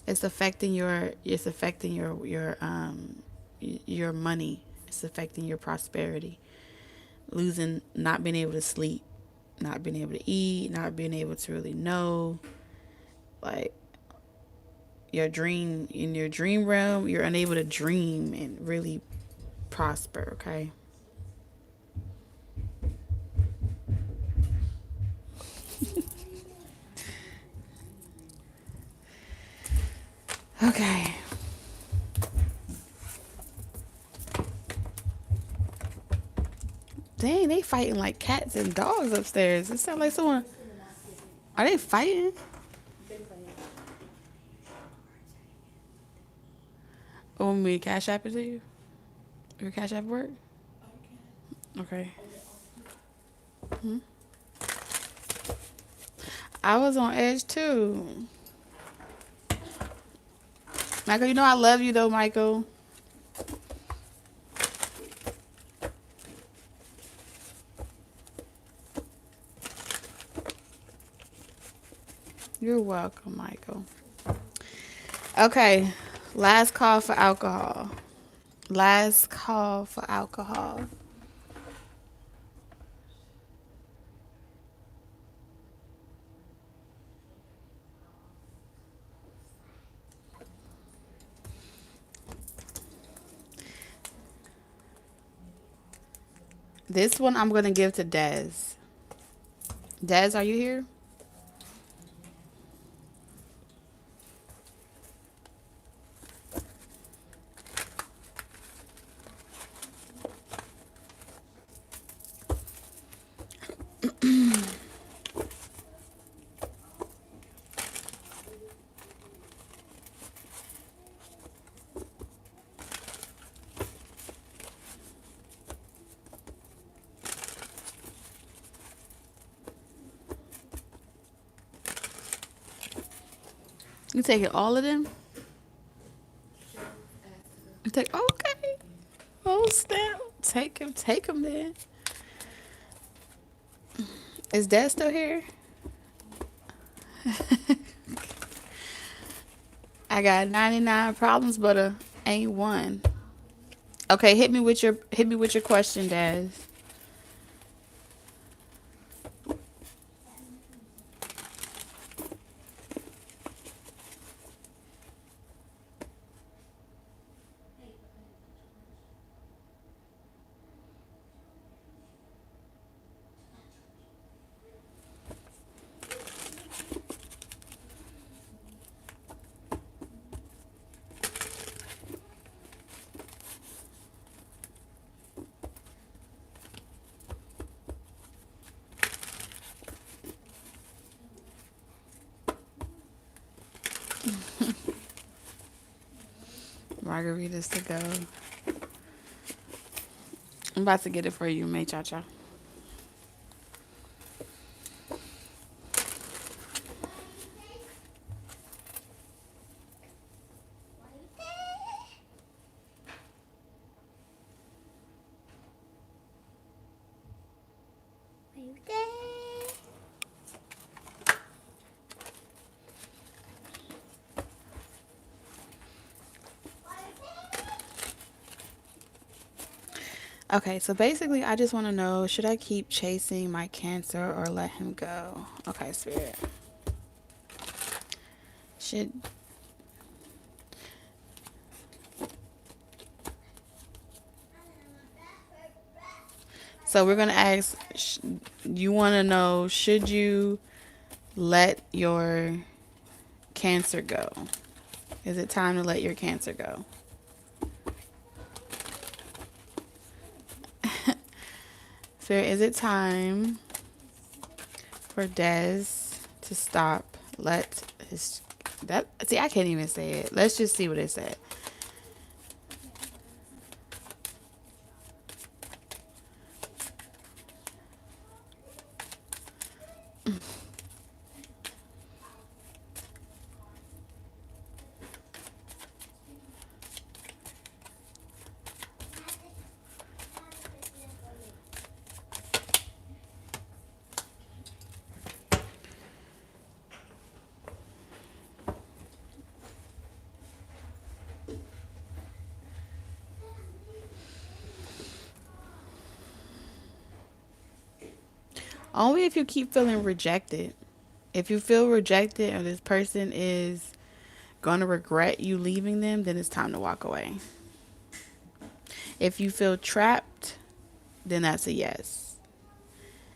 It's affecting your money. It's affecting your prosperity. Losing, not being able to sleep, not being able to eat, not being able to really know, like in your dream realm, you're unable to dream and really prosper, okay? Okay. Dang, they fighting like cats and dogs upstairs. It sounds like someone. Are they fighting? Oh, want me to cash app it to you? Your cash app work? Okay. I was on edge too. Michael, you know I love you though, Michael. You're welcome, Michael. Okay. Last call for alcohol. Last call for alcohol. This one I'm going to give to Des. Des, are you here? You taking all of them? You take, okay. Oh, snap. Take him then. Is Dad still here? I got 99 problems, but ain't one. Okay, hit me with your question, Dad. margaritas to go. I'm about to get it for you, May Cha Cha. Are you there? Okay, so basically, I just want to know, should I keep chasing my cancer or let him go? Okay, Spirit. Should. So we're going to ask, you want to know, should you let your cancer go? Is it time to let your cancer go? Spirit, is it time for Des to stop? Let his. That, see, I can't even say it. Let's just see what it said. Only if you keep feeling rejected. If you feel rejected or this person is going to regret you leaving them, then it's time to walk away. If you feel trapped, then that's a yes.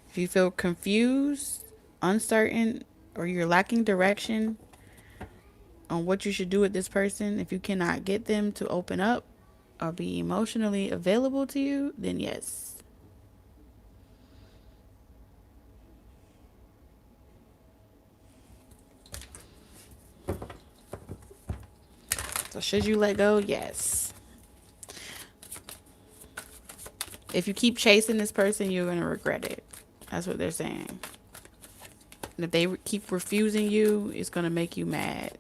If you feel confused, uncertain, or you're lacking direction on what you should do with this person, if you cannot get them to open up or be emotionally available to you, then yes. So should you let go? Yes. If you keep chasing this person, you're going to regret it. That's what they're saying. And if they keep refusing you, it's going to make you mad.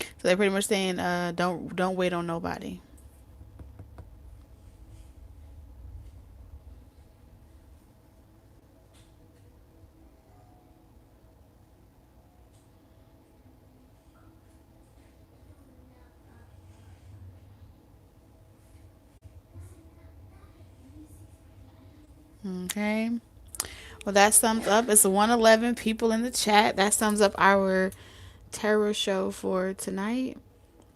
So they're pretty much saying, don't wait on nobody. Okay. Well, that sums up. It's 111 people in the chat. That sums up our tarot show for tonight.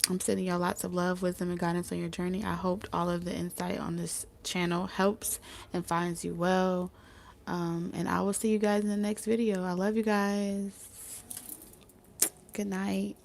I'm sending y'all lots of love, wisdom, and guidance on your journey. I hope all of the insight on this channel helps and finds you well. And I will see you guys in the next video. I love you guys. Good night.